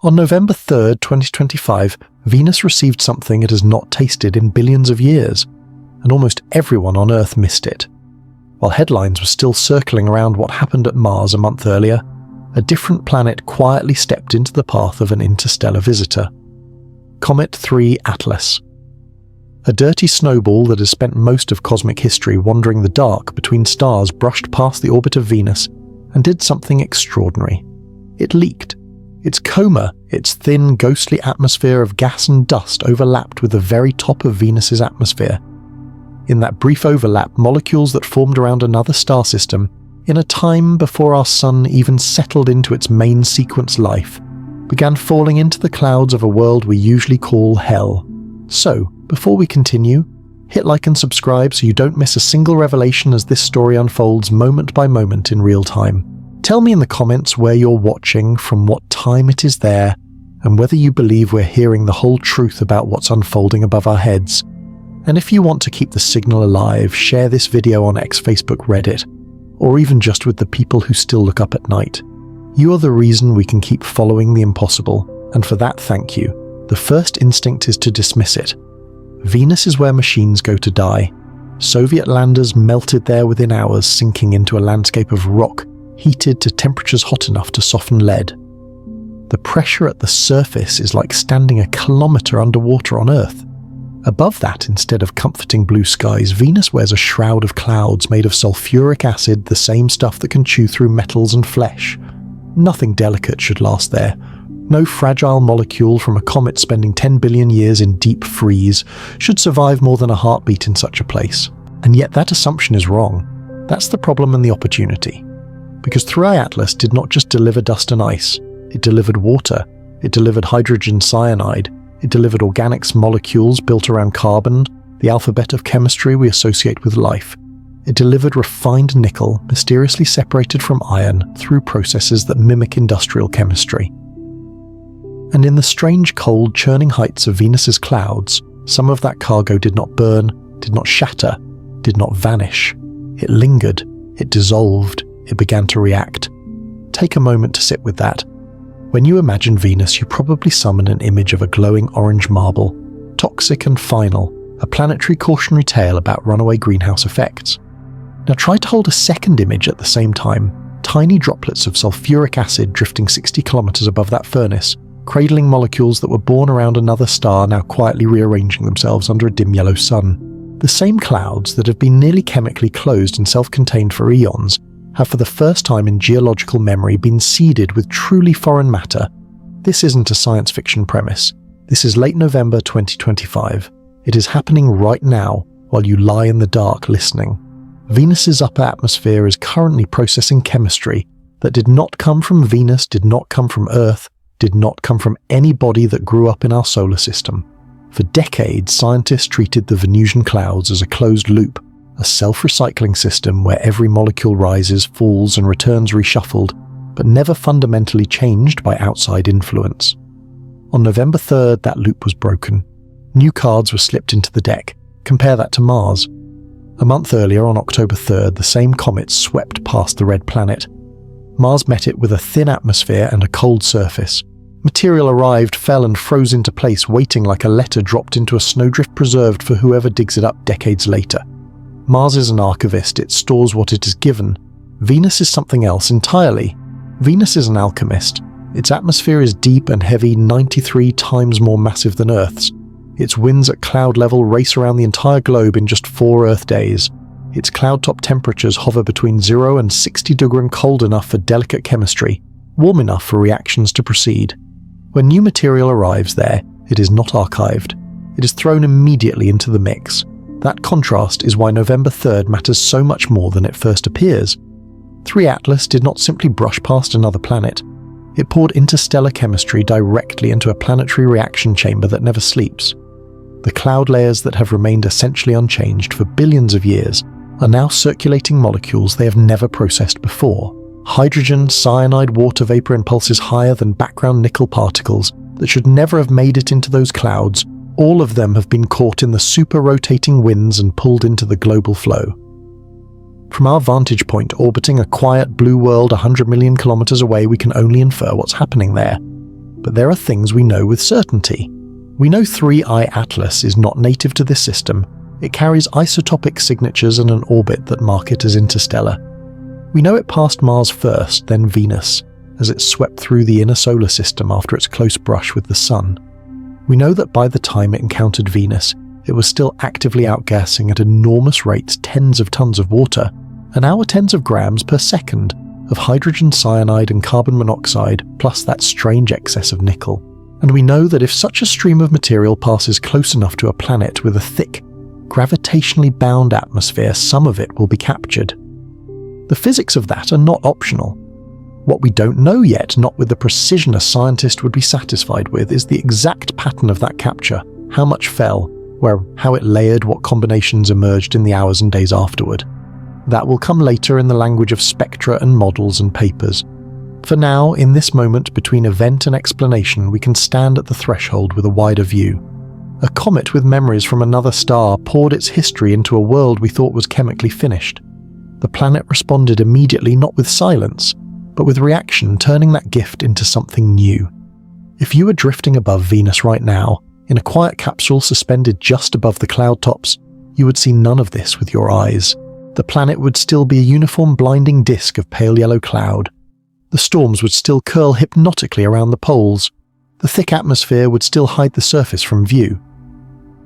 On November 3rd, 2025, Venus received something it has not tasted in billions of years, and almost everyone on Earth missed it. While headlines were still circling around what happened at Mars a month earlier, a different planet quietly stepped into the path of an interstellar visitor. Comet 3 Atlas. A dirty snowball that has spent most of cosmic history wandering the dark between stars brushed past the orbit of Venus and did something extraordinary. It leaked. Its coma, its thin, ghostly atmosphere of gas and dust overlapped with the very top of Venus's atmosphere. In that brief overlap, molecules that formed around another star system, in a time before our sun even settled into its main sequence life, began falling into the clouds of a world we usually call hell. So, before we continue, hit like and subscribe so you don't miss a single revelation as this story unfolds moment by moment in real time. Tell me in the comments where you're watching, from what time it is there, and whether you believe we're hearing the whole truth about what's unfolding above our heads. And if you want to keep the signal alive, share this video on X, Facebook, Reddit, or even just with the people who still look up at night. You are the reason we can keep following the impossible, and for that, thank you. The first instinct is to dismiss it. Venus is where machines go to die. Soviet landers melted there within hours, sinking into a landscape of rock, heated to temperatures hot enough to soften lead. The pressure at the surface is like standing a kilometre underwater on Earth. Above that, instead of comforting blue skies, Venus wears a shroud of clouds made of sulfuric acid, the same stuff that can chew through metals and flesh. Nothing delicate should last there. No fragile molecule from a comet spending 10 billion years in deep freeze should survive more than a heartbeat in such a place. And yet that assumption is wrong. That's the problem and the opportunity. Because 3I Atlas did not just deliver dust and ice, it delivered water, it delivered hydrogen cyanide, it delivered organics molecules built around carbon, the alphabet of chemistry we associate with life. It delivered refined nickel, mysteriously separated from iron through processes that mimic industrial chemistry. And in the strange cold churning heights of Venus's clouds, some of that cargo did not burn, did not shatter, did not vanish. It lingered, it dissolved, it began to react. Take a moment to sit with that. When you imagine Venus, you probably summon an image of a glowing orange marble, toxic and final, a planetary cautionary tale about runaway greenhouse effects. Now try to hold a second image at the same time, tiny droplets of sulfuric acid drifting 60 kilometers above that furnace, cradling molecules that were born around another star now quietly rearranging themselves under a dim yellow sun. The same clouds that have been nearly chemically closed and self-contained for eons have for the first time in geological memory been seeded with truly foreign matter. This isn't a science fiction premise. This is late November 2025. It is happening right now while you lie in the dark listening. Venus's upper atmosphere is currently processing chemistry that did not come from Venus, did not come from Earth, did not come from any body that grew up in our solar system. For decades, scientists treated the Venusian clouds as a closed loop, a self-recycling system where every molecule rises, falls, and returns reshuffled, but never fundamentally changed by outside influence. On November 3rd, that loop was broken. New cards were slipped into the deck. Compare that to Mars. A month earlier, on October 3rd, the same comet swept past the red planet. Mars met it with a thin atmosphere and a cold surface. Material arrived, fell, and froze into place, waiting like a letter dropped into a snowdrift preserved for whoever digs it up decades later. Mars is an archivist, it stores what it is given. Venus is something else entirely. Venus is an alchemist. Its atmosphere is deep and heavy, 93 times more massive than Earth's. Its winds at cloud level race around the entire globe in just 4 Earth days. Its cloud-top temperatures hover between 0 and 60 degrees, cold enough for delicate chemistry, warm enough for reactions to proceed. When new material arrives there, it is not archived. It is thrown immediately into the mix. That contrast is why November 3rd matters so much more than it first appears. 3 Atlas did not simply brush past another planet. It poured interstellar chemistry directly into a planetary reaction chamber that never sleeps. The cloud layers that have remained essentially unchanged for billions of years are now circulating molecules they have never processed before. Hydrogen, cyanide, water vapor impulses higher than background nickel particles that should never have made it into those clouds. All of them have been caught in the super-rotating winds and pulled into the global flow. From our vantage point, orbiting a quiet blue world 100 million kilometers away, we can only infer what's happening there. But there are things we know with certainty. We know 3I Atlas is not native to this system. It carries isotopic signatures and an orbit that mark it as interstellar. We know it passed Mars first, then Venus, as it swept through the inner solar system after its close brush with the Sun. We know that by the time it encountered Venus, it was still actively outgassing at enormous rates tens of tons of water, and our tens of grams per second of hydrogen cyanide and carbon monoxide, plus that strange excess of nickel. And we know that if such a stream of material passes close enough to a planet with a thick, gravitationally bound atmosphere, some of it will be captured. The physics of that are not optional. What we don't know yet, not with the precision a scientist would be satisfied with, is the exact pattern of that capture, how much fell, how it layered, what combinations emerged in the hours and days afterward. That will come later in the language of spectra and models and papers. For now, in this moment between event and explanation, we can stand at the threshold with a wider view. A comet with memories from another star poured its history into a world we thought was chemically finished. The planet responded immediately, not with silence, but with reaction, turning that gift into something new. If you were drifting above Venus right now, in a quiet capsule suspended just above the cloud tops, you would see none of this with your eyes. The planet would still be a uniform blinding disk of pale yellow cloud. The storms would still curl hypnotically around the poles. The thick atmosphere would still hide the surface from view.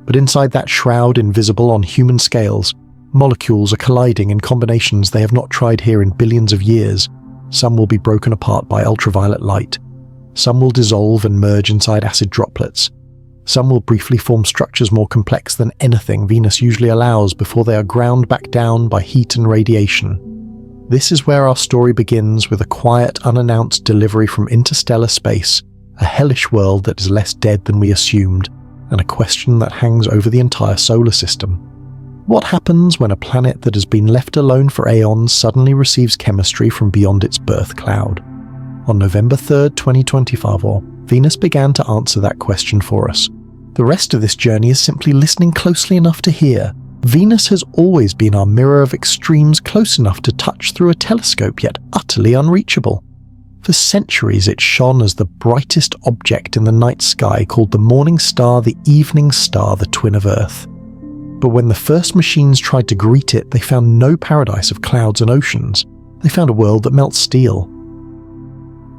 But inside that shroud, invisible on human scales, molecules are colliding in combinations they have not tried here in billions of years. Some will be broken apart by ultraviolet light. Some will dissolve and merge inside acid droplets. Some will briefly form structures more complex than anything Venus usually allows before they are ground back down by heat and radiation. This is where our story begins, with a quiet, unannounced delivery from interstellar space, a hellish world that is less dead than we assumed, and a question that hangs over the entire solar system. What happens when a planet that has been left alone for aeons suddenly receives chemistry from beyond its birth cloud? On November 3rd, 2025, Venus began to answer that question for us. The rest of this journey is simply listening closely enough to hear. Venus has always been our mirror of extremes, close enough to touch through a telescope, yet utterly unreachable. For centuries it shone as the brightest object in the night sky, called the morning star, the evening star, the twin of Earth. But when the first machines tried to greet it, they found no paradise of clouds and oceans. They found a world that melts steel.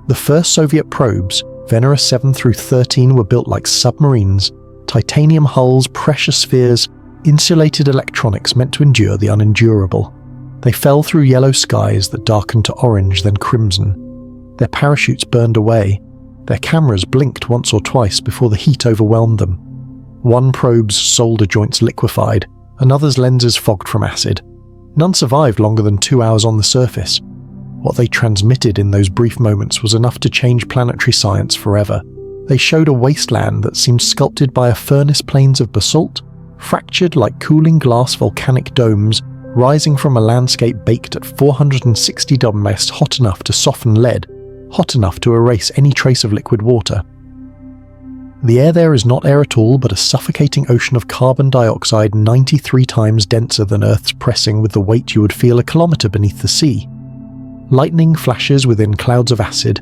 The first Soviet probes, Venera 7 through 13, were built like submarines. Titanium hulls, precious spheres, insulated electronics meant to endure the unendurable. They fell through yellow skies that darkened to orange, then crimson. Their parachutes burned away. Their cameras blinked once or twice before the heat overwhelmed them. One probe's solder joints liquefied, another's lenses fogged from acid. None survived longer than 2 hours on the surface. What they transmitted in those brief moments was enough to change planetary science forever. They showed a wasteland that seemed sculpted by a furnace plains of basalt, fractured like cooling glass volcanic domes, rising from a landscape baked at 460 W, hot enough to soften lead, hot enough to erase any trace of liquid water. The air there is not air at all, but a suffocating ocean of carbon dioxide 93 times denser than Earth's pressing, with the weight you would feel a kilometre beneath the sea. Lightning flashes within clouds of acid,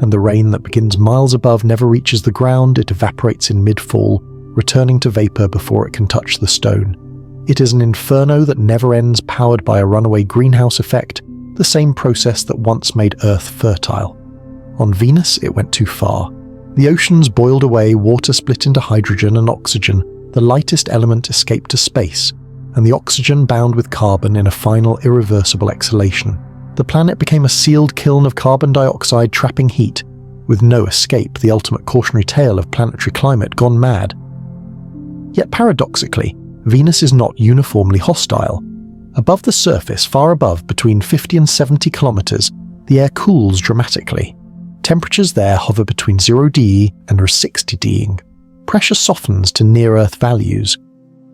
and the rain that begins miles above never reaches the ground. It evaporates in mid-fall, returning to vapour before it can touch the stone. It is an inferno that never ends, powered by a runaway greenhouse effect, the same process that once made Earth fertile. On Venus, it went too far. The oceans boiled away, water split into hydrogen and oxygen, the lightest element escaped to space, and the oxygen bound with carbon in a final irreversible exhalation. The planet became a sealed kiln of carbon dioxide trapping heat, with no escape, the ultimate cautionary tale of planetary climate gone mad. Yet paradoxically, Venus is not uniformly hostile. Above the surface, far above, between 50 and 70 kilometers, the air cools dramatically. Temperatures there hover between 0°E and 60°E. Pressure softens to near-Earth values.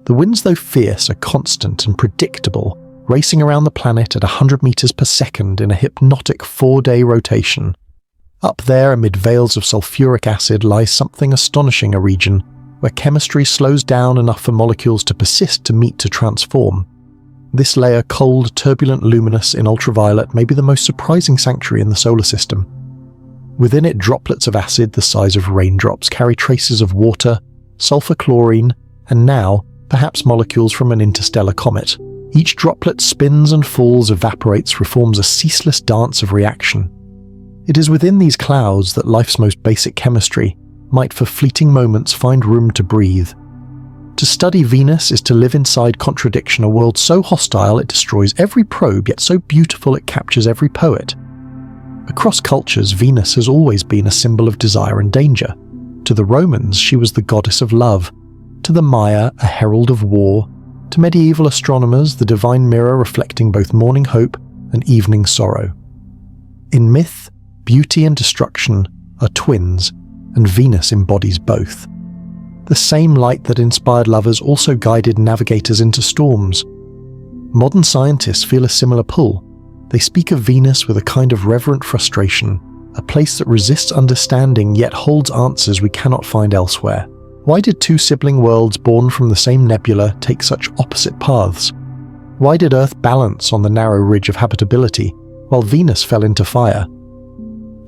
The winds, though fierce, are constant and predictable, racing around the planet at 100 meters per second in a hypnotic 4-day rotation. Up there, amid veils of sulfuric acid, lies something astonishing, a region where chemistry slows down enough for molecules to persist, to meet, to transform. This layer, cold, turbulent, luminous, in ultraviolet, may be the most surprising sanctuary in the solar system. Within it, droplets of acid the size of raindrops carry traces of water, sulfur chlorine, and now, perhaps molecules from an interstellar comet. Each droplet spins and falls, evaporates, reforms a ceaseless dance of reaction. It is within these clouds that life's most basic chemistry might for fleeting moments find room to breathe. To study Venus is to live inside contradiction, a world so hostile it destroys every probe, yet so beautiful it captures every poet. Across cultures, Venus has always been a symbol of desire and danger. To the Romans, she was the goddess of love. To the Maya, a herald of war. To medieval astronomers, the divine mirror reflecting both morning hope and evening sorrow. In myth, beauty and destruction are twins, and Venus embodies both. The same light that inspired lovers also guided navigators into storms. Modern scientists feel a similar pull. They speak of Venus with a kind of reverent frustration, a place that resists understanding yet holds answers we cannot find elsewhere. Why did two sibling worlds born from the same nebula take such opposite paths? Why did Earth balance on the narrow ridge of habitability, while Venus fell into fire?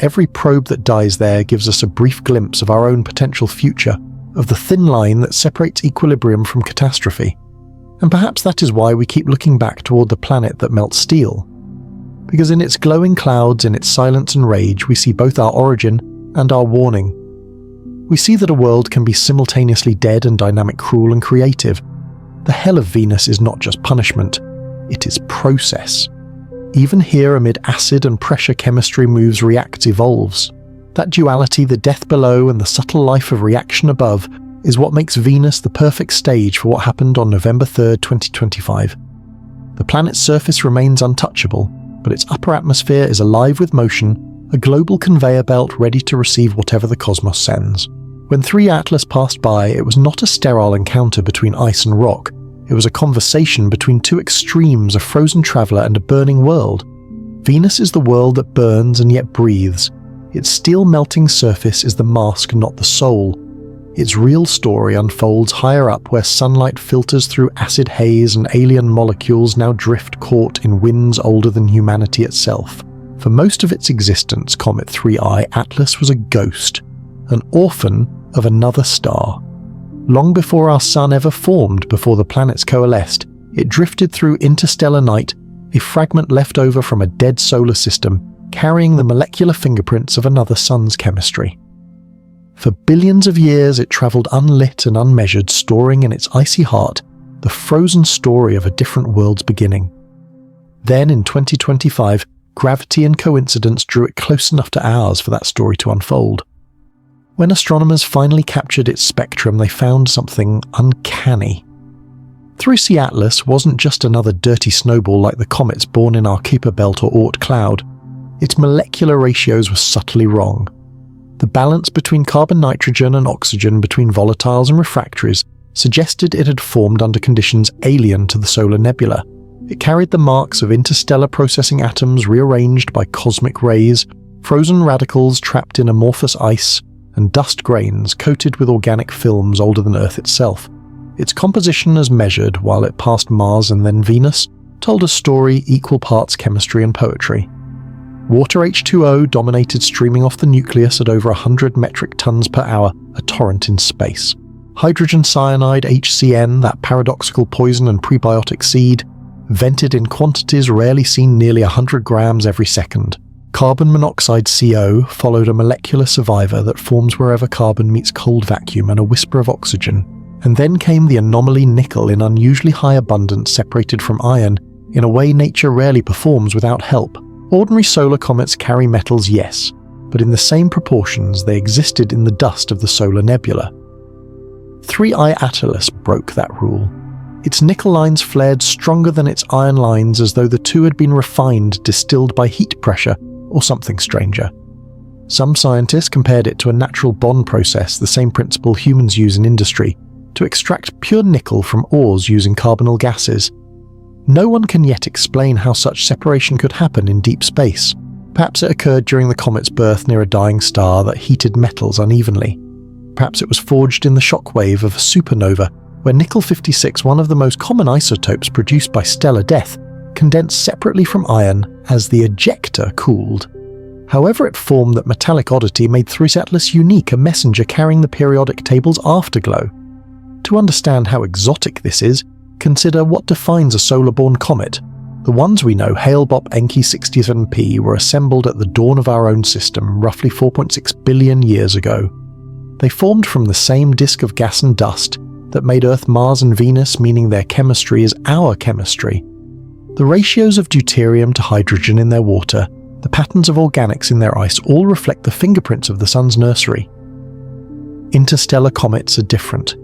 Every probe that dies there gives us a brief glimpse of our own potential future, of the thin line that separates equilibrium from catastrophe. And perhaps that is why we keep looking back toward the planet that melts steel. Because in its glowing clouds, in its silence and rage, we see both our origin and our warning. We see that a world can be simultaneously dead and dynamic, cruel and creative. The hell of Venus is not just punishment, it is process. Even here, amid acid and pressure, chemistry moves, reacts, evolves. That duality, the death below and the subtle life of reaction above, is what makes Venus the perfect stage for what happened on November 3rd, 2025. The planet's surface remains untouchable, but its upper atmosphere is alive with motion, a global conveyor belt ready to receive whatever the cosmos sends. When 3 Atlas passed by, it was not a sterile encounter between ice and rock. It was a conversation between two extremes, a frozen traveller and a burning world. Venus is the world that burns and yet breathes. Its steel-melting surface is the mask, not the soul. Its real story unfolds higher up, where sunlight filters through acid haze and alien molecules now drift caught in winds older than humanity itself. For most of its existence, Comet 3I Atlas was a ghost, an orphan of another star. Long before our sun ever formed, before the planets coalesced, it drifted through interstellar night, a fragment left over from a dead solar system, carrying the molecular fingerprints of another sun's chemistry. For billions of years it travelled unlit and unmeasured, storing in its icy heart the frozen story of a different world's beginning. Then in 2025, gravity and coincidence drew it close enough to ours for that story to unfold. When astronomers finally captured its spectrum, they found something uncanny. 3C Atlas wasn't just another dirty snowball like the comets born in our Kuiper belt or Oort cloud. Its molecular ratios were subtly wrong. The balance between carbon, nitrogen and oxygen, between volatiles and refractories, suggested it had formed under conditions alien to the solar nebula. It carried the marks of interstellar processing atoms rearranged by cosmic rays, frozen radicals trapped in amorphous ice, and dust grains coated with organic films older than Earth itself. Its composition as measured while it passed Mars and then Venus told a story equal parts chemistry and poetry. Water H2O dominated, streaming off the nucleus at over 100 metric tons per hour, a torrent in space. Hydrogen cyanide, HCN, that paradoxical poison and prebiotic seed, vented in quantities rarely seen, nearly 100 grams every second. Carbon monoxide, CO, followed a molecular survivor that forms wherever carbon meets cold vacuum and a whisper of oxygen. And then came the anomaly nickel in unusually high abundance, separated from iron in a way nature rarely performs without help. Ordinary solar comets carry metals, yes, but in the same proportions they existed in the dust of the solar nebula. 3I Atlas broke that rule. Its nickel lines flared stronger than its iron lines, as though the two had been refined, distilled by heat pressure, or something stranger. Some scientists compared it to a natural bond process, the same principle humans use in industry, to extract pure nickel from ores using carbonyl gases. No one can yet explain how such separation could happen in deep space. Perhaps it occurred during the comet's birth near a dying star that heated metals unevenly. Perhaps it was forged in the shockwave of a supernova, where nickel-56, one of the most common isotopes produced by stellar death, condensed separately from iron as the ejector cooled. However it formed, that metallic oddity made 3 Atlas unique, a messenger carrying the periodic table's afterglow. To understand how exotic this is, consider what defines a solar-born comet. The ones we know, Hale-Bopp Encke 67P, were assembled at the dawn of our own system, roughly 4.6 billion years ago. They formed from the same disk of gas and dust that made Earth, Mars and Venus, meaning their chemistry is our chemistry. The ratios of deuterium to hydrogen in their water, the patterns of organics in their ice, all reflect the fingerprints of the Sun's nursery. Interstellar comets are different.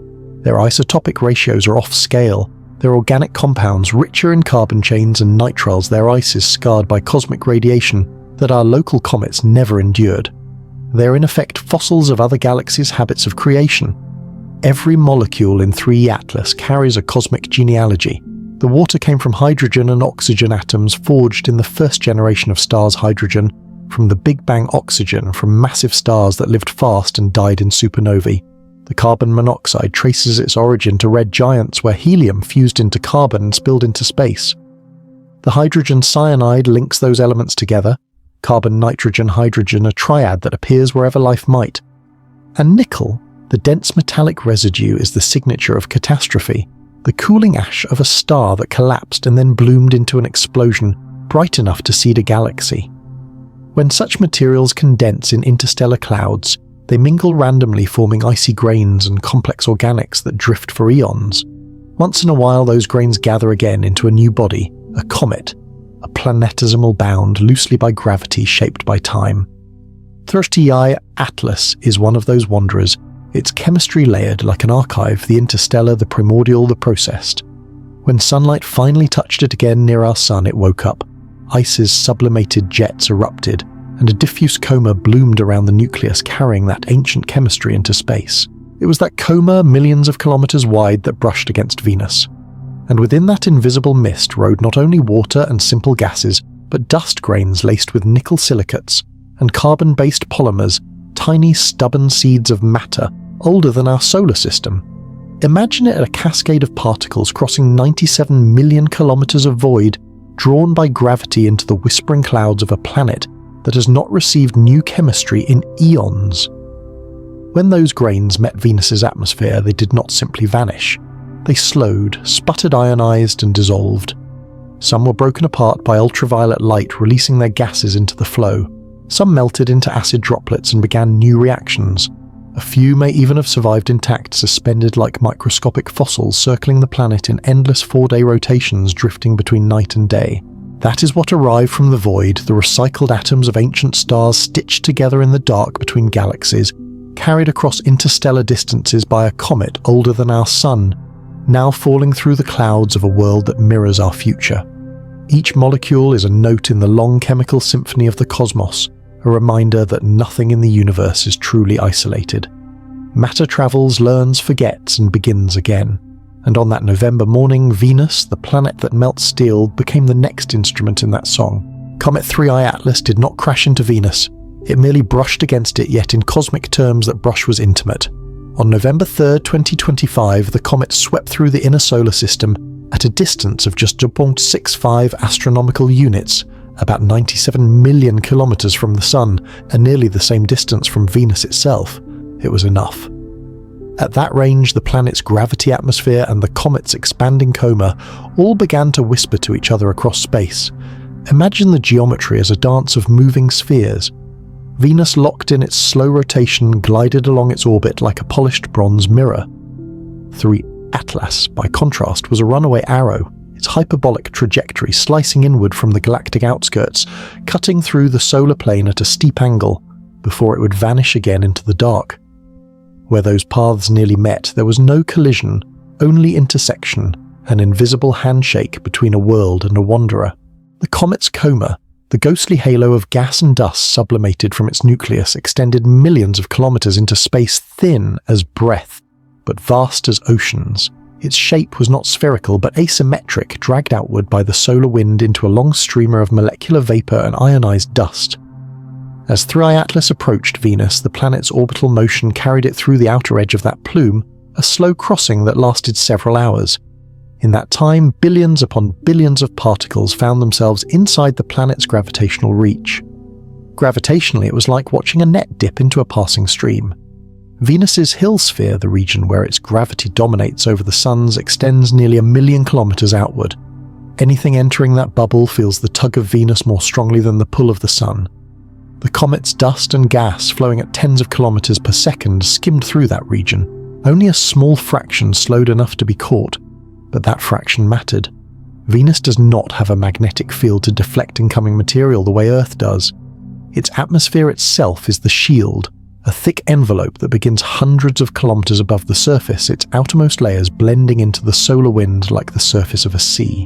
Their isotopic ratios are off-scale, their organic compounds richer in carbon chains and nitriles, their ice is scarred by cosmic radiation that our local comets never endured. They're in effect fossils of other galaxies' habits of creation. Every molecule in 3 Atlas carries a cosmic genealogy. The water came from hydrogen and oxygen atoms forged in the first generation of stars' hydrogen, from the Big Bang oxygen from massive stars that lived fast and died in supernovae. The carbon monoxide traces its origin to red giants where helium fused into carbon and spilled into space. The hydrogen cyanide links those elements together. Carbon, nitrogen, hydrogen, a triad that appears wherever life might. And nickel, the dense metallic residue, is the signature of catastrophe, the cooling ash of a star that collapsed and then bloomed into an explosion bright enough to seed a galaxy. When such materials condense in interstellar clouds, they mingle randomly, forming icy grains and complex organics that drift for eons. Once in a while, those grains gather again into a new body, a comet, a planetesimal bound loosely by gravity shaped by time. 3 Atlas is one of those wanderers, its chemistry layered like an archive, the interstellar, the primordial, the processed. When sunlight finally touched it again near our sun, it woke up. Ice's sublimated jets erupted, and a diffuse coma bloomed around the nucleus, carrying that ancient chemistry into space. It was that coma, millions of kilometers wide, that brushed against Venus. And within that invisible mist rode not only water and simple gases, but dust grains laced with nickel silicates, and carbon-based polymers, tiny stubborn seeds of matter, older than our solar system. Imagine it a cascade of particles crossing 97 million kilometers of void, drawn by gravity into the whispering clouds of a planet that has not received new chemistry in eons. When those grains met Venus's atmosphere, they did not simply vanish. They slowed, sputtered, ionized, and dissolved. Some were broken apart by ultraviolet light, releasing their gases into the flow. Some melted into acid droplets and began new reactions. A few may even have survived intact, suspended like microscopic fossils circling the planet in endless 4-day rotations, drifting between night and day. That is what arrived from the void, the recycled atoms of ancient stars stitched together in the dark between galaxies, carried across interstellar distances by a comet older than our sun, now falling through the clouds of a world that mirrors our future. Each molecule is a note in the long chemical symphony of the cosmos, a reminder that nothing in the universe is truly isolated. Matter travels, learns, forgets, and begins again. And on that November morning, Venus, the planet that melts steel, became the next instrument in that song. Comet 3 Atlas did not crash into Venus. It merely brushed against it, yet in cosmic terms that brush was intimate. On November 3, 2025, the comet swept through the inner solar system at a distance of just 0.65 astronomical units, about 97 million kilometers from the Sun, and nearly the same distance from Venus itself. It was enough. At that range, the planet's gravity atmosphere and the comet's expanding coma all began to whisper to each other across space. Imagine the geometry as a dance of moving spheres. Venus, locked in its slow rotation, glided along its orbit like a polished bronze mirror. 3 Atlas, by contrast, was a runaway arrow, its hyperbolic trajectory slicing inward from the galactic outskirts, cutting through the solar plane at a steep angle, before it would vanish again into the dark. Where those paths nearly met, there was no collision, only intersection, an invisible handshake between a world and a wanderer. The comet's coma, the ghostly halo of gas and dust sublimated from its nucleus, extended millions of kilometers into space, thin as breath, but vast as oceans. Its shape was not spherical, but asymmetric, dragged outward by the solar wind into a long streamer of molecular vapor and ionized dust. As 3 Atlas approached Venus, the planet's orbital motion carried it through the outer edge of that plume, a slow crossing that lasted several hours. In that time, billions upon billions of particles found themselves inside the planet's gravitational reach. Gravitationally, it was like watching a net dip into a passing stream. Venus's hill sphere, the region where its gravity dominates over the Sun's, extends nearly 1 million kilometers outward. Anything entering that bubble feels the tug of Venus more strongly than the pull of the Sun. The comet's dust and gas, flowing at tens of kilometers per second, skimmed through that region. Only a small fraction slowed enough to be caught, but that fraction mattered. Venus does not have a magnetic field to deflect incoming material the way Earth does. Its atmosphere itself is the shield, a thick envelope that begins hundreds of kilometers above the surface, its outermost layers blending into the solar wind like the surface of a sea.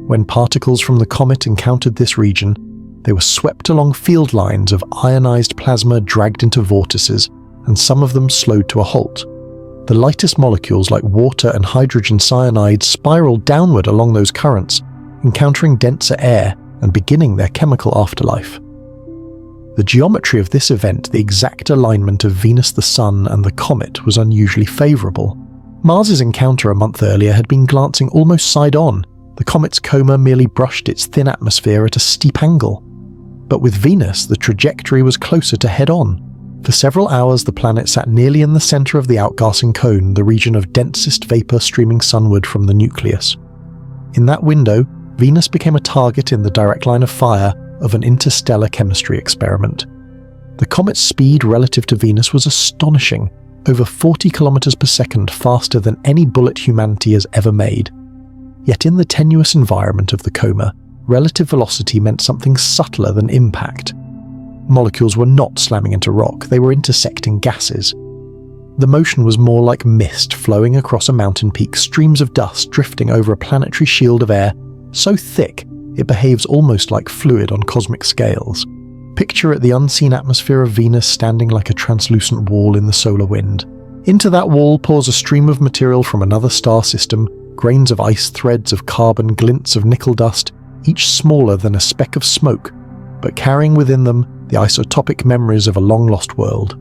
When particles from the comet encountered this region, they were swept along field lines of ionized plasma dragged into vortices, and some of them slowed to a halt. The lightest molecules like water and hydrogen cyanide spiraled downward along those currents, encountering denser air and beginning their chemical afterlife. The geometry of this event, the exact alignment of Venus, the Sun, and the comet, was unusually favourable. Mars's encounter a month earlier had been glancing almost side-on. The comet's coma merely brushed its thin atmosphere at a steep angle. But with Venus, the trajectory was closer to head-on. For several hours, the planet sat nearly in the centre of the outgassing cone, the region of densest vapour streaming sunward from the nucleus. In that window, Venus became a target in the direct line of fire of an interstellar chemistry experiment. The comet's speed relative to Venus was astonishing, over 40 kilometers per second faster than any bullet humanity has ever made. Yet in the tenuous environment of the coma, relative velocity meant something subtler than impact. Molecules were not slamming into rock, they were intersecting gases. The motion was more like mist flowing across a mountain peak, streams of dust drifting over a planetary shield of air so thick it behaves almost like fluid on cosmic scales. Picture it, the unseen atmosphere of Venus standing like a translucent wall in the solar wind. Into that wall pours a stream of material from another star system, grains of ice, threads of carbon, glints of nickel dust, each smaller than a speck of smoke, but carrying within them the isotopic memories of a long-lost world.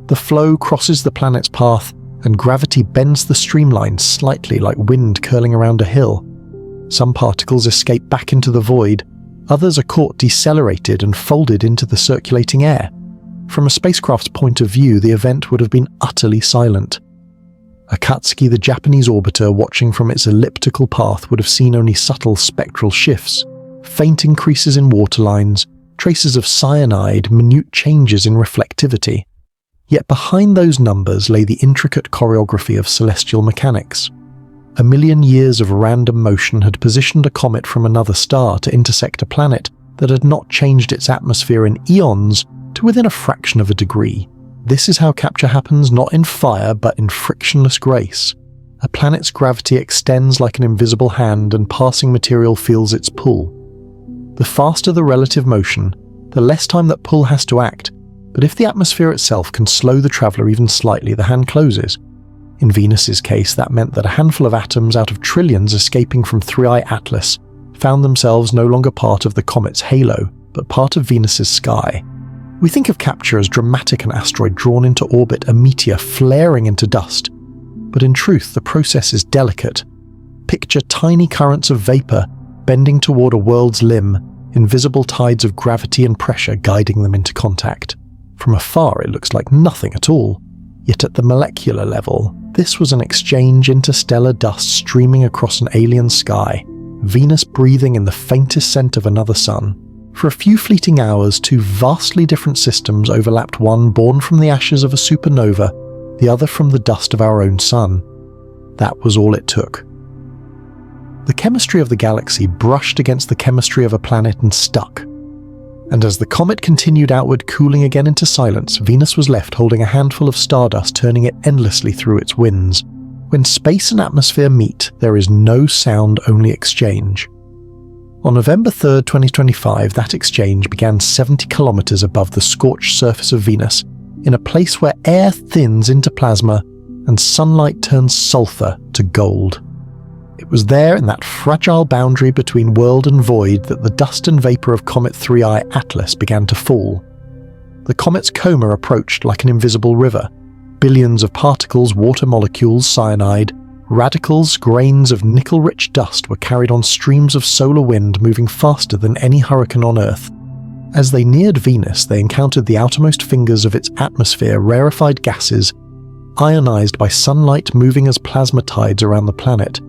The flow crosses the planet's path, and gravity bends the streamlines slightly like wind curling around a hill. Some particles escape back into the void, others are caught decelerated and folded into the circulating air. From a spacecraft's point of view, the event would have been utterly silent. Akatsuki, the Japanese orbiter, watching from its elliptical path, would have seen only subtle spectral shifts, faint increases in waterlines, traces of cyanide, minute changes in reflectivity. Yet behind those numbers lay the intricate choreography of celestial mechanics. 1 million years of random motion had positioned a comet from another star to intersect a planet that had not changed its atmosphere in eons to within a fraction of a degree. This is how capture happens, not in fire but in frictionless grace. A planet's gravity extends like an invisible hand and passing material feels its pull. The faster the relative motion, the less time that pull has to act, but if the atmosphere itself can slow the traveller even slightly, the hand closes. In Venus's case, that meant that a handful of atoms out of trillions escaping from 3i Atlas found themselves no longer part of the comet's halo, but part of Venus's sky. We think of capture as dramatic, an asteroid drawn into orbit, a meteor flaring into dust. But in truth, the process is delicate. Picture tiny currents of vapour bending toward a world's limb, invisible tides of gravity and pressure guiding them into contact. From afar, it looks like nothing at all. Yet at the molecular level, this was an exchange, interstellar dust streaming across an alien sky, Venus breathing in the faintest scent of another sun. For a few fleeting hours, two vastly different systems overlapped, one born from the ashes of a supernova, the other from the dust of our own sun. That was all it took. The chemistry of the galaxy brushed against the chemistry of a planet and stuck. And as the comet continued outward, cooling again into silence, Venus was left holding a handful of stardust, turning it endlessly through its winds. When space and atmosphere meet, there is no sound, only exchange. On November 3rd, 2025, that exchange began 70 kilometers above the scorched surface of Venus, in a place where air thins into plasma and sunlight turns sulfur to gold. It was there, in that fragile boundary between world and void, that the dust and vapour of Comet 3i Atlas began to fall. The comet's coma approached like an invisible river. Billions of particles, water molecules, cyanide, radicals, grains of nickel-rich dust were carried on streams of solar wind moving faster than any hurricane on Earth. As they neared Venus, they encountered the outermost fingers of its atmosphere, rarefied gases, ionized by sunlight moving as plasma tides around the planet.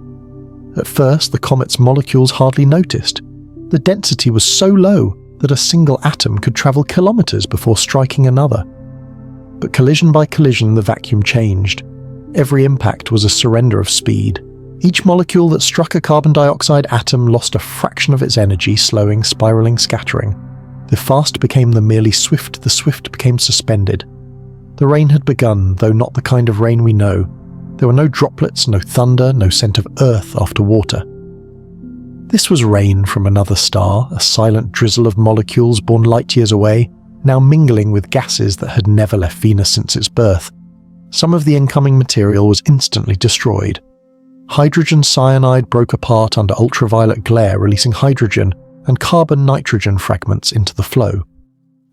At first, the comet's molecules hardly noticed. The density was so low that a single atom could travel kilometers before striking another. But collision by collision, the vacuum changed. Every impact was a surrender of speed. Each molecule that struck a carbon dioxide atom lost a fraction of its energy, slowing, spiraling, scattering. The fast became the merely swift, the swift became suspended. The rain had begun, though not the kind of rain we know. There were no droplets, no thunder, no scent of earth after water. This was rain from another star, a silent drizzle of molecules born light years away, now mingling with gases that had never left Venus since its birth. Some of the incoming material was instantly destroyed. Hydrogen cyanide broke apart under ultraviolet glare, releasing hydrogen and carbon-nitrogen fragments into the flow.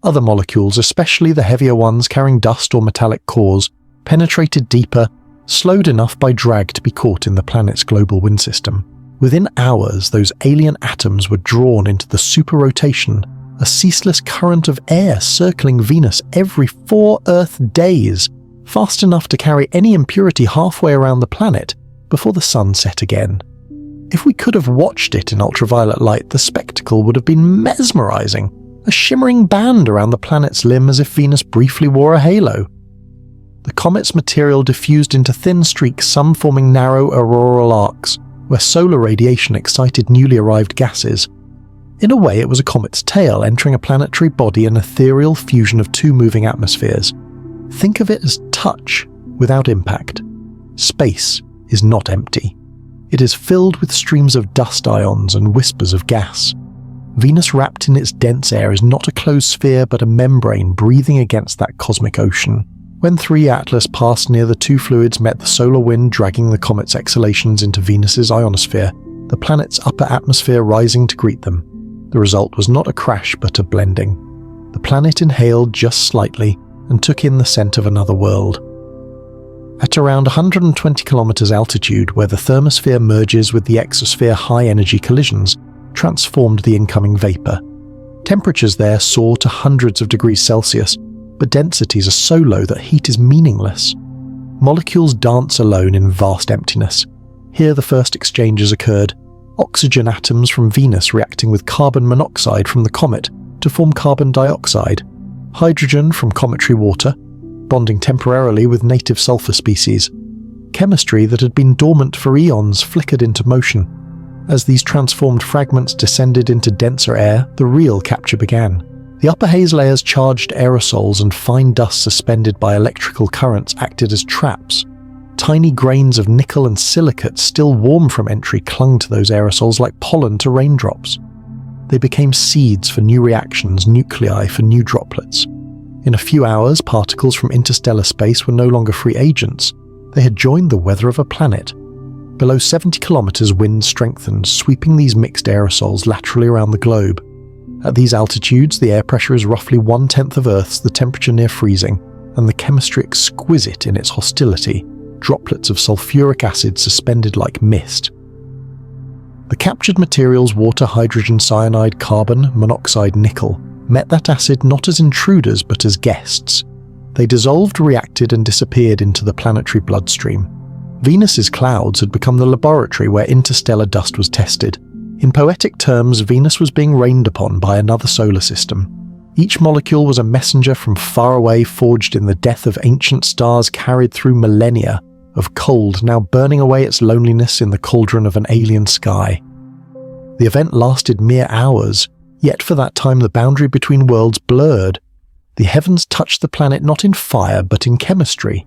Other molecules, especially the heavier ones carrying dust or metallic cores, penetrated deeper, slowed enough by drag to be caught in the planet's global wind system. Within hours, those alien atoms were drawn into the superrotation, a ceaseless current of air circling Venus every 4 Earth days, fast enough to carry any impurity halfway around the planet before the sun set again. If we could have watched it in ultraviolet light, the spectacle would have been mesmerizing, a shimmering band around the planet's limb as if Venus briefly wore a halo. The comet's material diffused into thin streaks, some forming narrow auroral arcs, where solar radiation excited newly arrived gases. In a way, it was a comet's tail entering a planetary body, an ethereal fusion of 2 moving atmospheres. Think of it as touch without impact. Space is not empty. It is filled with streams of dust ions and whispers of gas. Venus, wrapped in its dense air, is not a closed sphere but a membrane breathing against that cosmic ocean. When 3 Atlas passed near, the 2 fluids met the solar wind, dragging the comet's exhalations into Venus's ionosphere, the planet's upper atmosphere rising to greet them. The result was not a crash but a blending. The planet inhaled just slightly and took in the scent of another world. At around 120 kilometers altitude, where the thermosphere merges with the exosphere, high-energy collisions transformed the incoming vapor. Temperatures there soar to hundreds of degrees Celsius, but densities are so low that heat is meaningless. Molecules dance alone in vast emptiness. Here the first exchanges occurred, oxygen atoms from Venus reacting with carbon monoxide from the comet to form carbon dioxide, hydrogen from cometary water, bonding temporarily with native sulfur species. Chemistry that had been dormant for eons flickered into motion. As these transformed fragments descended into denser air, the real capture began. The upper haze layers charged aerosols and fine dust suspended by electrical currents acted as traps. Tiny grains of nickel and silicate, still warm from entry, clung to those aerosols like pollen to raindrops. They became seeds for new reactions, nuclei for new droplets. In a few hours, particles from interstellar space were no longer free agents. They had joined the weather of a planet. Below 70 kilometers, wind strengthened, sweeping these mixed aerosols laterally around the globe. At these altitudes, the air pressure is roughly 1/10 of Earth's, the temperature near freezing, and the chemistry exquisite in its hostility, droplets of sulfuric acid suspended like mist. The captured materials, water, hydrogen cyanide, carbon, monoxide, nickel, met that acid not as intruders but as guests. They dissolved, reacted, and disappeared into the planetary bloodstream. Venus's clouds had become the laboratory where interstellar dust was tested. In poetic terms, Venus was being rained upon by another solar system. Each molecule was a messenger from far away, forged in the death of ancient stars, carried through millennia of cold, now burning away its loneliness in the cauldron of an alien sky. The event lasted mere hours, yet for that time the boundary between worlds blurred. The heavens touched the planet not in fire but in chemistry.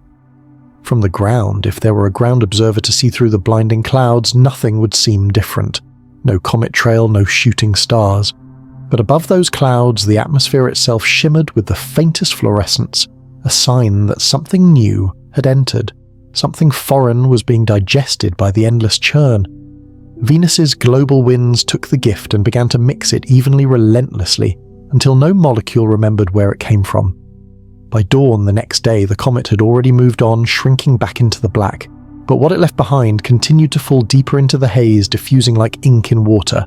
From the ground, if there were a ground observer to see through the blinding clouds, nothing would seem different. No comet trail, no shooting stars. But above those clouds, the atmosphere itself shimmered with the faintest fluorescence, a sign that something new had entered. Something foreign was being digested by the endless churn. Venus's global winds took the gift and began to mix it evenly, relentlessly, until no molecule remembered where it came from. By dawn the next day, the comet had already moved on, shrinking back into the black, but what it left behind continued to fall deeper into the haze, diffusing like ink in water.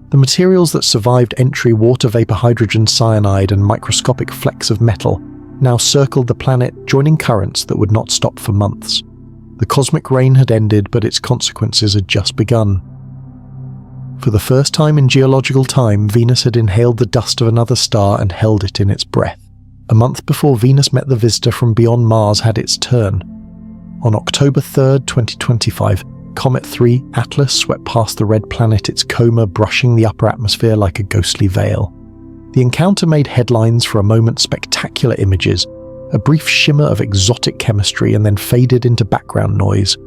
The materials that survived entry, water vapor, hydrogen, cyanide, and microscopic flecks of metal, now circled the planet, joining currents that would not stop for months. The cosmic rain had ended, but its consequences had just begun. For the first time in geological time, Venus had inhaled the dust of another star and held it in its breath. A month before Venus met the visitor from beyond Mars had its turn. On October 3, 2025, Comet 3 Atlas swept past the red planet, its coma brushing the upper atmosphere like a ghostly veil. The encounter made headlines for a moment, spectacular images, a brief shimmer of exotic chemistry, and then faded into background noise.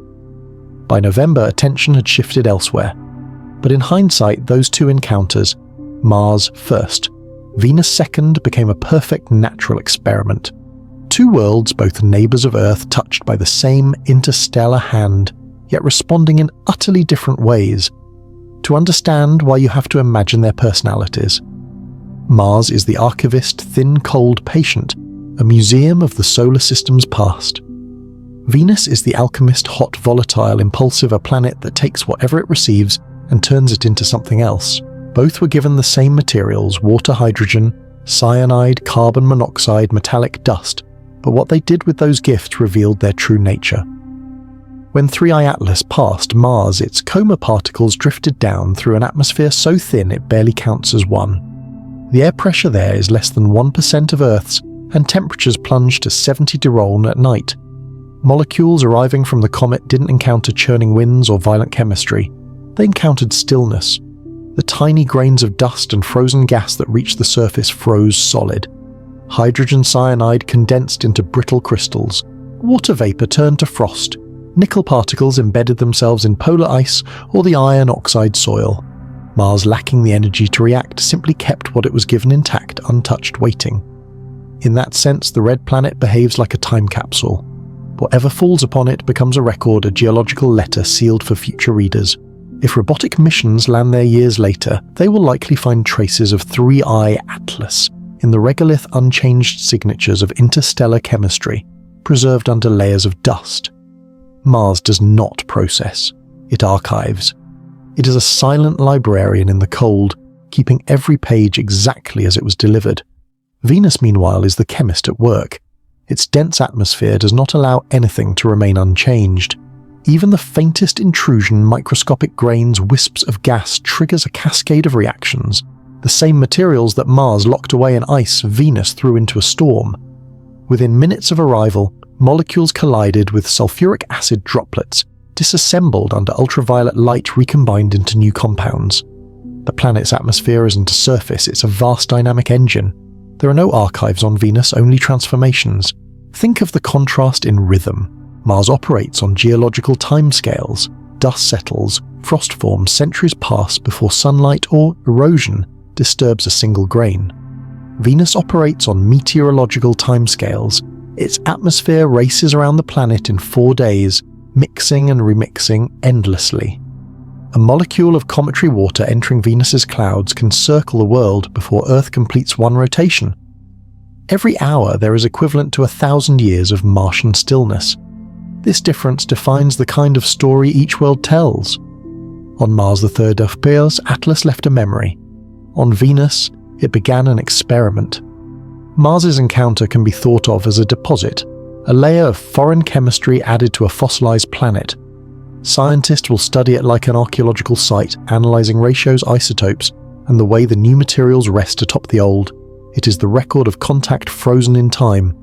By November, attention had shifted elsewhere. But in hindsight, those two encounters, Mars first, Venus second, became a perfect natural experiment. Two worlds, both neighbours of Earth, touched by the same interstellar hand, yet responding in utterly different ways. To understand why, you have to imagine their personalities. Mars is the archivist, thin, cold patient, a museum of the solar system's past. Venus is the alchemist, hot, volatile, impulsive, a planet that takes whatever it receives and turns it into something else. Both were given the same materials, water, hydrogen, cyanide, carbon monoxide, metallic dust, but what they did with those gifts revealed their true nature. When 3I Atlas passed Mars, its coma particles drifted down through an atmosphere so thin it barely counts as one. The air pressure there is less than 1% of Earth's, and temperatures plunged to 70 Diroln at night. Molecules arriving from the comet didn't encounter churning winds or violent chemistry. They encountered stillness. The tiny grains of dust and frozen gas that reached the surface froze solid. Hydrogen cyanide condensed into brittle crystals. Water vapor turned to frost. Nickel particles embedded themselves in polar ice or the iron oxide soil. Mars, lacking the energy to react, simply kept what it was given intact, untouched, waiting. In that sense, the red planet behaves like a time capsule. Whatever falls upon it becomes a record, a geological letter sealed for future readers. If robotic missions land there years later, they will likely find traces of 3I Atlas in the regolith unchanged signatures of interstellar chemistry, preserved under layers of dust. Mars does not process, it archives. It is a silent librarian in the cold, keeping every page exactly as it was delivered. Venus, meanwhile, is the chemist at work. Its dense atmosphere does not allow anything to remain unchanged. Even the faintest intrusion, microscopic grains, wisps of gas, triggers a cascade of reactions. The same materials that Mars locked away in ice, Venus threw into a storm. Within minutes of arrival, molecules collided with sulfuric acid droplets, disassembled under ultraviolet light, recombined into new compounds. The planet's atmosphere isn't a surface, it's a vast dynamic engine. There are no archives on Venus, only transformations. Think of the contrast in rhythm. Mars operates on geological timescales. Dust settles, frost forms, centuries pass before sunlight or erosion disturbs a single grain. Venus operates on meteorological timescales. Its atmosphere races around the planet in 4 days, mixing and remixing endlessly. A molecule of cometary water entering Venus's clouds can circle the world before Earth completes one rotation. Every hour there is equivalent to 1,000 years of Martian stillness. This difference defines the kind of story each world tells. On Mars, the third Earth, Atlas left a memory. On Venus, it began an experiment. Mars's encounter can be thought of as a deposit, a layer of foreign chemistry added to a fossilized planet. Scientists will study it like an archaeological site, analyzing ratios, isotopes, and the way the new materials rest atop the old. It is the record of contact frozen in time.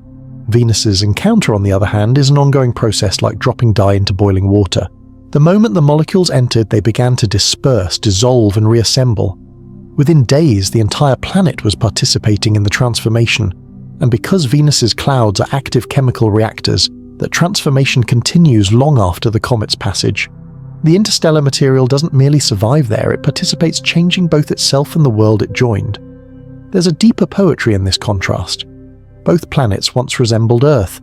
Venus's encounter, on the other hand, is an ongoing process like dropping dye into boiling water. The moment the molecules entered, they began to disperse, dissolve, and reassemble. Within days, the entire planet was participating in the transformation, and because Venus's clouds are active chemical reactors, that transformation continues long after the comet's passage. The interstellar material doesn't merely survive there, it participates, changing both itself and the world it joined. There's a deeper poetry in this contrast. Both planets once resembled Earth.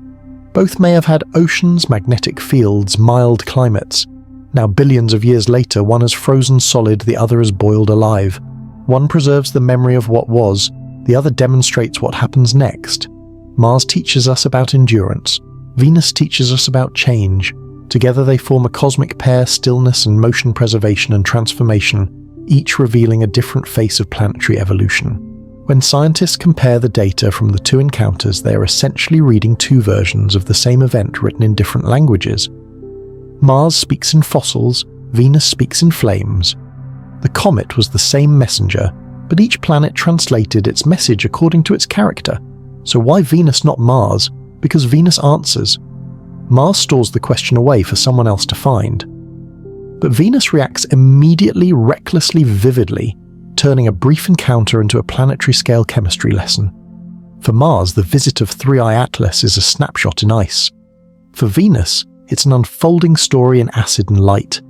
Both may have had oceans, magnetic fields, mild climates. Now, billions of years later, one is frozen solid, the other is boiled alive. One preserves the memory of what was, the other demonstrates what happens next. Mars teaches us about endurance. Venus teaches us about change. Together they form a cosmic pair, stillness and motion, preservation and transformation, each revealing a different face of planetary evolution. When scientists compare the data from the two encounters, they are essentially reading two versions of the same event written in different languages. Mars speaks in fossils, Venus speaks in flames. The comet was the same messenger, but each planet translated its message according to its character. So why Venus, not Mars? Because Venus answers. Mars stores the question away for someone else to find. But Venus reacts immediately, recklessly, vividly, turning a brief encounter into a planetary-scale chemistry lesson. For Mars, the visit of Three-Eye Atlas is a snapshot in ice. For Venus, it's an unfolding story in acid and light.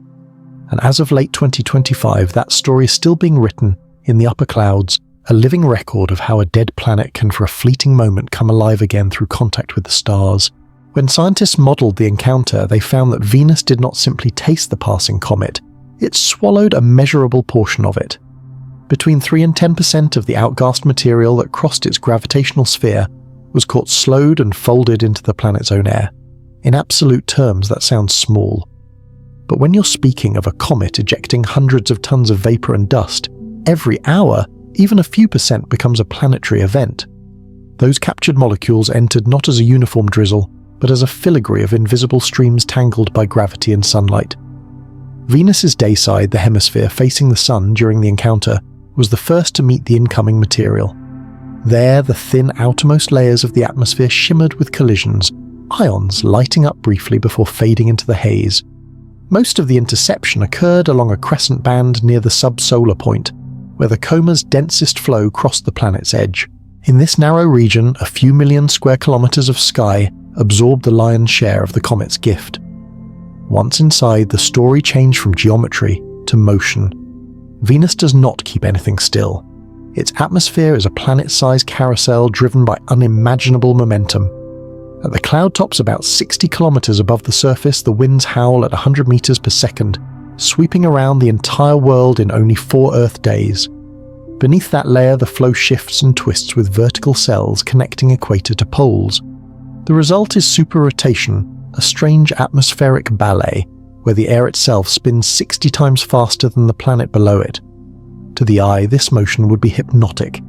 And as of late 2025, that story is still being written in the upper clouds, a living record of how a dead planet can for a fleeting moment come alive again through contact with the stars. When scientists modelled the encounter, they found that Venus did not simply taste the passing comet, it swallowed a measurable portion of it. Between 3 and 10% of the outgassed material that crossed its gravitational sphere was caught slowed and folded into the planet's own air. In absolute terms, that sounds small. But when you're speaking of a comet ejecting hundreds of tons of vapour and dust, every hour, even a few percent becomes a planetary event. Those captured molecules entered not as a uniform drizzle, but as a filigree of invisible streams tangled by gravity and sunlight. Venus's day side, the hemisphere facing the sun during the encounter, was the first to meet the incoming material. There, the thin outermost layers of the atmosphere shimmered with collisions, ions lighting up briefly before fading into the haze. Most of the interception occurred along a crescent band near the subsolar point, where the coma's densest flow crossed the planet's edge. In this narrow region, a few million square kilometers of sky absorbed the lion's share of the comet's gift. Once inside, the story changed from geometry to motion. Venus does not keep anything still. Its atmosphere is a planet-sized carousel driven by unimaginable momentum. At the cloud tops about 60 kilometers above the surface, the winds howl at 100 meters per second, sweeping around the entire world in only 4 Earth days. Beneath that layer, the flow shifts and twists with vertical cells connecting equator to poles. The result is superrotation, a strange atmospheric ballet, where the air itself spins 60 times faster than the planet below it. To the eye, this motion would be hypnotic.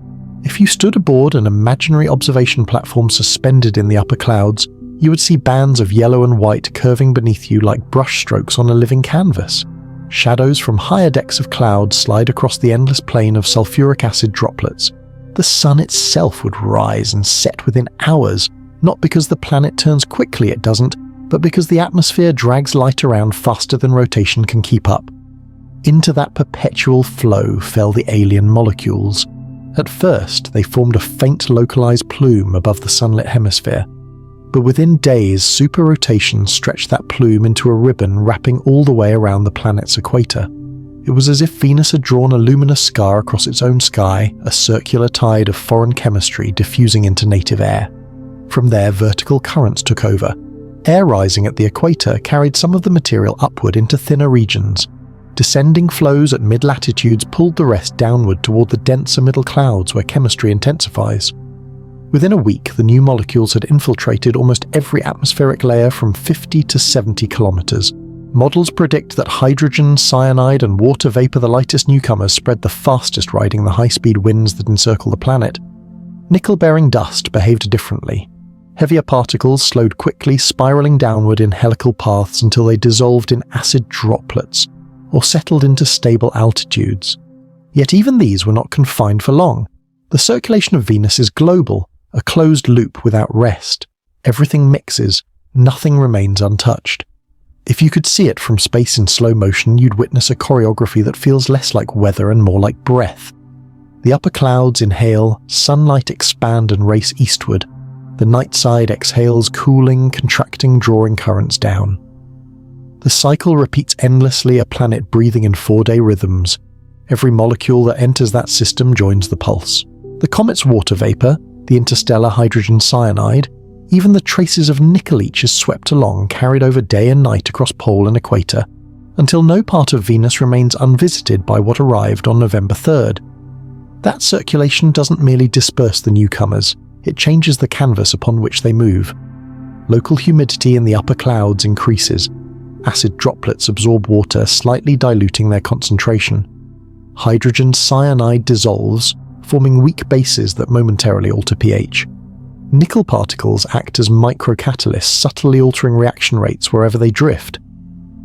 If you stood aboard an imaginary observation platform suspended in the upper clouds, you would see bands of yellow and white curving beneath you like brushstrokes on a living canvas. Shadows from higher decks of clouds slide across the endless plain of sulfuric acid droplets. The sun itself would rise and set within hours, not because the planet turns quickly, it doesn't, but because the atmosphere drags light around faster than rotation can keep up. Into that perpetual flow fell the alien molecules. At first, they formed a faint localized plume above the sunlit hemisphere. But within days, superrotation stretched that plume into a ribbon wrapping all the way around the planet's equator. It was as if Venus had drawn a luminous scar across its own sky, a circular tide of foreign chemistry diffusing into native air. From there, vertical currents took over. Air rising at the equator carried some of the material upward into thinner regions. Descending flows at mid-latitudes pulled the rest downward toward the denser middle clouds where chemistry intensifies. Within a week, the new molecules had infiltrated almost every atmospheric layer from 50 to 70 kilometers. Models predict that hydrogen, cyanide, and water vapor, the lightest newcomers, spread the fastest riding the high-speed winds that encircle the planet. Nickel-bearing dust behaved differently. Heavier particles slowed quickly, spiraling downward in helical paths until they dissolved in acid droplets, or settled into stable altitudes. Yet even these were not confined for long. The circulation of Venus is global, a closed loop without rest. Everything mixes, nothing remains untouched. If you could see it from space in slow motion, you'd witness a choreography that feels less like weather and more like breath. The upper clouds inhale, sunlight expand and race eastward. The night side exhales, cooling, contracting, drawing currents down. The cycle repeats endlessly, a planet breathing in 4-day rhythms. Every molecule that enters that system joins the pulse. The comet's water vapor, the interstellar hydrogen cyanide, even the traces of nickel each is swept along, carried over day and night across pole and equator, until no part of Venus remains unvisited by what arrived on November 3rd. That circulation doesn't merely disperse the newcomers, it changes the canvas upon which they move. Local humidity in the upper clouds increases. Acid droplets absorb water, slightly diluting their concentration. hydrogen cyanide dissolves, forming weak bases that momentarily alter pH. Nickel particles act as microcatalysts, subtly altering reaction rates wherever they drift.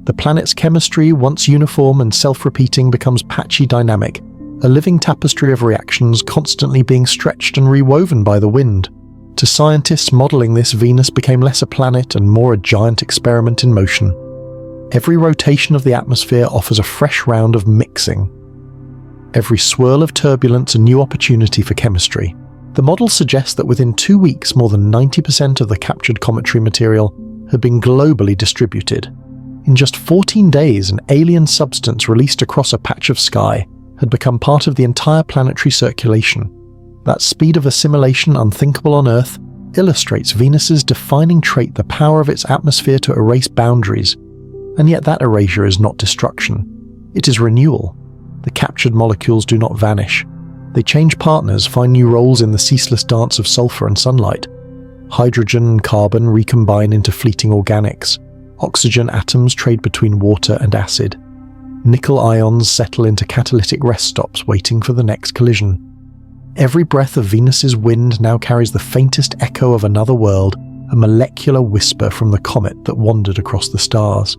The planet's chemistry, once uniform and self-repeating, becomes patchy dynamic, a living tapestry of reactions constantly being stretched and rewoven by the wind. To scientists modelling this, Venus became less a planet and more a giant experiment in motion. Every rotation of the atmosphere offers a fresh round of mixing. Every swirl of turbulence a new opportunity for chemistry. The model suggests that within 2 weeks more than 90% of the captured cometary material had been globally distributed. In just 14 days, an alien substance released across a patch of sky had become part of the entire planetary circulation. That speed of assimilation unthinkable on Earth illustrates Venus's defining trait, the power of its atmosphere to erase boundaries. And yet that erasure is not destruction. It is renewal. The captured molecules do not vanish. They change partners, find new roles in the ceaseless dance of sulfur and sunlight. Hydrogen and carbon recombine into fleeting organics. Oxygen atoms trade between water and acid. Nickel ions settle into catalytic rest stops waiting for the next collision. Every breath of Venus's wind now carries the faintest echo of another world, a molecular whisper from the comet that wandered across the stars.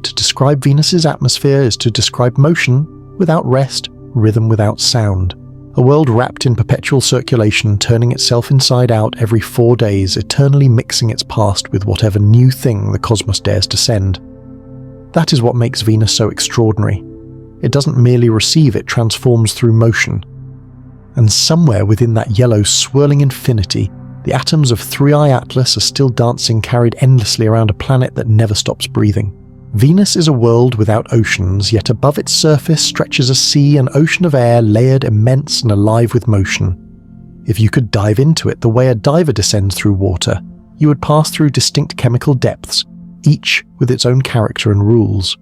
To describe Venus's atmosphere is to describe motion without rest, rhythm without sound. A world wrapped in perpetual circulation, turning itself inside out every 4 days, eternally mixing its past with whatever new thing the cosmos dares to send. That is what makes Venus so extraordinary. It doesn't merely receive, it transforms through motion. And somewhere within that yellow, swirling infinity, the atoms of 3I Atlas are still dancing, carried endlessly around a planet that never stops breathing. Venus is a world without oceans, yet above its surface stretches a sea, an ocean of air, layered, immense, and alive with motion. If you could dive into it the way a diver descends through water, you would pass through distinct chemical depths, each with its own character and rules.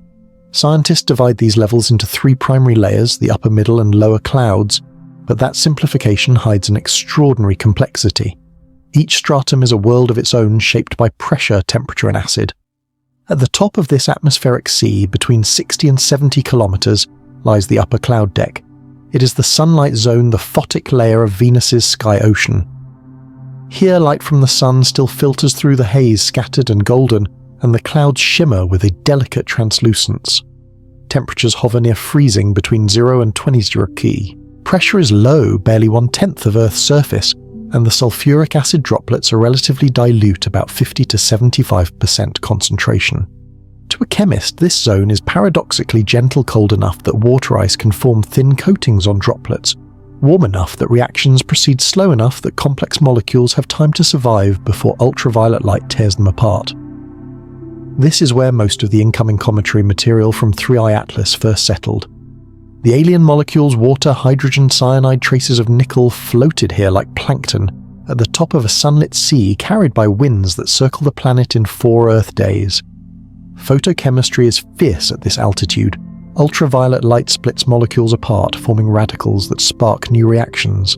Scientists divide these levels into 3 primary layers, the upper, middle, and lower clouds, but that simplification hides an extraordinary complexity. Each stratum is a world of its own, shaped by pressure, temperature, and acid. At the top of this atmospheric sea, between 60 and 70 kilometers, lies the upper cloud deck. It is the sunlight zone, the photic layer of Venus's sky ocean. Here, light from the sun still filters through the haze, scattered and golden, and the clouds shimmer with a delicate translucence. Temperatures hover near freezing between 0 and 20 K. Pressure is low, barely 1/10 of Earth's surface, and the sulfuric acid droplets are relatively dilute, about 50 to 75% concentration. To a chemist, this zone is paradoxically gentle, cold enough that water ice can form thin coatings on droplets, warm enough that reactions proceed slow enough that complex molecules have time to survive before ultraviolet light tears them apart. This is where most of the incoming cometary material from 3I Atlas first settled. The alien molecules, water, hydrogen, cyanide, traces of nickel, floated here like plankton at the top of a sunlit sea, carried by winds that circle the planet in 4 Earth days. Photochemistry is fierce at this altitude. Ultraviolet light splits molecules apart, forming radicals that spark new reactions.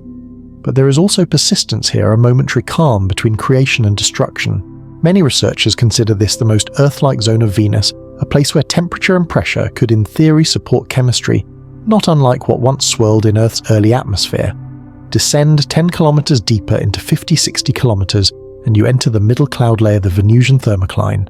But there is also persistence here, a momentary calm between creation and destruction. Many researchers consider this the most Earth-like zone of Venus, a place where temperature and pressure could in theory support chemistry, not unlike what once swirled in Earth's early atmosphere. Descend 10 kilometers deeper into 50-60 kilometers, and you enter the middle cloud layer, the Venusian thermocline.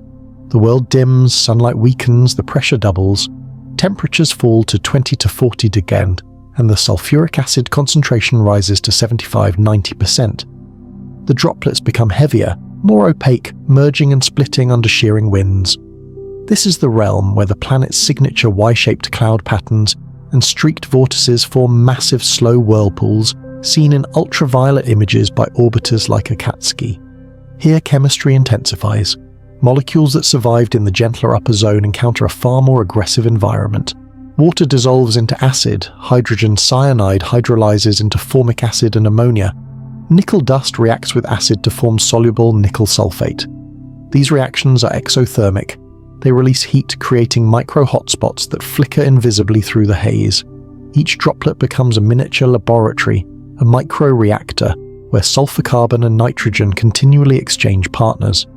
The world dims, sunlight weakens, the pressure doubles, temperatures fall to 20 to 40 degrees, and the sulfuric acid concentration rises to 75-90%. The droplets become heavier, more opaque, merging and splitting under shearing winds. This is the realm where the planet's signature Y-shaped cloud patterns and streaked vortices form massive slow whirlpools, seen in ultraviolet images by orbiters like Akatsuki. Here chemistry intensifies. Molecules that survived in the gentler upper zone encounter a far more aggressive environment. Water dissolves into acid, hydrogen cyanide hydrolyzes into formic acid and ammonia. Nickel dust reacts with acid to form soluble nickel sulfate. These reactions are exothermic. They release heat, creating micro hotspots that flicker invisibly through the haze. Each droplet becomes a miniature laboratory, a micro-reactor, where sulfur, carbon, and nitrogen continually exchange partners.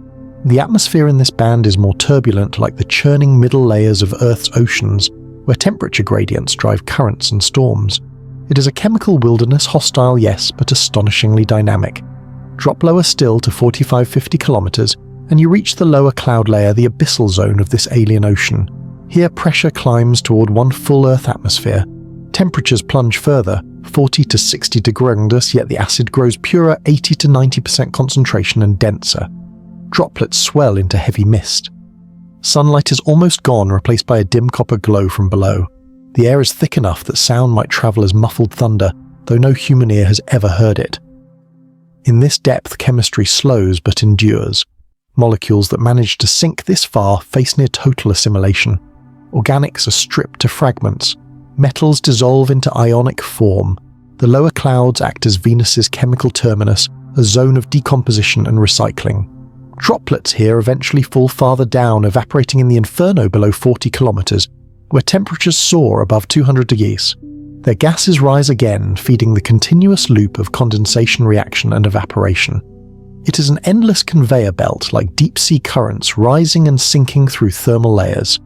The atmosphere in this band is more turbulent, like the churning middle layers of Earth's oceans, where temperature gradients drive currents and storms. It is a chemical wilderness, hostile, yes, but astonishingly dynamic. Drop lower still to 45-50 kilometers, and you reach the lower cloud layer, the abyssal zone of this alien ocean. Here pressure climbs toward one full Earth atmosphere. Temperatures plunge further, 40 to 60 degrees, yet the acid grows purer, 80 to 90% concentration and denser. Droplets swell into heavy mist. Sunlight is almost gone, replaced by a dim copper glow from below. The air is thick enough that sound might travel as muffled thunder, though no human ear has ever heard it. In this depth, chemistry slows but endures. Molecules that manage to sink this far face near total assimilation. Organics are stripped to fragments. Metals dissolve into ionic form. The lower clouds act as Venus's chemical terminus, a zone of decomposition and recycling. Droplets here eventually fall farther down, evaporating in the inferno below 40 kilometers, where temperatures soar above 200 degrees. Their gases rise again, feeding the continuous loop of condensation, reaction, and evaporation. It is an endless conveyor belt, like deep-sea currents rising and sinking through thermal layers.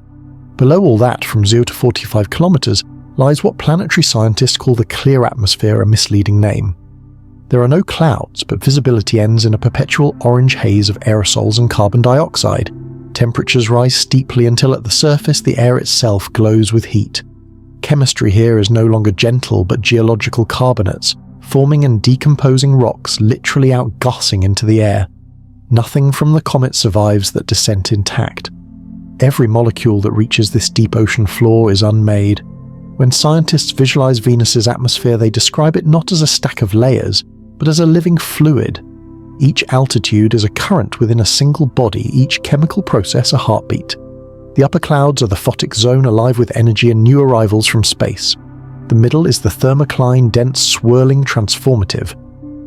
Below all that, from 0 to 45 kilometers, lies what planetary scientists call the clear atmosphere, a misleading name. There are no clouds, but visibility ends in a perpetual orange haze of aerosols and carbon dioxide. Temperatures rise steeply until at the surface the air itself glows with heat. Chemistry here is no longer gentle but geological carbonates, forming and decomposing rocks literally outgassing into the air. Nothing from the comet survives that descent intact. Every molecule that reaches this deep ocean floor is unmade. When scientists visualize Venus's atmosphere, they describe it not as a stack of layers, but as a living fluid. Each altitude is a current within a single body, each chemical process a heartbeat. The upper clouds are the photic zone, alive with energy and new arrivals from space. The middle is the thermocline, dense, swirling, transformative.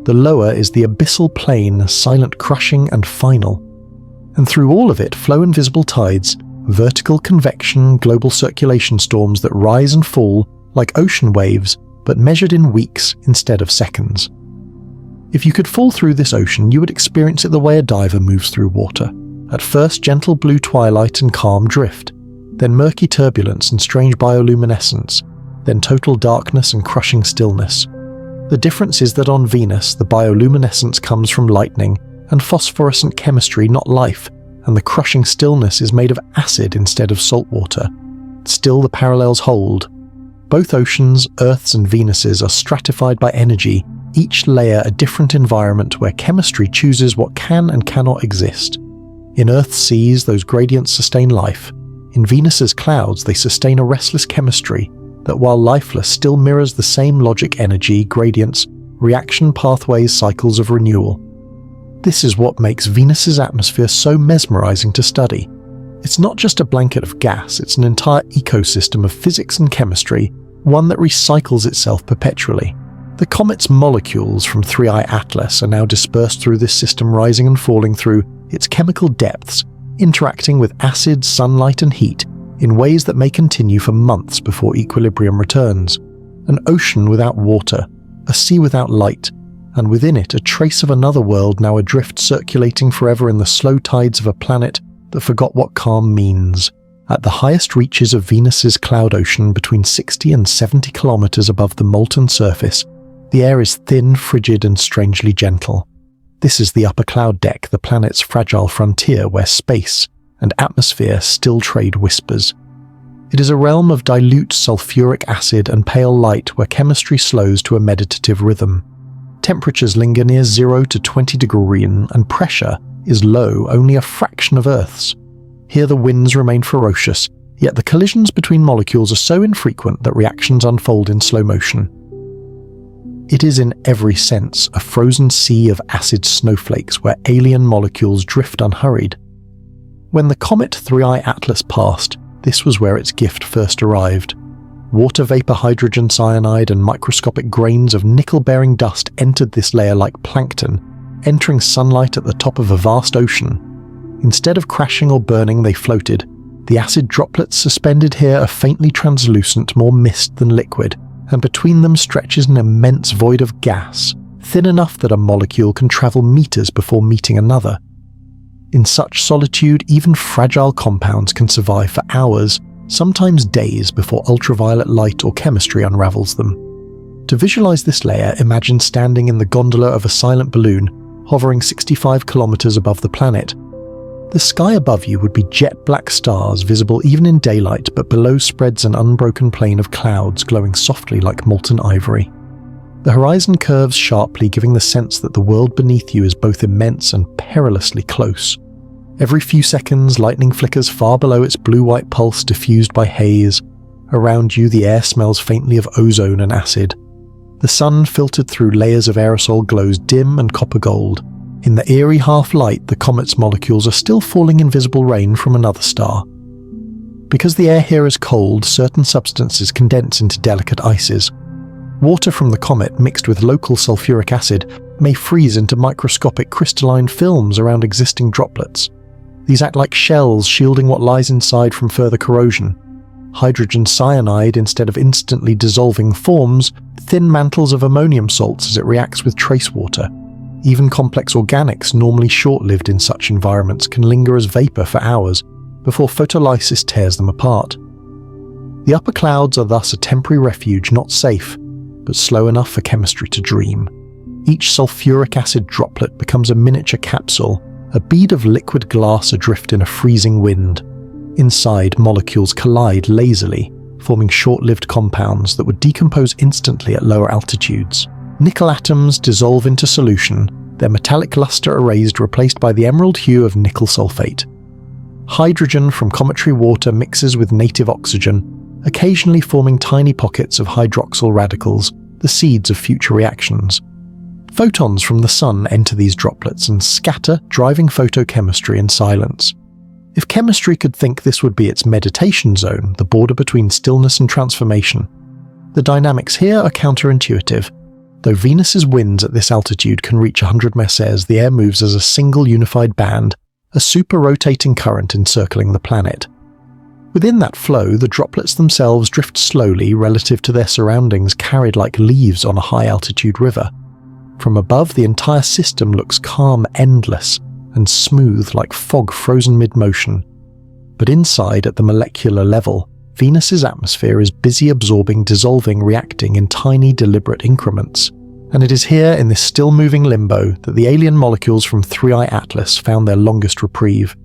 The lower is the abyssal plain, silent, crushing, and final. And through all of it flow invisible tides, vertical convection, global circulation storms that rise and fall like ocean waves, but measured in weeks instead of seconds. If you could fall through this ocean, you would experience it the way a diver moves through water. At first, gentle blue twilight and calm drift, then murky turbulence and strange bioluminescence, then total darkness and crushing stillness. The difference is that on Venus, the bioluminescence comes from lightning and phosphorescent chemistry, not life, and the crushing stillness is made of acid instead of salt water. Still, the parallels hold. Both oceans, Earth's and Venus's, are stratified by energy, each layer a different environment where chemistry chooses what can and cannot exist. In Earth's seas, those gradients sustain life. In Venus's clouds, they sustain a restless chemistry that, while lifeless, still mirrors the same logic, energy, gradients, reaction pathways, cycles of renewal. This is what makes Venus's atmosphere so mesmerizing to study. It's not just a blanket of gas, it's an entire ecosystem of physics and chemistry, one that recycles itself perpetually. The comet's molecules from 3I Atlas are now dispersed through this system, rising and falling through its chemical depths, interacting with acid, sunlight, and heat in ways that may continue for months before equilibrium returns. An ocean without water, a sea without light, and within it a trace of another world now adrift, circulating forever in the slow tides of a planet that forgot what calm means. At the highest reaches of Venus's cloud ocean, between 60 and 70 kilometers above the molten surface, the air is thin, frigid, and strangely gentle. This is the upper cloud deck, the planet's fragile frontier where space and atmosphere still trade whispers. It is a realm of dilute sulfuric acid and pale light where chemistry slows to a meditative rhythm. Temperatures linger near 0 to 20 degrees and pressure is low, only a fraction of Earth's. Here the winds remain ferocious, yet the collisions between molecules are so infrequent that reactions unfold in slow motion. It is in every sense a frozen sea of acid snowflakes where alien molecules drift unhurried. When the comet 3I Atlas passed, this was where its gift first arrived. Water vapor, hydrogen cyanide, and microscopic grains of nickel-bearing dust entered this layer like plankton, entering sunlight at the top of a vast ocean. Instead of crashing or burning, they floated. The acid droplets suspended here are faintly translucent, more mist than liquid, and between them stretches an immense void of gas, thin enough that a molecule can travel meters before meeting another. In such solitude, even fragile compounds can survive for hours, sometimes days before ultraviolet light or chemistry unravels them. To visualize this layer, imagine standing in the gondola of a silent balloon, hovering 65 kilometers above the planet. The sky above you would be jet black stars visible even in daylight, but below spreads an unbroken plain of clouds glowing softly like molten ivory. The horizon curves sharply, giving the sense that the world beneath you is both immense and perilously close. Every few seconds, lightning flickers far below its blue-white pulse diffused by haze. Around you, the air smells faintly of ozone and acid. The sun, filtered through layers of aerosol, glows dim and copper-gold. In the eerie half-light, the comet's molecules are still falling invisible rain from another star. Because the air here is cold, certain substances condense into delicate ices. Water from the comet mixed with local sulfuric acid may freeze into microscopic crystalline films around existing droplets. These act like shells, shielding what lies inside from further corrosion. Hydrogen cyanide, instead of instantly dissolving, forms thin mantles of ammonium salts as it reacts with trace water. Even complex organics, normally short-lived in such environments, can linger as vapor for hours before photolysis tears them apart. The upper clouds are thus a temporary refuge, not safe, but slow enough for chemistry to dream. Each sulfuric acid droplet becomes a miniature capsule, a bead of liquid glass adrift in a freezing wind. Inside, molecules collide lazily, forming short-lived compounds that would decompose instantly at lower altitudes. Nickel atoms dissolve into solution, their metallic luster erased, replaced by the emerald hue of nickel sulfate. Hydrogen from cometary water mixes with native oxygen, occasionally forming tiny pockets of hydroxyl radicals, the seeds of future reactions. Photons from the sun enter these droplets and scatter, driving photochemistry in silence. If chemistry could think this would be its meditation zone, the border between stillness and transformation, the dynamics here are counterintuitive. Though Venus's winds at this altitude can reach 100 meses, the air moves as a single unified band, a super-rotating current encircling the planet. Within that flow, the droplets themselves drift slowly relative to their surroundings, carried like leaves on a high-altitude river. From above, the entire system looks calm, endless, and smooth like fog frozen mid-motion. But inside, at the molecular level, Venus's atmosphere is busy absorbing, dissolving, reacting in tiny, deliberate increments. And it is here, in this still-moving limbo, that the alien molecules from 3I Atlas found their longest reprieve.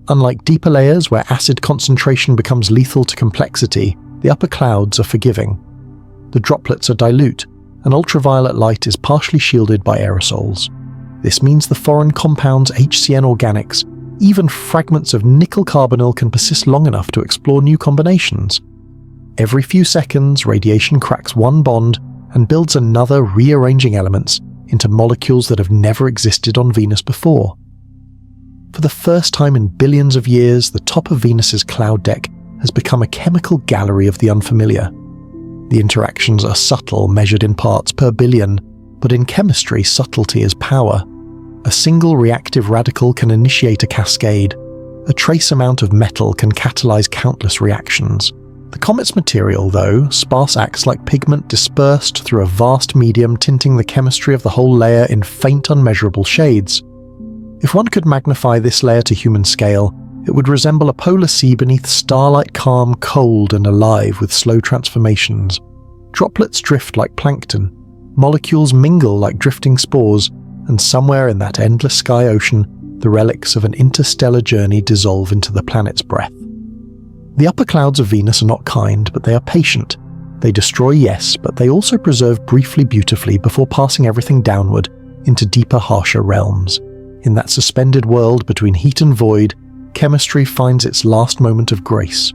Unlike deeper layers where acid concentration becomes lethal to complexity, the upper clouds are forgiving. The droplets are dilute, and ultraviolet light is partially shielded by aerosols. This means the foreign compounds HCN organics, even fragments of nickel carbonyl, can persist long enough to explore new combinations. Every few seconds, radiation cracks one bond and builds another, rearranging elements into molecules that have never existed on Venus before. For the first time in billions of years, the top of Venus's cloud deck has become a chemical gallery of the unfamiliar. The interactions are subtle, measured in parts per billion, but in chemistry, subtlety is power. A single reactive radical can initiate a cascade. A trace amount of metal can catalyze countless reactions. The comet's material, though, sparse, acts like pigment dispersed through a vast medium, tinting the chemistry of the whole layer in faint, unmeasurable shades. If one could magnify this layer to human scale, it would resemble a polar sea beneath starlight, calm, cold, and alive with slow transformations. Droplets drift like plankton. Molecules mingle like drifting spores, and somewhere in that endless sky ocean, the relics of an interstellar journey dissolve into the planet's breath. The upper clouds of Venus are not kind, but they are patient. They destroy, yes, but they also preserve briefly, beautifully, before passing everything downward into deeper, harsher realms. In that suspended world between heat and void, chemistry finds its last moment of grace.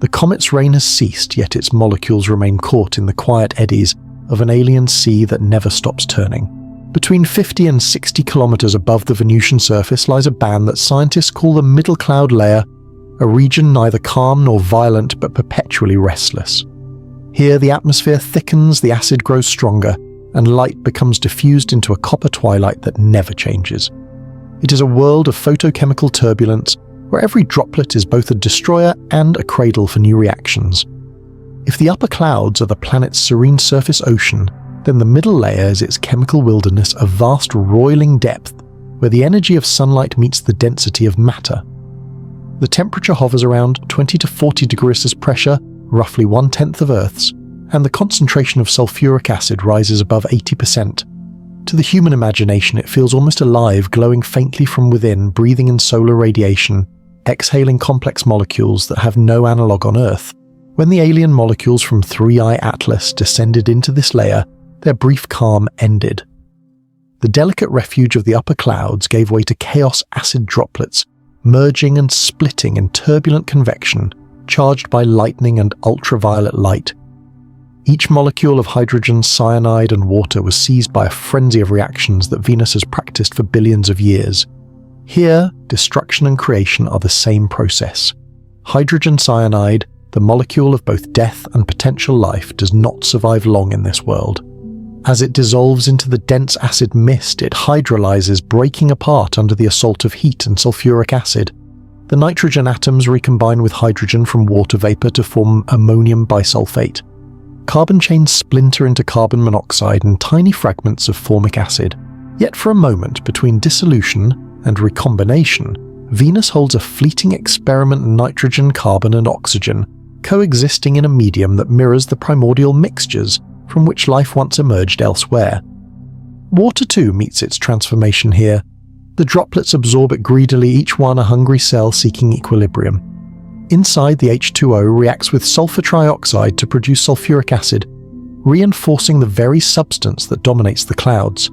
The comet's rain has ceased, yet its molecules remain caught in the quiet eddies of an alien sea that never stops turning. Between 50 and 60 kilometers above the Venusian surface lies a band that scientists call the middle cloud layer, a region neither calm nor violent but perpetually restless. Here the atmosphere thickens, the acid grows stronger, and light becomes diffused into a copper twilight that never changes. It is a world of photochemical turbulence where every droplet is both a destroyer and a cradle for new reactions. If the upper clouds are the planet's serene surface ocean, then the middle layer is its chemical wilderness, a vast roiling depth where the energy of sunlight meets the density of matter. The temperature hovers around 20 to 40 degrees pressure, roughly 1/10 of Earth's, and the concentration of sulfuric acid rises above 80%. To the human imagination, it feels almost alive, glowing faintly from within, breathing in solar radiation, exhaling complex molecules that have no analogue on Earth. When the alien molecules from 3I Atlas descended into this layer, their brief calm ended. The delicate refuge of the upper clouds gave way to chaos acid droplets, merging and splitting in turbulent convection, charged by lightning and ultraviolet light. Each molecule of hydrogen, cyanide, and water was seized by a frenzy of reactions that Venus has practiced for billions of years. Here, destruction and creation are the same process. Hydrogen cyanide, the molecule of both death and potential life, does not survive long in this world. As it dissolves into the dense acid mist, it hydrolyzes, breaking apart under the assault of heat and sulfuric acid. The nitrogen atoms recombine with hydrogen from water vapor to form ammonium bisulfate. Carbon chains splinter into carbon monoxide and tiny fragments of formic acid. Yet for a moment, between dissolution and recombination, Venus holds a fleeting experiment in nitrogen, carbon, and oxygen, coexisting in a medium that mirrors the primordial mixtures from which life once emerged elsewhere. Water too meets its transformation here. The droplets absorb it greedily, each one a hungry cell seeking equilibrium. Inside, the H2O reacts with sulfur trioxide to produce sulfuric acid, reinforcing the very substance that dominates the clouds.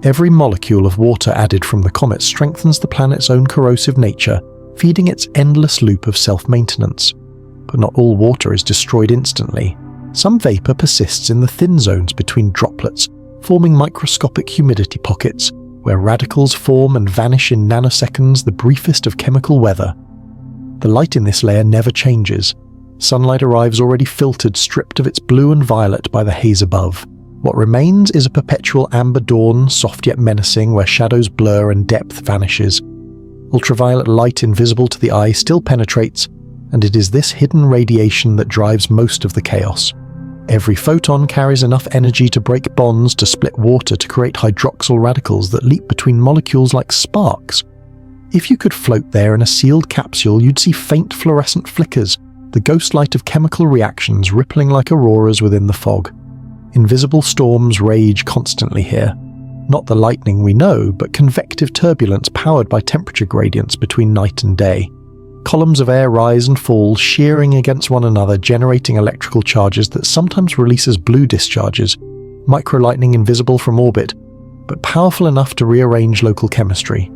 Every molecule of water added from the comet strengthens the planet's own corrosive nature, feeding its endless loop of self-maintenance. But not all water is destroyed instantly. Some vapor persists in the thin zones between droplets, forming microscopic humidity pockets, where radicals form and vanish in nanoseconds, the briefest of chemical weather. The light in this layer never changes. Sunlight arrives already filtered, stripped of its blue and violet by the haze above. What remains is a perpetual amber dawn, soft yet menacing, where shadows blur and depth vanishes. Ultraviolet light, invisible to the eye, still penetrates, and it is this hidden radiation that drives most of the chaos. Every photon carries enough energy to break bonds, to split water, to create hydroxyl radicals that leap between molecules like sparks. If you could float there in a sealed capsule, you'd see faint fluorescent flickers, the ghost light of chemical reactions rippling like auroras within the fog. Invisible storms rage constantly here. Not the lightning we know, but convective turbulence powered by temperature gradients between night and day. Columns of air rise and fall, shearing against one another, generating electrical charges that sometimes release as blue discharges, microlightning invisible from orbit, but powerful enough to rearrange local chemistry.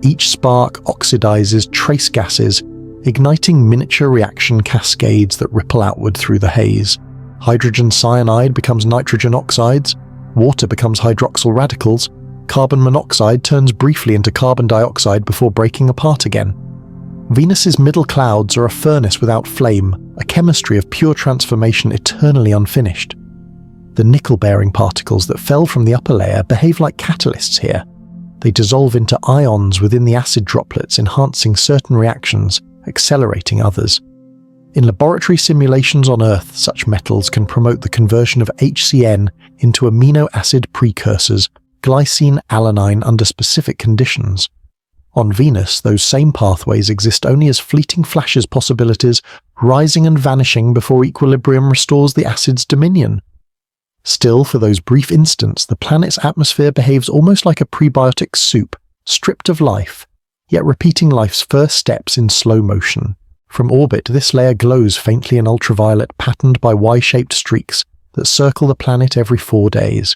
Each spark oxidizes trace gases, igniting miniature reaction cascades that ripple outward through the haze. Hydrogen cyanide becomes nitrogen oxides, water becomes hydroxyl radicals, carbon monoxide turns briefly into carbon dioxide before breaking apart again. Venus's middle clouds are a furnace without flame, a chemistry of pure transformation eternally unfinished. The nickel-bearing particles that fell from the upper layer behave like catalysts here. They dissolve into ions within the acid droplets, enhancing certain reactions, accelerating others. In laboratory simulations on Earth, such metals can promote the conversion of HCN into amino acid precursors, glycine, alanine, under specific conditions. On Venus, those same pathways exist only as fleeting flashes, possibilities, rising and vanishing before equilibrium restores the acid's dominion. Still, for those brief instants, the planet's atmosphere behaves almost like a prebiotic soup, stripped of life, yet repeating life's first steps in slow motion. From orbit, this layer glows faintly in ultraviolet, patterned by Y-shaped streaks that circle the planet every 4 days.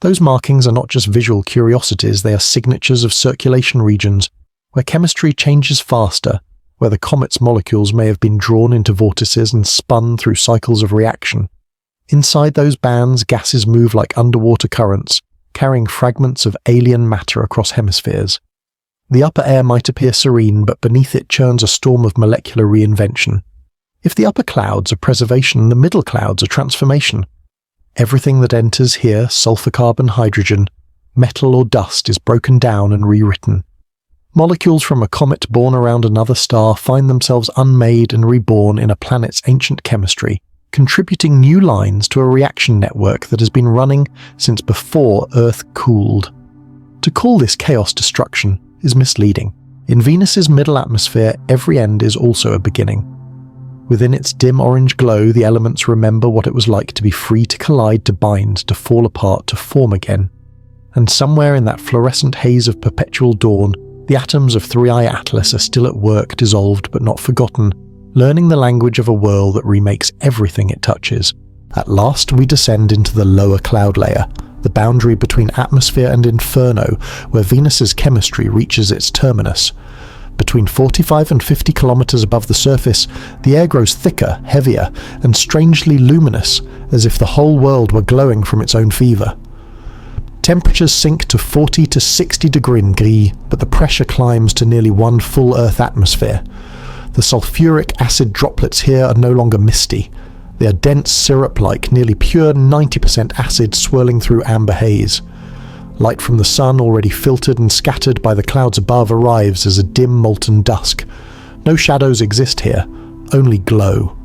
Those markings are not just visual curiosities, they are signatures of circulation regions, where chemistry changes faster, where the comet's molecules may have been drawn into vortices and spun through cycles of reaction. Inside those bands, gases move like underwater currents, carrying fragments of alien matter across hemispheres. The upper air might appear serene, but beneath it churns a storm of molecular reinvention. If the upper clouds are preservation, the middle clouds are transformation. Everything that enters here, sulfur, carbon, hydrogen, metal or dust, is broken down and rewritten. Molecules from a comet born around another star find themselves unmade and reborn in a planet's ancient chemistry, contributing new lines to a reaction network that has been running since before Earth cooled. To call this chaos destruction is misleading. In Venus's middle atmosphere, every end is also a beginning. Within its dim orange glow, the elements remember what it was like to be free to collide, to bind, to fall apart, to form again. And somewhere in that fluorescent haze of perpetual dawn, the atoms of 3i Atlas are still at work, dissolved but not forgotten, learning the language of a world that remakes everything it touches. At last we descend into the lower cloud layer, the boundary between atmosphere and inferno, where Venus's chemistry reaches its terminus. Between 45 and 50 kilometers above the surface, the air grows thicker, heavier, and strangely luminous, as if the whole world were glowing from its own fever. Temperatures sink to 40 to 60 degrees, but the pressure climbs to nearly one full Earth atmosphere. The sulfuric acid droplets here are no longer misty. They are dense syrup-like, nearly pure 90% acid swirling through amber haze. Light from the sun, already filtered and scattered by the clouds above, arrives as a dim molten dusk. No shadows exist here, only glow.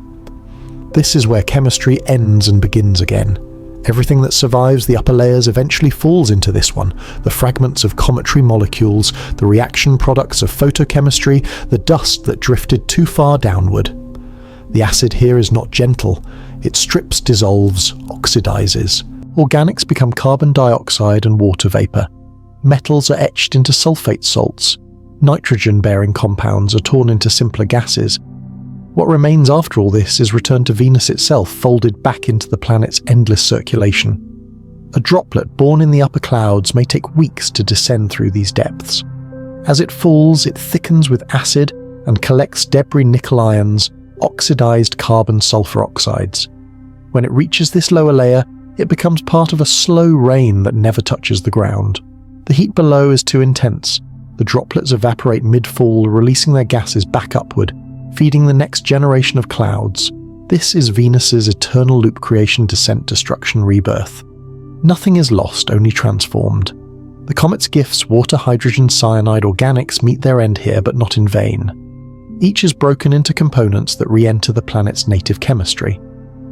This is where chemistry ends and begins again. Everything that survives the upper layers eventually falls into this one. The fragments of cometary molecules, the reaction products of photochemistry, the dust that drifted too far downward. The acid here is not gentle. It strips, dissolves, oxidizes. Organics become carbon dioxide and water vapor. Metals are etched into sulfate salts. Nitrogen-bearing compounds are torn into simpler gases. What remains after all this is returned to Venus itself, folded back into the planet's endless circulation. A droplet born in the upper clouds may take weeks to descend through these depths. As it falls, it thickens with acid and collects debris nickel ions, oxidized carbon-sulfur oxides. When it reaches this lower layer, it becomes part of a slow rain that never touches the ground. The heat below is too intense. The droplets evaporate mid-fall, releasing their gases back upward, feeding the next generation of clouds. This is Venus's eternal loop: creation, descent, destruction, rebirth. Nothing is lost, only transformed. The comet's gifts, water, hydrogen, cyanide, organics, meet their end here, but not in vain. Each is broken into components that re-enter the planet's native chemistry.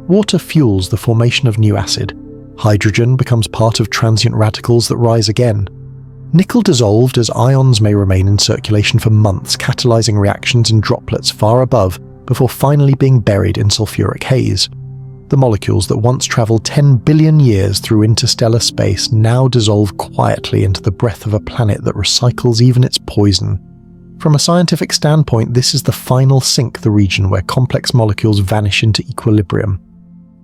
Water fuels the formation of new acid. Hydrogen becomes part of transient radicals that rise again. Nickel dissolved as ions may remain in circulation for months, catalyzing reactions in droplets far above before finally being buried in sulfuric haze. The molecules that once traveled 10 billion years through interstellar space now dissolve quietly into the breath of a planet that recycles even its poison. From a scientific standpoint, this is the final sink, the region where complex molecules vanish into equilibrium.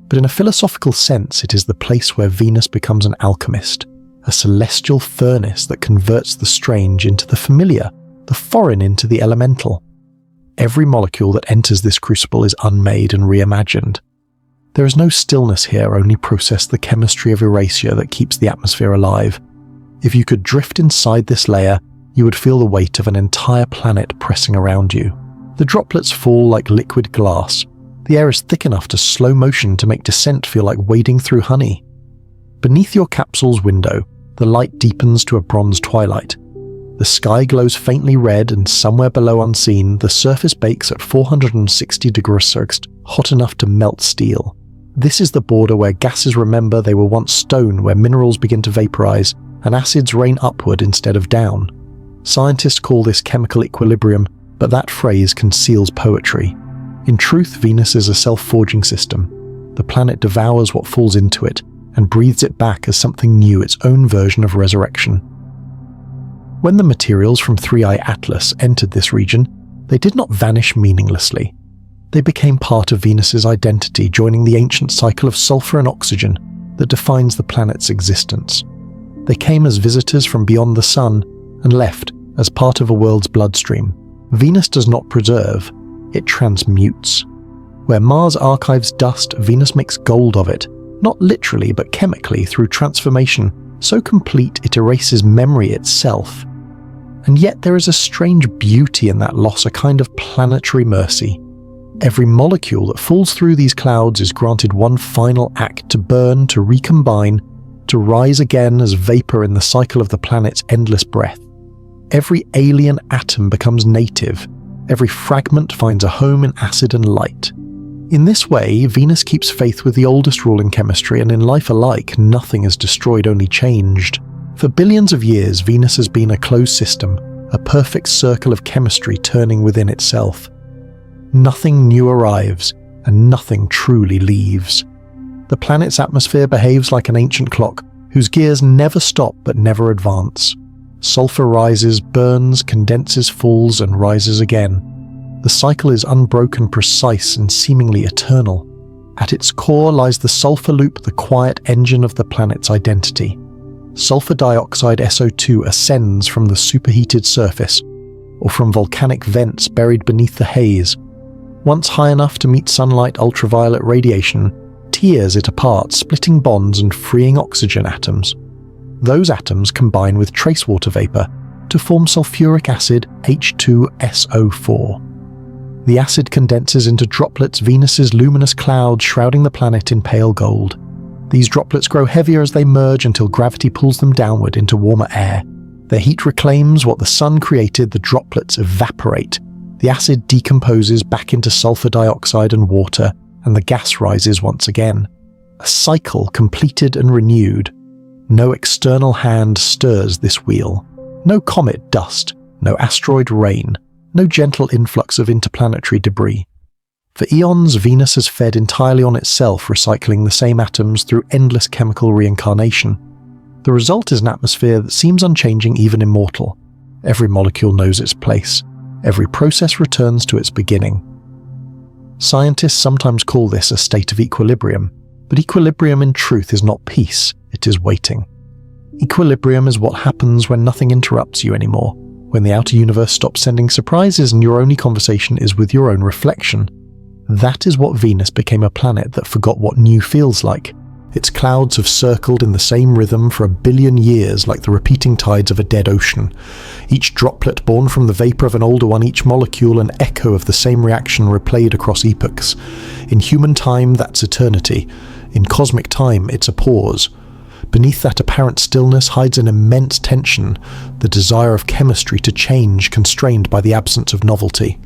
But in a philosophical sense, it is the place where Venus becomes an alchemist, a celestial furnace that converts the strange into the familiar, the foreign into the elemental. Every molecule that enters this crucible is unmade and reimagined. There is no stillness here, only process the chemistry of erasure that keeps the atmosphere alive. If you could drift inside this layer, you would feel the weight of an entire planet pressing around you. The droplets fall like liquid glass. The air is thick enough to slow motion to make descent feel like wading through honey. Beneath your capsule's window, the light deepens to a bronze twilight. The sky glows faintly red, and somewhere below unseen, the surface bakes at 460 degrees Celsius, hot enough to melt steel. This is the border where gases remember they were once stone, where minerals begin to vaporize, and acids rain upward instead of down. Scientists call this chemical equilibrium, but that phrase conceals poetry. In truth, Venus is a self-forging system. The planet devours what falls into it, and breathes it back as something new, its own version of resurrection. When the materials from 3i Atlas entered this region, they did not vanish meaninglessly. They became part of Venus's identity, joining the ancient cycle of sulfur and oxygen that defines the planet's existence. They came as visitors from beyond the sun and left as part of a world's bloodstream. Venus does not preserve, it transmutes. Where Mars archives dust, Venus makes gold of it, not literally but chemically through transformation, so complete it erases memory itself. And yet there is a strange beauty in that loss, a kind of planetary mercy. Every molecule that falls through these clouds is granted one final act to burn, to recombine, to rise again as vapor in the cycle of the planet's endless breath. Every alien atom becomes native. Every fragment finds a home in acid and light. In this way, Venus keeps faith with the oldest rule in chemistry, and in life alike, nothing is destroyed, only changed. For billions of years, Venus has been a closed system, a perfect circle of chemistry turning within itself. Nothing new arrives, and nothing truly leaves. The planet's atmosphere behaves like an ancient clock, whose gears never stop but never advance. Sulfur rises, burns, condenses, falls, and rises again. The cycle is unbroken, precise, and seemingly eternal. At its core lies the sulfur loop, the quiet engine of the planet's identity. Sulfur dioxide SO2 ascends from the superheated surface, or from volcanic vents buried beneath the haze. Once high enough to meet sunlight ultraviolet radiation, tears it apart, splitting bonds and freeing oxygen atoms. Those atoms combine with trace water vapor to form sulfuric acid H2SO4. The acid condenses into droplets, Venus's luminous cloud shrouding the planet in pale gold. These droplets grow heavier as they merge until gravity pulls them downward into warmer air. Their heat reclaims what the sun created, the droplets evaporate. The acid decomposes back into sulfur dioxide and water, and the gas rises once again. A cycle completed and renewed. No external hand stirs this wheel. No comet dust, no asteroid rain, no gentle influx of interplanetary debris. For eons, Venus has fed entirely on itself, recycling the same atoms through endless chemical reincarnation. The result is an atmosphere that seems unchanging, even immortal. Every molecule knows its place. Every process returns to its beginning. Scientists sometimes call this a state of equilibrium, but equilibrium in truth is not peace, it is waiting. Equilibrium is what happens when nothing interrupts you anymore, when the outer universe stops sending surprises and your only conversation is with your own reflection. That is what Venus became, a planet that forgot what new feels like. Its clouds have circled in the same rhythm for 1 billion years, like the repeating tides of a dead ocean. Each droplet born from the vapor of an older one, each molecule an echo of the same reaction replayed across epochs. In human time, that's eternity. In cosmic time, it's a pause. Beneath that apparent stillness hides an immense tension, the desire of chemistry to change, constrained by the absence of novelty.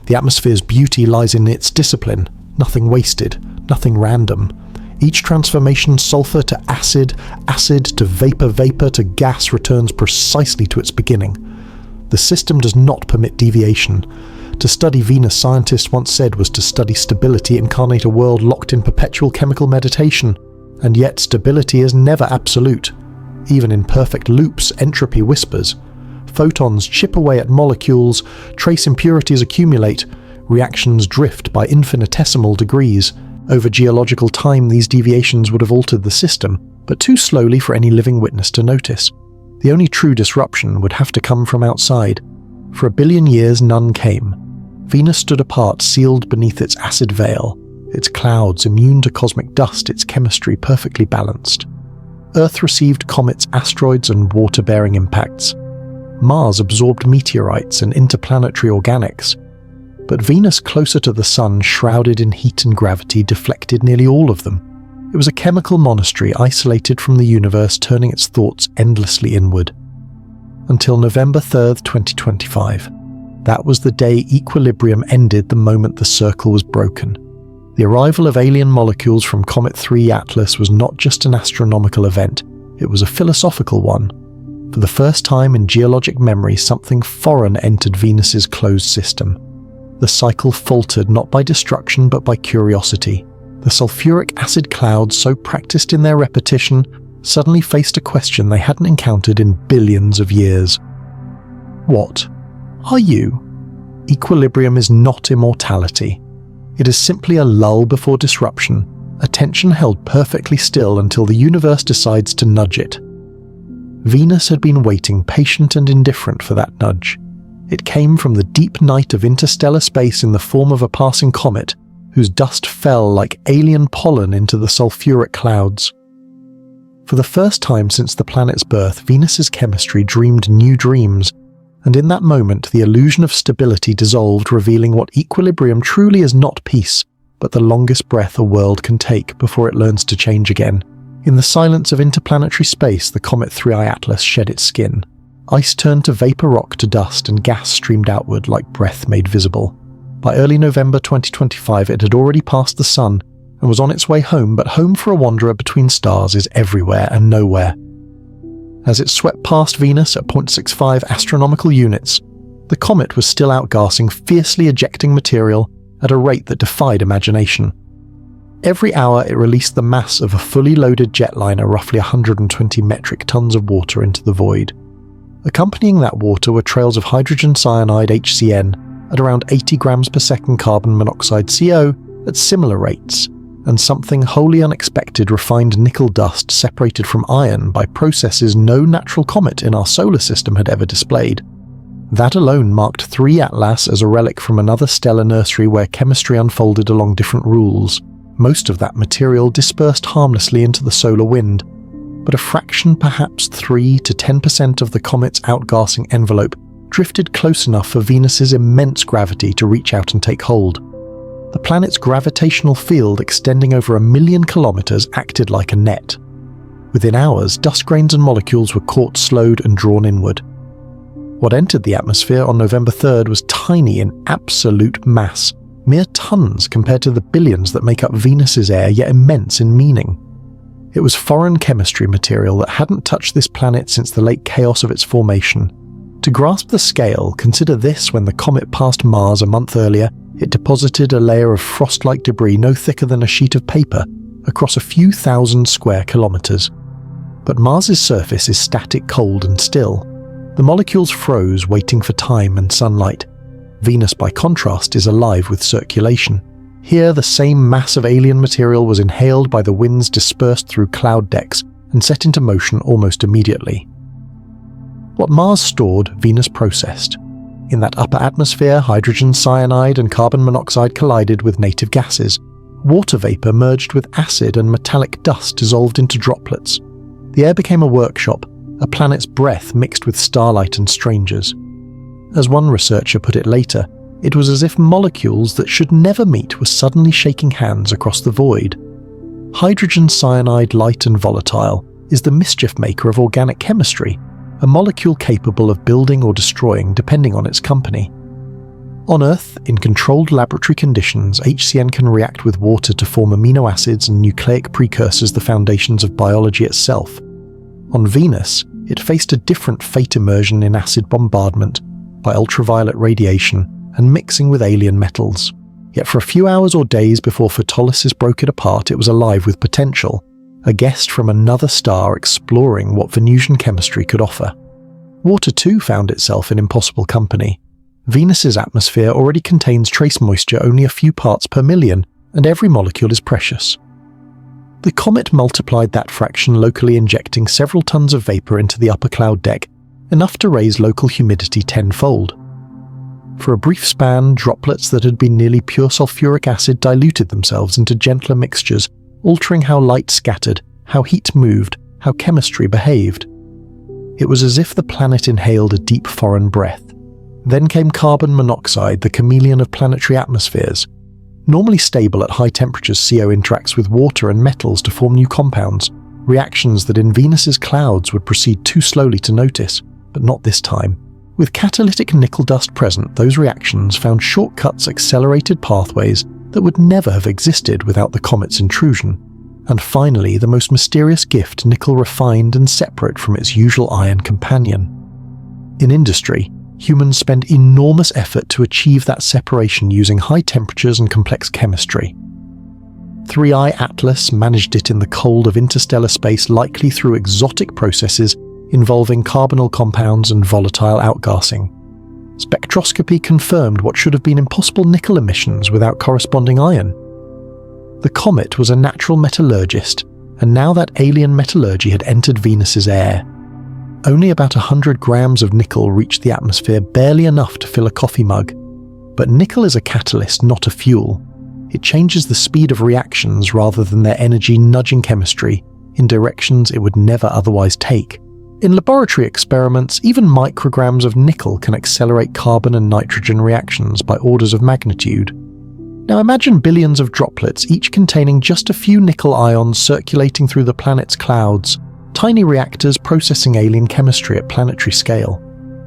The atmosphere's beauty lies in its discipline, nothing wasted, nothing random. Each transformation, sulfur to acid, acid to vapor, vapor to gas, returns precisely to its beginning. The system does not permit deviation. To study Venus, scientists once said, was to study stability, incarnate a world locked in perpetual chemical meditation. And yet stability is never absolute. Even in perfect loops, entropy whispers. Photons chip away at molecules, trace impurities accumulate, reactions drift by infinitesimal degrees. Over geological time, these deviations would have altered the system, but too slowly for any living witness to notice. The only true disruption would have to come from outside. For 1 billion years, none came. Venus stood apart, sealed beneath its acid veil, its clouds immune to cosmic dust, its chemistry perfectly balanced. Earth received comets, asteroids, and water-bearing impacts. Mars absorbed meteorites and interplanetary organics. But Venus, closer to the sun, shrouded in heat and gravity, deflected nearly all of them. It was a chemical monastery isolated from the universe, turning its thoughts endlessly inward. Until November 3rd, 2025. That was the day equilibrium ended, the moment the circle was broken. The arrival of alien molecules from Comet 3 Atlas was not just an astronomical event, it was a philosophical one. For the first time in geologic memory, something foreign entered Venus's closed system. The cycle faltered not by destruction but by curiosity. The sulfuric acid clouds, so practiced in their repetition, suddenly faced a question they hadn't encountered in billions of years. What are you? Equilibrium is not immortality. It is simply a lull before disruption, a tension held perfectly still until the universe decides to nudge it. Venus had been waiting, patient and indifferent, for that nudge. It came from the deep night of interstellar space in the form of a passing comet, whose dust fell like alien pollen into the sulfuric clouds. For the first time since the planet's birth, Venus's chemistry dreamed new dreams, and in that moment the illusion of stability dissolved, revealing what equilibrium truly is: not peace, but the longest breath a world can take before it learns to change again. In the silence of interplanetary space, the Comet 3I Atlas shed its skin. Ice turned to vapor rock to dust, and gas streamed outward like breath made visible. By early November 2025, it had already passed the sun and was on its way home, but home for a wanderer between stars is everywhere and nowhere. As it swept past Venus at 0.65 astronomical units, the comet was still outgassing fiercely ejecting material at a rate that defied imagination. Every hour it released the mass of a fully loaded jetliner roughly 120 metric tons of water into the void. Accompanying that water were trails of hydrogen cyanide HCN at around 80 grams per second carbon monoxide CO at similar rates, and something wholly unexpected refined nickel dust separated from iron by processes no natural comet in our solar system had ever displayed. That alone marked 3 Atlas as a relic from another stellar nursery where chemistry unfolded along different rules. Most of that material dispersed harmlessly into the solar wind, but a fraction, perhaps 3 to 10% of the comet's outgassing envelope drifted close enough for Venus's immense gravity to reach out and take hold. The planet's gravitational field extending over 1 million kilometers acted like a net. Within hours, dust grains and molecules were caught, slowed, and drawn inward. What entered the atmosphere on November 3rd was tiny in absolute mass, mere tons compared to the billions that make up Venus's air, yet immense in meaning. It was foreign chemistry material that hadn't touched this planet since the late chaos of its formation. To grasp the scale, consider this: when the comet passed Mars a month earlier, it deposited a layer of frost-like debris no thicker than a sheet of paper across a few thousand square kilometers. But Mars's surface is static, cold, and still. The molecules froze, waiting for time and sunlight. Venus, by contrast, is alive with circulation. Here, the same mass of alien material was inhaled by the winds dispersed through cloud decks and set into motion almost immediately. What Mars stored, Venus processed. In that upper atmosphere, hydrogen cyanide and carbon monoxide collided with native gases. Water vapor merged with acid and metallic dust dissolved into droplets. The air became a workshop, a planet's breath mixed with starlight and strangers. As one researcher put it later, it was as if molecules that should never meet were suddenly shaking hands across the void. Hydrogen cyanide, light and volatile, is the mischief maker of organic chemistry, a molecule capable of building or destroying depending on its company. On Earth, in controlled laboratory conditions, HCN can react with water to form amino acids and nucleic precursors, the foundations of biology itself. On Venus, it faced a different fate: immersion in acid bombardment by ultraviolet radiation and mixing with alien metals. Yet for a few hours or days before photolysis broke it apart, it was alive with potential, a guest from another star exploring what Venusian chemistry could offer. Water too found itself in impossible company. Venus's atmosphere already contains trace moisture only a few parts per million, and every molecule is precious. The comet multiplied that fraction, locally injecting several tons of vapor into the upper cloud deck, enough to raise local humidity tenfold. For a brief span, droplets that had been nearly pure sulfuric acid diluted themselves into gentler mixtures, altering how light scattered, how heat moved, how chemistry behaved. It was as if the planet inhaled a deep foreign breath. Then came carbon monoxide, the chameleon of planetary atmospheres. Normally stable at high temperatures, CO interacts with water and metals to form new compounds, reactions that in Venus's clouds would proceed too slowly to notice, but not this time. With catalytic nickel dust present, those reactions found shortcuts, accelerated pathways that would never have existed without the comet's intrusion. And finally, the most mysterious gift, nickel refined and separate from its usual iron companion. In industry, humans spend enormous effort to achieve that separation using high temperatures and complex chemistry. 3I Atlas managed it in the cold of interstellar space, likely through exotic processes involving carbonyl compounds and volatile outgassing. Spectroscopy confirmed what should have been impossible nickel emissions without corresponding iron. The comet was a natural metallurgist, and now that alien metallurgy had entered Venus's air. Only about 100 grams of nickel reached the atmosphere, barely enough to fill a coffee mug. But nickel is a catalyst, not a fuel. It changes the speed of reactions rather than their energy, nudging chemistry in directions it would never otherwise take. In laboratory experiments, even micrograms of nickel can accelerate carbon and nitrogen reactions by orders of magnitude. Now imagine billions of droplets, each containing just a few nickel ions circulating through the planet's clouds, tiny reactors processing alien chemistry at planetary scale.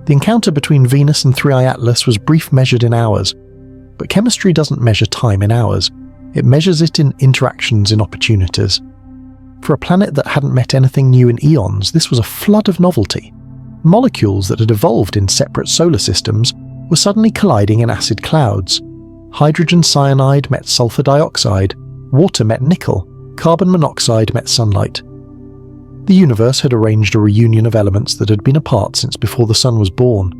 The encounter between Venus and 3I Atlas was brief, measured in hours. But chemistry doesn't measure time in hours. It measures it in interactions, in opportunities. For a planet that hadn't met anything new in eons, this was a flood of novelty. Molecules that had evolved in separate solar systems were suddenly colliding in acid clouds. Hydrogen cyanide met sulfur dioxide, water met nickel, carbon monoxide met sunlight. The universe had arranged a reunion of elements that had been apart since before the sun was born.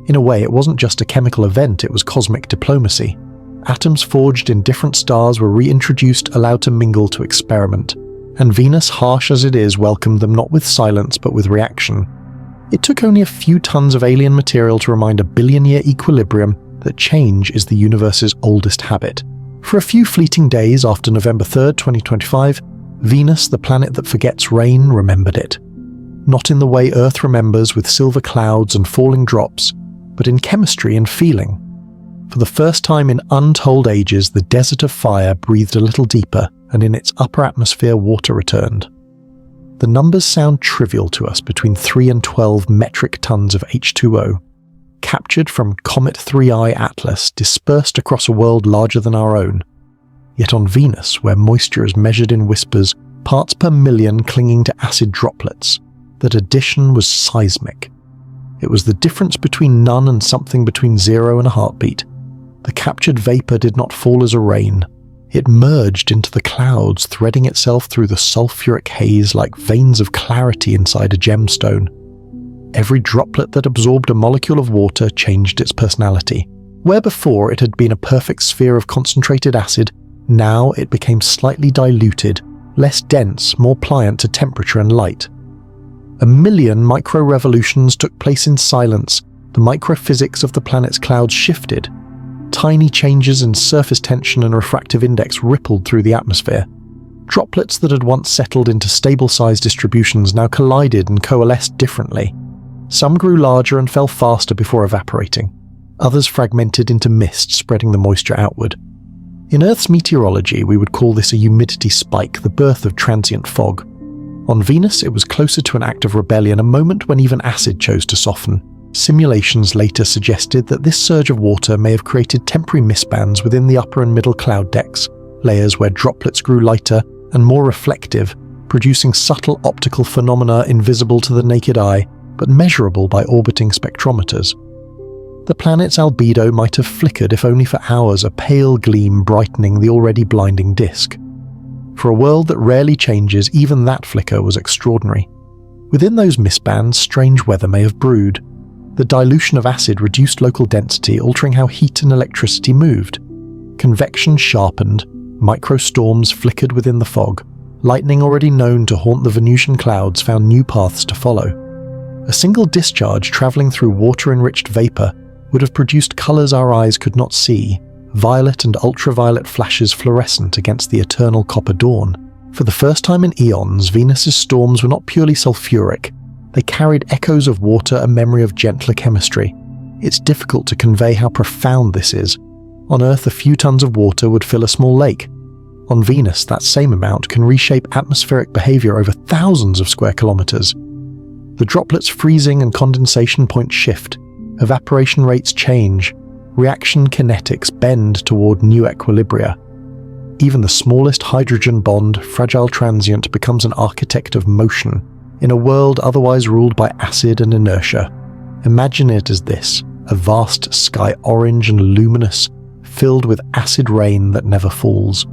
In a way, it wasn't just a chemical event, it was cosmic diplomacy. Atoms forged in different stars were reintroduced, allowed to mingle, to experiment. And Venus, harsh as it is, welcomed them not with silence but with reaction. It took only a few tons of alien material to remind a billion-year equilibrium that change is the universe's oldest habit. For a few fleeting days after November 3rd, 2025, Venus, the planet that forgets rain, remembered it. Not in the way Earth remembers, with silver clouds and falling drops, but in chemistry and feeling. For the first time in untold ages, the desert of fire breathed a little deeper, and in its upper atmosphere water returned. The numbers sound trivial to us, between 3 and 12 metric tons of H2O, captured from Comet 3I Atlas, dispersed across a world larger than our own. Yet on Venus, where moisture is measured in whispers, parts per million clinging to acid droplets, that addition was seismic. It was the difference between none and something between 0 and a heartbeat. The captured vapor did not fall as a rain. It merged into the clouds, threading itself through the sulfuric haze like veins of clarity inside a gemstone. Every droplet that absorbed a molecule of water changed its personality. Where before it had been a perfect sphere of concentrated acid, now it became slightly diluted, less dense, more pliant to temperature and light. 1 million micro-revolutions took place in silence. The microphysics of the planet's clouds shifted. Tiny changes in surface tension and refractive index rippled through the atmosphere. Droplets that had once settled into stable-sized distributions now collided and coalesced differently. Some grew larger and fell faster before evaporating. Others fragmented into mist, spreading the moisture outward. In Earth's meteorology, we would call this a humidity spike, the birth of transient fog. On Venus, it was closer to an act of rebellion, a moment when even acid chose to soften. Simulations later suggested that this surge of water may have created temporary mistbands within the upper and middle cloud decks, layers where droplets grew lighter and more reflective, producing subtle optical phenomena invisible to the naked eye, but measurable by orbiting spectrometers. The planet's albedo might have flickered if only for hours, a pale gleam brightening the already blinding disk. For a world that rarely changes, even that flicker was extraordinary. Within those mistbands, strange weather may have brewed. The dilution of acid reduced local density, altering how heat and electricity moved. Convection sharpened, microstorms flickered within the fog. Lightning already known to haunt the Venusian clouds found new paths to follow. A single discharge travelling through water-enriched vapour would have produced colours our eyes could not see, violet and ultraviolet flashes fluorescent against the eternal copper dawn. For the first time in eons, Venus's storms were not purely sulfuric. They carried echoes of water, a memory of gentler chemistry. It's difficult to convey how profound this is. On Earth, a few tons of water would fill a small lake. On Venus, that same amount can reshape atmospheric behaviour over thousands of square kilometres. The droplets' freezing and condensation points shift. Evaporation rates change. Reaction kinetics bend toward new equilibria. Even the smallest hydrogen bond, fragile transient, becomes an architect of motion, in a world otherwise ruled by acid and inertia. Imagine it as this, a vast sky orange and luminous, filled with acid rain that never falls,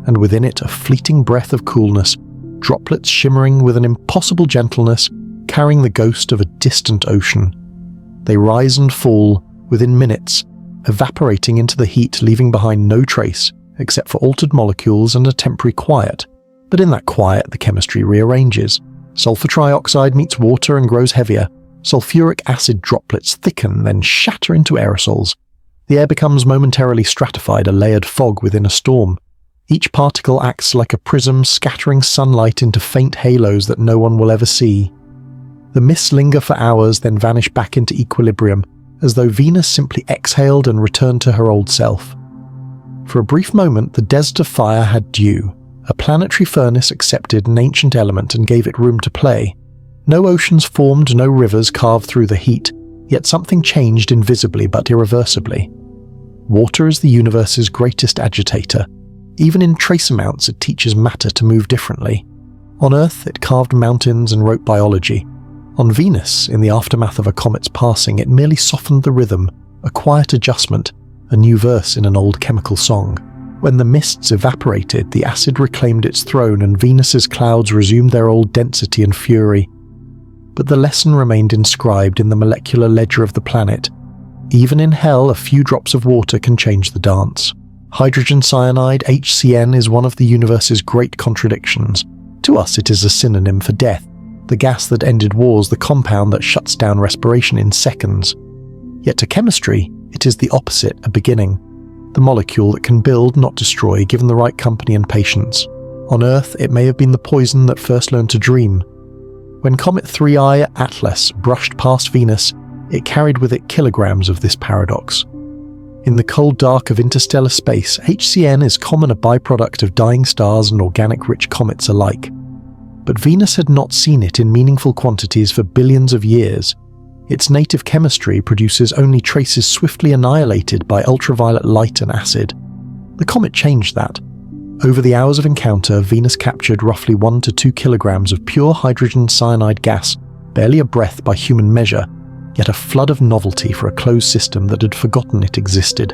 and within it a fleeting breath of coolness, droplets shimmering with an impossible gentleness, carrying the ghost of a distant ocean. They rise and fall within minutes, evaporating into the heat, leaving behind no trace, except for altered molecules and a temporary quiet. But in that quiet, the chemistry rearranges. Sulfur trioxide meets water and grows heavier. Sulfuric acid droplets thicken, then shatter into aerosols. The air becomes momentarily stratified, a layered fog within a storm. Each particle acts like a prism, scattering sunlight into faint halos that no one will ever see. The mists linger for hours, then vanish back into equilibrium, as though Venus simply exhaled and returned to her old self. For a brief moment, the desert of fire had dew. A planetary furnace accepted an ancient element and gave it room to play. No oceans formed, no rivers carved through the heat, yet something changed invisibly but irreversibly. Water is the universe's greatest agitator. Even in trace amounts, it teaches matter to move differently. On Earth, it carved mountains and wrote biology. On Venus, in the aftermath of a comet's passing, it merely softened the rhythm, a quiet adjustment, a new verse in an old chemical song. When the mists evaporated, the acid reclaimed its throne and Venus's clouds resumed their old density and fury. But the lesson remained inscribed in the molecular ledger of the planet. Even in hell, a few drops of water can change the dance. Hydrogen cyanide, HCN, is one of the universe's great contradictions. To us, it is a synonym for death, the gas that ended wars, the compound that shuts down respiration in seconds. Yet to chemistry, it is the opposite, a beginning. The molecule that can build, not destroy, given the right company and patience. On Earth, it may have been the poison that first learned to dream. When Comet 3I Atlas brushed past Venus, it carried with it kilograms of this paradox. In the cold dark of interstellar space, HCN is common, a byproduct of dying stars and organic-rich comets alike. But Venus had not seen it in meaningful quantities for billions of years. Its native chemistry produces only traces swiftly annihilated by ultraviolet light and acid. The comet changed that. Over the hours of encounter, Venus captured roughly 1 to 2 kilograms of pure hydrogen cyanide gas, barely a breath by human measure, yet a flood of novelty for a closed system that had forgotten it existed.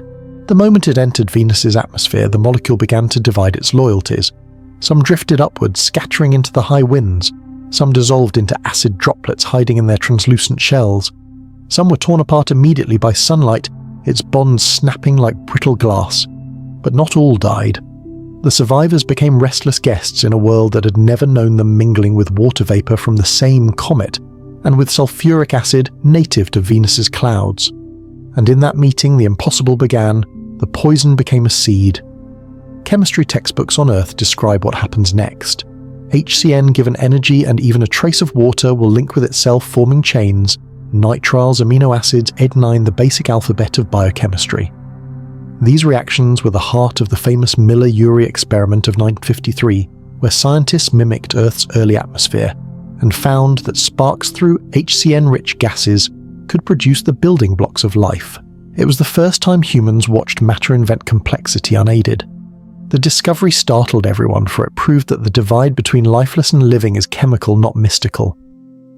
The moment it entered Venus's atmosphere, the molecule began to divide its loyalties. Some drifted upwards, scattering into the high winds. Some dissolved into acid droplets hiding in their translucent shells. Some were torn apart immediately by sunlight, its bonds snapping like brittle glass. But not all died. The survivors became restless guests in a world that had never known them mingling with water vapor from the same comet, and with sulfuric acid native to Venus's clouds. And in that meeting the impossible began, the poison became a seed. Chemistry textbooks on Earth describe what happens next. HCN given energy and even a trace of water will link with itself, forming chains, nitriles, amino acids, adenine, the basic alphabet of biochemistry. These reactions were the heart of the famous Miller-Urey experiment of 1953, where scientists mimicked Earth's early atmosphere and found that sparks through HCN-rich gases could produce the building blocks of life. It was the first time humans watched matter invent complexity unaided. The discovery startled everyone, for it proved that the divide between lifeless and living is chemical, not mystical.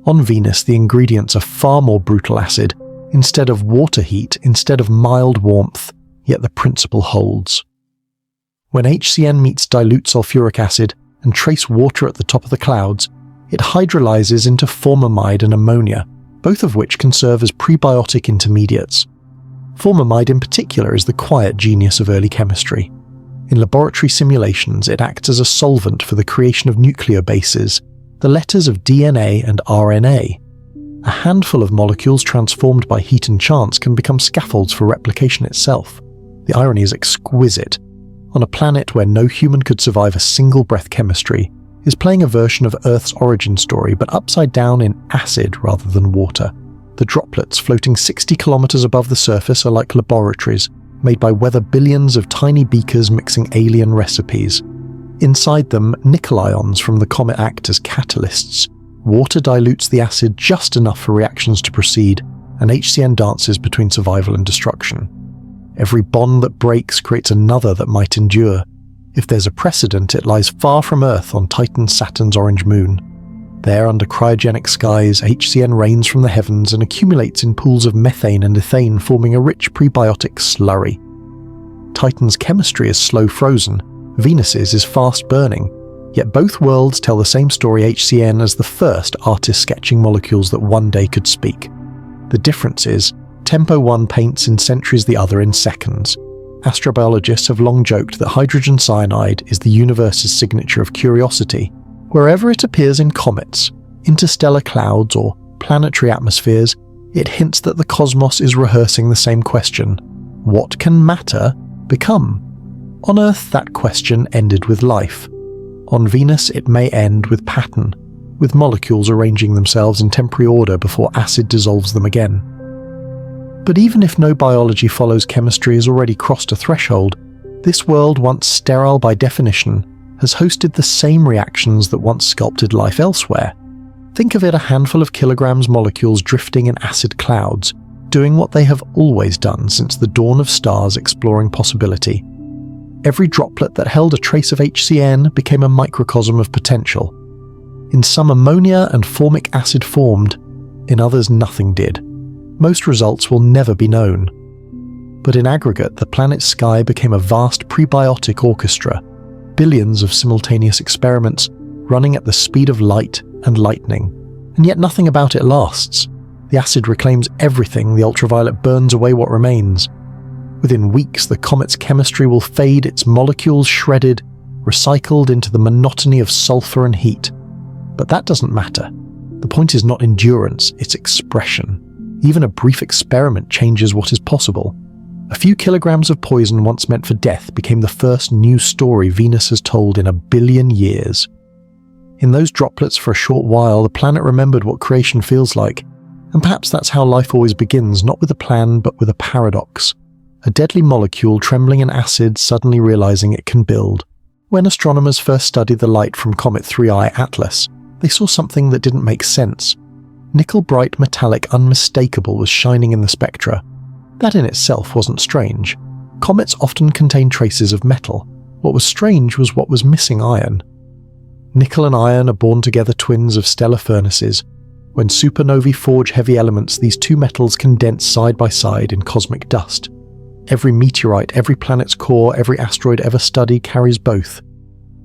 On Venus, the ingredients are far more brutal acid, instead of water heat, instead of mild warmth, yet the principle holds. When HCN meets dilute sulfuric acid and trace water at the top of the clouds, it hydrolyzes into formamide and ammonia, both of which can serve as prebiotic intermediates. Formamide in particular is the quiet genius of early chemistry. In laboratory simulations, it acts as a solvent for the creation of nucleobases, the letters of DNA and RNA. A handful of molecules transformed by heat and chance can become scaffolds for replication itself. The irony is exquisite. On a planet where no human could survive a single breath, chemistry is playing a version of Earth's origin story, but upside down in acid rather than water. The droplets floating 60 kilometers above the surface are like laboratories, made by weather billions of tiny beakers mixing alien recipes. Inside them, nickel ions from the comet act as catalysts. Water dilutes the acid just enough for reactions to proceed, and HCN dances between survival and destruction. Every bond that breaks creates another that might endure. If there's a precedent, it lies far from Earth on Titan Saturn's orange moon. There, under cryogenic skies, HCN rains from the heavens and accumulates in pools of methane and ethane, forming a rich prebiotic slurry. Titan's chemistry is slow frozen, Venus's is fast burning, yet both worlds tell the same story: HCN as the first artist sketching molecules that one day could speak. The difference is, tempo one paints in centuries, the other in seconds. Astrobiologists have long joked that hydrogen cyanide is the universe's signature of curiosity. Wherever it appears in comets, interstellar clouds, or planetary atmospheres, it hints that the cosmos is rehearsing the same question: what can matter become? On Earth, that question ended with life. On Venus, it may end with pattern, with molecules arranging themselves in temporary order before acid dissolves them again. But even if no biology follows chemistry has already crossed a threshold, this world, once sterile by definition, has hosted the same reactions that once sculpted life elsewhere. Think of it: a handful of kilograms molecules drifting in acid clouds, doing what they have always done since the dawn of stars exploring possibility. Every droplet that held a trace of HCN became a microcosm of potential. In some, ammonia and formic acid formed, in others nothing did. Most results will never be known. But in aggregate, the planet's sky became a vast prebiotic orchestra, billions of simultaneous experiments running at the speed of light and lightning. And yet nothing about it lasts. The acid reclaims everything, the ultraviolet burns away what remains. Within weeks, the comet's chemistry will fade, its molecules shredded, recycled into the monotony of sulfur and heat. But that doesn't matter. The point is not endurance, it's expression. Even a brief experiment changes what is possible. A few kilograms of poison once meant for death became the first new story Venus has told in 1 billion years. In those droplets for a short while, the planet remembered what creation feels like. And perhaps that's how life always begins, not with a plan, but with a paradox. A deadly molecule trembling in acid suddenly realizing it can build. When astronomers first studied the light from Comet 3I Atlas, they saw something that didn't make sense. Nickel-bright metallic unmistakable was shining in the spectra. That in itself wasn't strange. Comets often contain traces of metal. What was strange was what was missing iron. Nickel and iron are born together twins of stellar furnaces. When supernovae forge heavy elements, these two metals condense side by side in cosmic dust. Every meteorite, every planet's core, every asteroid ever studied carries both.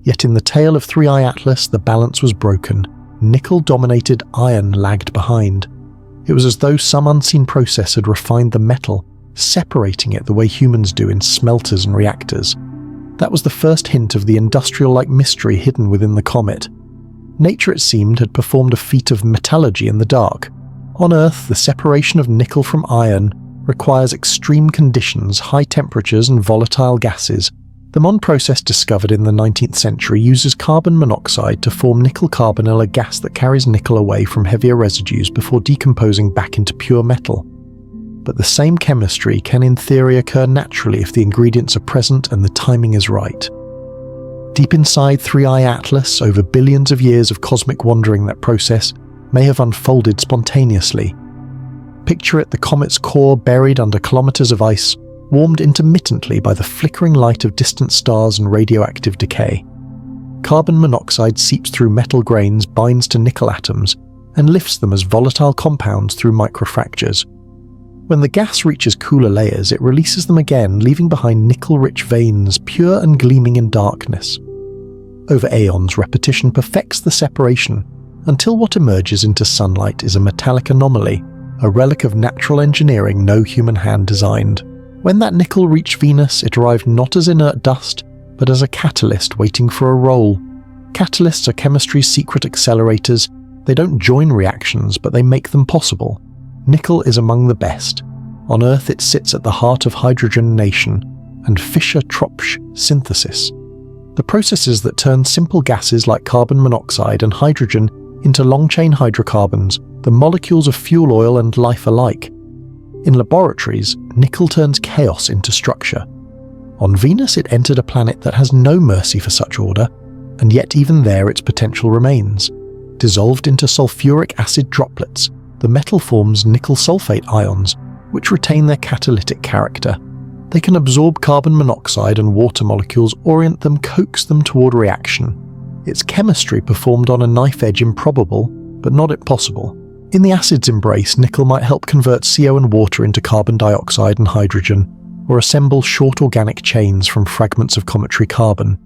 Yet in the tail of 3I Atlas, the balance was broken. Nickel-dominated iron lagged behind. It was as though some unseen process had refined the metal, separating it the way humans do in smelters and reactors. That was the first hint of the industrial-like mystery hidden within the comet. Nature, it seemed, had performed a feat of metallurgy in the dark. On Earth, the separation of nickel from iron requires extreme conditions, high temperatures and volatile gases. The MON process discovered in the 19th century uses carbon monoxide to form nickel carbonyl, a gas that carries nickel away from heavier residues before decomposing back into pure metal. But the same chemistry can in theory occur naturally if the ingredients are present and the timing is right. Deep inside 3I Atlas, over billions of years of cosmic wandering, that process may have unfolded spontaneously. Picture it, the comet's core buried under kilometers of ice, warmed intermittently by the flickering light of distant stars and radioactive decay. Carbon monoxide seeps through metal grains, binds to nickel atoms, and lifts them as volatile compounds through microfractures. When the gas reaches cooler layers, it releases them again, leaving behind nickel-rich veins, pure and gleaming in darkness. Over aeons, repetition perfects the separation, until what emerges into sunlight is a metallic anomaly, a relic of natural engineering no human hand designed. When that nickel reached Venus, it arrived not as inert dust, but as a catalyst waiting for a role. Catalysts are chemistry's secret accelerators. They don't join reactions, but they make them possible. Nickel is among the best. On Earth, it sits at the heart of hydrogenation and Fischer-Tropsch synthesis. The processes that turn simple gases like carbon monoxide and hydrogen into long-chain hydrocarbons, the molecules of fuel oil and life alike. In laboratories, nickel turns chaos into structure. On Venus, it entered a planet that has no mercy for such order, and yet even there its potential remains. Dissolved into sulfuric acid droplets, the metal forms nickel sulfate ions, which retain their catalytic character. They can absorb carbon monoxide and water molecules, orient them, coax them toward reaction. Its chemistry performed on a knife edge improbable, but not impossible. In the acid's embrace, nickel might help convert CO and water into carbon dioxide and hydrogen, or assemble short organic chains from fragments of cometary carbon.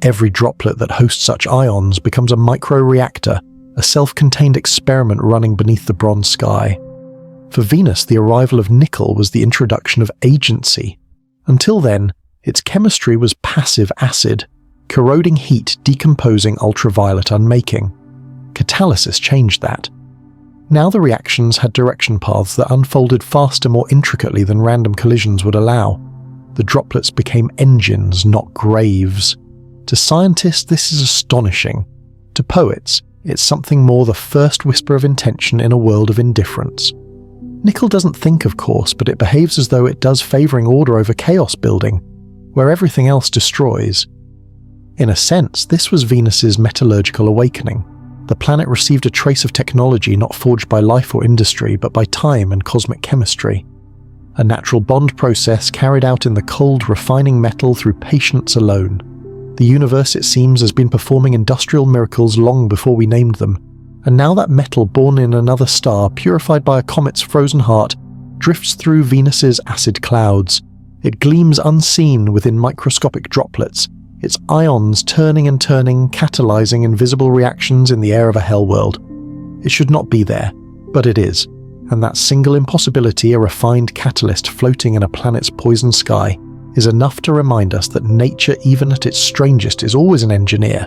Every droplet that hosts such ions becomes a microreactor, a self-contained experiment running beneath the bronze sky. For Venus, the arrival of nickel was the introduction of agency. Until then, its chemistry was passive acid, corroding heat, decomposing ultraviolet unmaking. Catalysis changed that. Now the reactions had direction paths that unfolded faster, more intricately than random collisions would allow. The droplets became engines, not graves. To scientists, this is astonishing. To poets, it's something more, the first whisper of intention in a world of indifference. Nickel doesn't think, of course, but it behaves as though it does, favoring order over chaos building, where everything else destroys. In a sense, this was Venus's metallurgical awakening. The planet received a trace of technology not forged by life or industry, but by time and cosmic chemistry. A natural bond process carried out in the cold, refining metal through patience alone. The universe, it seems, has been performing industrial miracles long before we named them, and now that metal born in another star, purified by a comet's frozen heart, drifts through Venus's acid clouds. It gleams unseen within microscopic droplets, its ions turning and turning, catalyzing invisible reactions in the air of a hell world. It should not be there, but it is, and that single impossibility, a refined catalyst floating in a planet's poisoned sky, is enough to remind us that nature, even at its strangest, is always an engineer.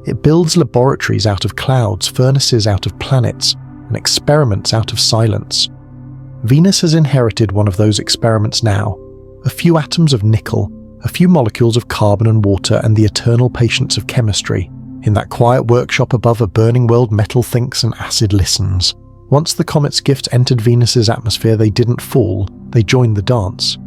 It builds laboratories out of clouds, furnaces out of planets, and experiments out of silence. Venus has inherited one of those experiments now. A few atoms of nickel, a few molecules of carbon and water, and the eternal patience of chemistry. In that quiet workshop above a burning world, metal thinks and acid listens. Once the comet's gifts entered Venus's atmosphere, they didn't fall, they joined the dance.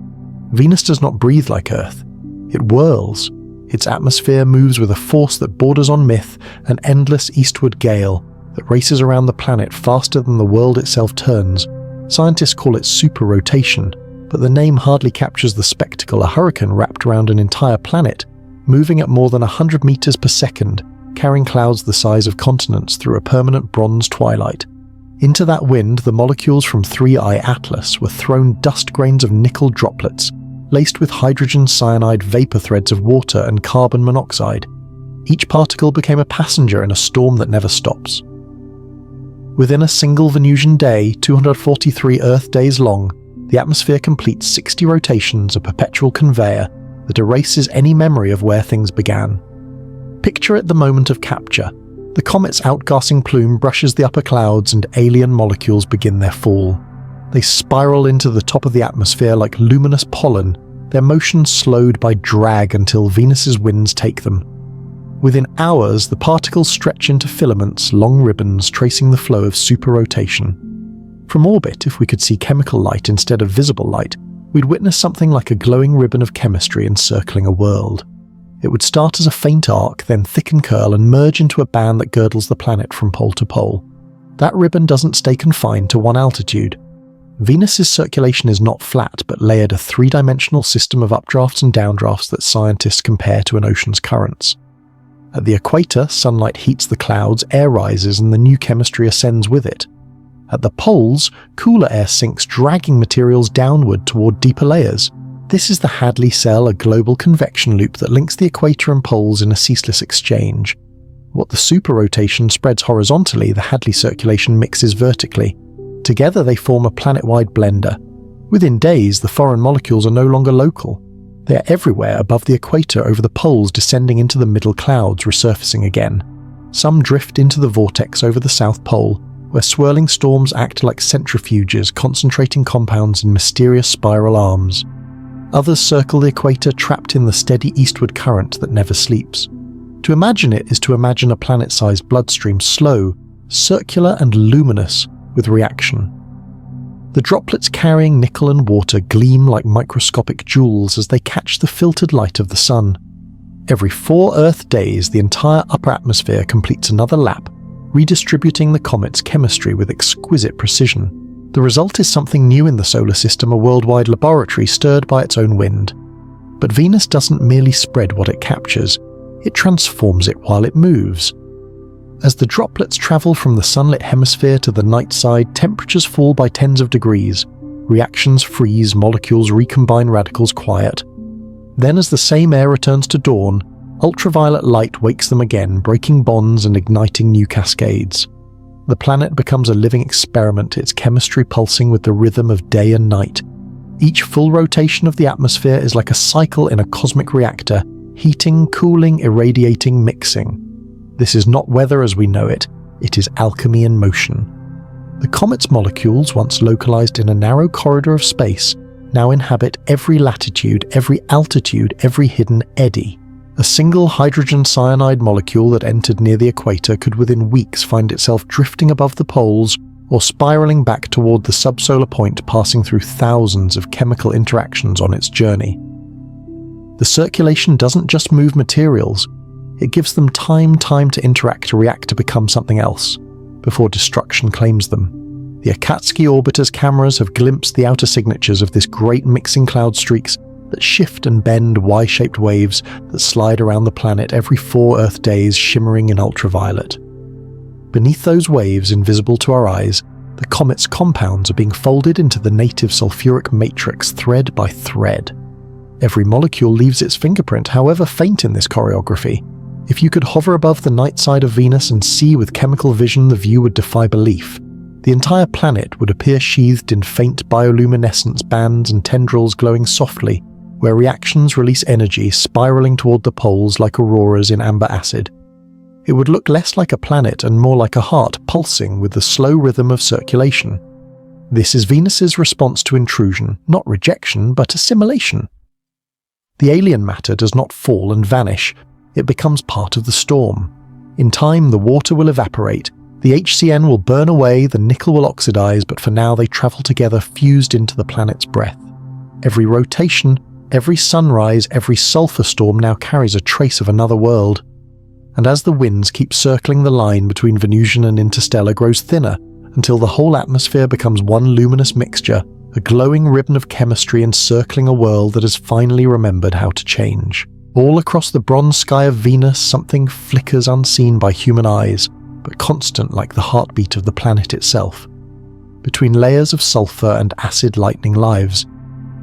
Venus does not breathe like Earth. It whirls. Its atmosphere moves with a force that borders on myth, an endless eastward gale that races around the planet faster than the world itself turns. Scientists call it super-rotation, but the name hardly captures the spectacle: a hurricane wrapped around an entire planet, moving at more than 100 meters per second, carrying clouds the size of continents through a permanent bronze twilight. Into that wind, the molecules from 3I Atlas were thrown dust grains of nickel droplets, laced with hydrogen cyanide vapor threads of water and carbon monoxide. Each particle became a passenger in a storm that never stops. Within a single Venusian day, 243 Earth days long, the atmosphere completes 60 rotations, a perpetual conveyor that erases any memory of where things began. Picture it the moment of capture. The comet's outgassing plume brushes the upper clouds and alien molecules begin their fall. They spiral into the top of the atmosphere like luminous pollen, their motion slowed by drag until Venus's winds take them. Within hours, the particles stretch into filaments, long ribbons tracing the flow of superrotation. From orbit, if we could see chemical light instead of visible light, we'd witness something like a glowing ribbon of chemistry encircling a world. It would start as a faint arc, then thicken, curl, and merge into a band that girdles the planet from pole to pole. That ribbon doesn't stay confined to one altitude. Venus's circulation is not flat, but layered, a three-dimensional system of updrafts and downdrafts that scientists compare to an ocean's currents. At the equator, sunlight heats the clouds, air rises, and the new chemistry ascends with it. At the poles, cooler air sinks, dragging materials downward toward deeper layers. This is the Hadley cell, a global convection loop that links the equator and poles in a ceaseless exchange. What the superrotation spreads horizontally, the Hadley circulation mixes vertically. Together they form a planet-wide blender. Within days, the foreign molecules are no longer local. They are everywhere above the equator, over the poles, descending into the middle clouds, resurfacing again. Some drift into the vortex over the South Pole, where swirling storms act like centrifuges, concentrating compounds in mysterious spiral arms. Others circle the equator, trapped in the steady eastward current that never sleeps. To imagine it is to imagine a planet-sized bloodstream, slow, circular and luminous, with reaction. The droplets carrying nickel and water gleam like microscopic jewels as they catch the filtered light of the sun. Every 4 Earth days, the entire upper atmosphere completes another lap, redistributing the comet's chemistry with exquisite precision. The result is something new in the solar system, a worldwide laboratory stirred by its own wind. But Venus doesn't merely spread what it captures, it transforms it while it moves. As the droplets travel from the sunlit hemisphere to the night side, temperatures fall by tens of degrees. Reactions freeze, molecules recombine, radicals quiet. Then as the same air returns to dawn, ultraviolet light wakes them again, breaking bonds and igniting new cascades. The planet becomes a living experiment, its chemistry pulsing with the rhythm of day and night. Each full rotation of the atmosphere is like a cycle in a cosmic reactor, heating, cooling, irradiating, mixing. This is not weather as we know it, it is alchemy in motion. The comet's molecules, once localized in a narrow corridor of space, now inhabit every latitude, every altitude, every hidden eddy. A single hydrogen cyanide molecule that entered near the equator could within weeks find itself drifting above the poles or spiraling back toward the subsolar point, passing through thousands of chemical interactions on its journey. The circulation doesn't just move materials, it gives them time to interact, to react, to become something else, before destruction claims them. The Akatsuki orbiter's cameras have glimpsed the outer signatures of this great mixing cloud streaks, that shift and bend Y-shaped waves that slide around the planet every 4 Earth days, shimmering in ultraviolet. Beneath those waves, invisible to our eyes, the comet's compounds are being folded into the native sulfuric matrix thread by thread. Every molecule leaves its fingerprint, however faint in this choreography. If you could hover above the night side of Venus and see with chemical vision, the view would defy belief. The entire planet would appear sheathed in faint bioluminescence bands and tendrils glowing softly, where reactions release energy spiraling toward the poles like auroras in amber acid. It would look less like a planet and more like a heart pulsing with the slow rhythm of circulation. This is Venus's response to intrusion, not rejection, but assimilation. The alien matter does not fall and vanish, it becomes part of the storm. In time, the water will evaporate, the HCN will burn away, the nickel will oxidize, but for now they travel together fused into the planet's breath. Every rotation, every sunrise, every sulfur storm now carries a trace of another world. And as the winds keep circling, the line between Venusian and interstellar grows thinner until the whole atmosphere becomes one luminous mixture, a glowing ribbon of chemistry encircling a world that has finally remembered how to change. All across the bronze sky of Venus, something flickers unseen by human eyes, but constant like the heartbeat of the planet itself. Between layers of sulfur and acid lightning lives,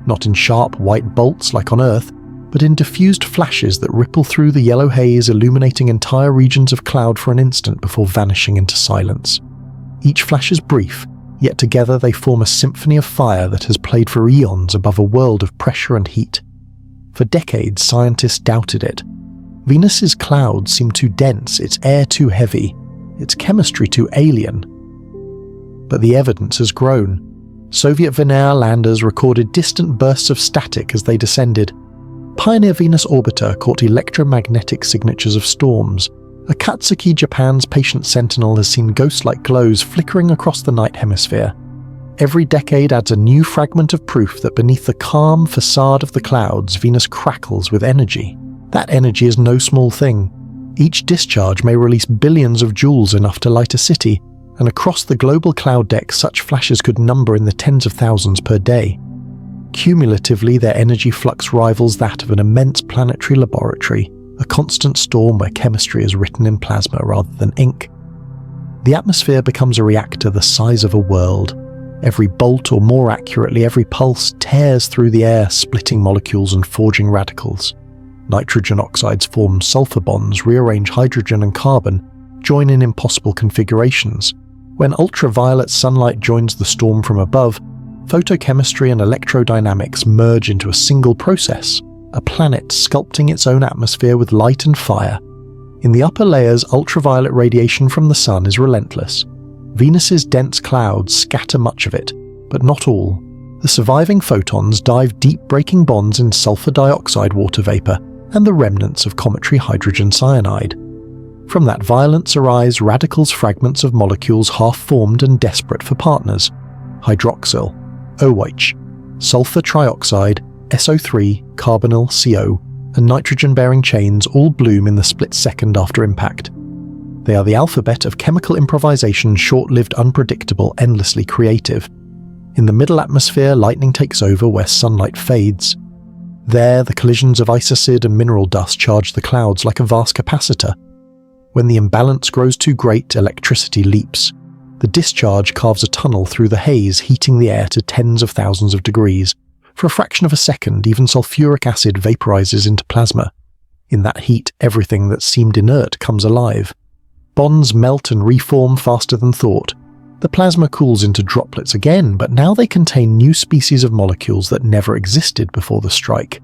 not in sharp white bolts like on Earth, but in diffused flashes that ripple through the yellow haze, illuminating entire regions of cloud for an instant before vanishing into silence. Each flash is brief, yet together they form a symphony of fire that has played for eons above a world of pressure and heat. For decades, scientists doubted it. Venus's clouds seem too dense, its air too heavy, its chemistry too alien. But the evidence has grown. Soviet Venera landers recorded distant bursts of static as they descended. Pioneer Venus orbiter caught electromagnetic signatures of storms. Akatsuki, Japan's patient sentinel, has seen ghost-like glows flickering across the night hemisphere. Every decade adds a new fragment of proof that beneath the calm facade of the clouds, Venus crackles with energy. That energy is no small thing. Each discharge may release billions of joules, enough to light a city, and across the global cloud deck such flashes could number in the tens of thousands per day. Cumulatively, their energy flux rivals that of an immense planetary laboratory, a constant storm where chemistry is written in plasma rather than ink. The atmosphere becomes a reactor the size of a world. Every bolt, or more accurately, every pulse, tears through the air, splitting molecules and forging radicals. Nitrogen oxides form sulfur bonds, rearrange hydrogen and carbon, join in impossible configurations. When ultraviolet sunlight joins the storm from above, photochemistry and electrodynamics merge into a single process, a planet sculpting its own atmosphere with light and fire. In the upper layers, ultraviolet radiation from the sun is relentless. Venus's dense clouds scatter much of it, but not all. The surviving photons dive deep, breaking bonds in sulfur dioxide water vapor and the remnants of cometary hydrogen cyanide. From that violence arise radicals, fragments of molecules half-formed and desperate for partners. Hydroxyl, OH, sulfur trioxide, SO3, carbonyl, CO, and nitrogen-bearing chains all bloom in the split second after impact. They are the alphabet of chemical improvisation, short-lived, unpredictable, endlessly creative. In the middle atmosphere, lightning takes over where sunlight fades. There, the collisions of ice acid and mineral dust charge the clouds like a vast capacitor. When the imbalance grows too great, electricity leaps. The discharge carves a tunnel through the haze, heating the air to tens of thousands of degrees. For a fraction of a second, even sulfuric acid vaporizes into plasma. In that heat, everything that seemed inert comes alive. Bonds melt and reform faster than thought. The plasma cools into droplets again, but now they contain new species of molecules that never existed before the strike.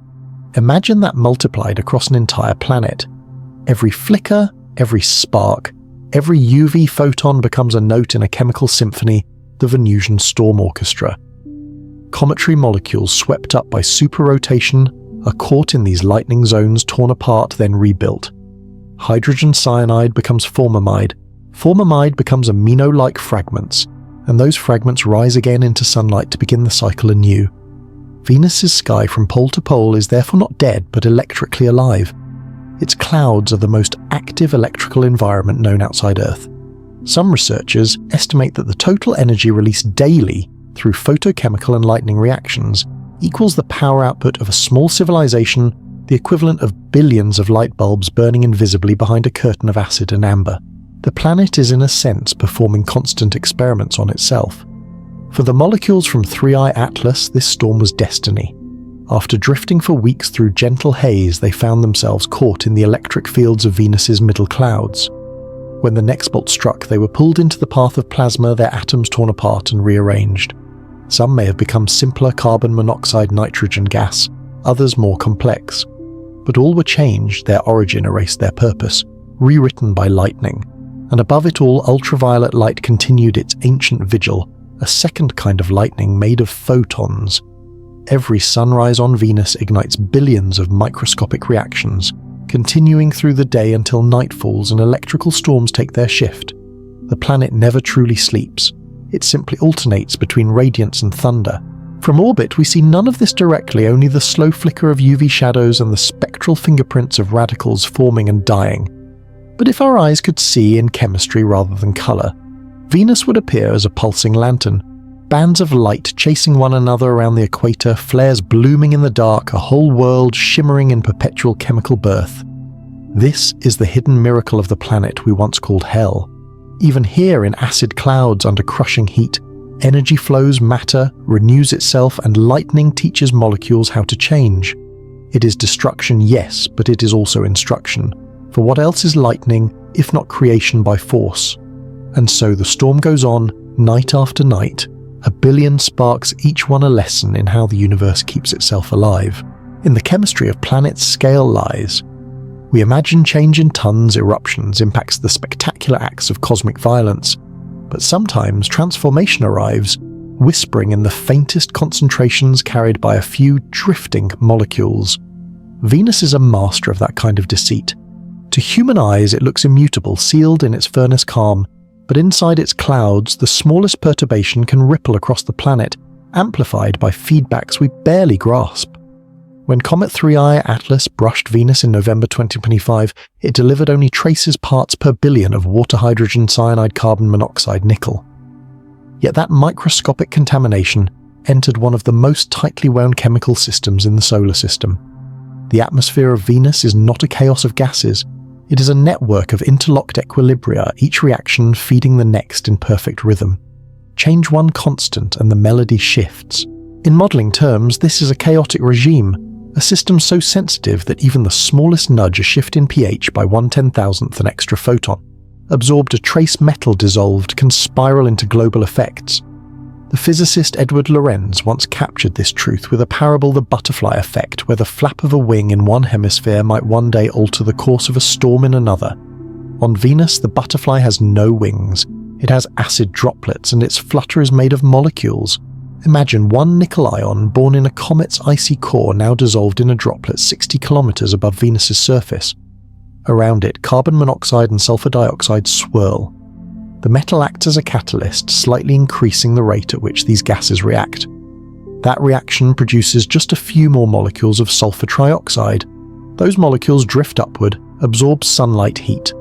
Imagine that multiplied across an entire planet. Every flicker, every spark, every UV photon becomes a note in a chemical symphony, the Venusian storm orchestra. Cometary molecules swept up by superrotation are caught in these lightning zones, torn apart, then rebuilt. Hydrogen cyanide becomes formamide. Formamide becomes amino-like fragments, and those fragments rise again into sunlight to begin the cycle anew. Venus's sky from pole to pole is therefore not dead, but electrically alive. Its clouds are the most active electrical environment known outside Earth. Some researchers estimate that the total energy released daily through photochemical and lightning reactions equals the power output of a small civilization, the equivalent of billions of light bulbs burning invisibly behind a curtain of acid and amber. The planet is in a sense performing constant experiments on itself. For the molecules from 3I Atlas, this storm was destiny. After drifting for weeks through gentle haze, they found themselves caught in the electric fields of Venus's middle clouds. When the next bolt struck, they were pulled into the path of plasma, their atoms torn apart and rearranged. Some may have become simpler carbon monoxide nitrogen gas, others more complex. But all were changed, their origin erased their purpose, rewritten by lightning. And above it all, ultraviolet light continued its ancient vigil, a second kind of lightning made of photons. Every sunrise on Venus ignites billions of microscopic reactions, continuing through the day until night falls and electrical storms take their shift. The planet never truly sleeps. It simply alternates between radiance and thunder. From orbit, we see none of this directly, only the slow flicker of UV shadows and the spectral fingerprints of radicals forming and dying. But if our eyes could see in chemistry rather than color, Venus would appear as a pulsing lantern. Bands of light chasing one another around the equator, flares blooming in the dark, a whole world shimmering in perpetual chemical birth. This is the hidden miracle of the planet we once called hell. Even here in acid clouds under crushing heat, energy flows matter, renews itself, and lightning teaches molecules how to change. It is destruction, yes, but it is also instruction. For what else is lightning, if not creation by force? And so the storm goes on, night after night, a billion sparks, each one a lesson in how the universe keeps itself alive. In the chemistry of planets, scale lies. We imagine change in tons, eruptions, impacts the spectacular acts of cosmic violence. But sometimes transformation arrives, whispering in the faintest concentrations carried by a few drifting molecules. Venus is a master of that kind of deceit. To human eyes, it looks immutable, sealed in its furnace calm, but inside its clouds, the smallest perturbation can ripple across the planet, amplified by feedbacks we barely grasp. When Comet 3I Atlas brushed Venus in November 2025, it delivered only traces parts per billion of water, hydrogen, cyanide, carbon monoxide, nickel. Yet that microscopic contamination entered one of the most tightly wound chemical systems in the solar system. The atmosphere of Venus is not a chaos of gases. It is a network of interlocked equilibria, each reaction feeding the next in perfect rhythm. Change one constant and the melody shifts. In modelling terms, this is a chaotic regime, a system so sensitive that even the smallest nudge, a shift in pH by 1/10,000th an extra photon, absorbed a trace metal dissolved, can spiral into global effects. The physicist Edward Lorenz once captured this truth with a parable, the butterfly effect, where the flap of a wing in one hemisphere might one day alter the course of a storm in another. On Venus, the butterfly has no wings. It has acid droplets, and its flutter is made of molecules. Imagine one nickel ion born in a comet's icy core now dissolved in a droplet 60 kilometers above Venus's surface. Around it, carbon monoxide and sulfur dioxide swirl. The metal acts as a catalyst, slightly increasing the rate at which these gases react. That reaction produces just a few more molecules of sulfur trioxide. Those molecules drift upward, absorb sunlight heat.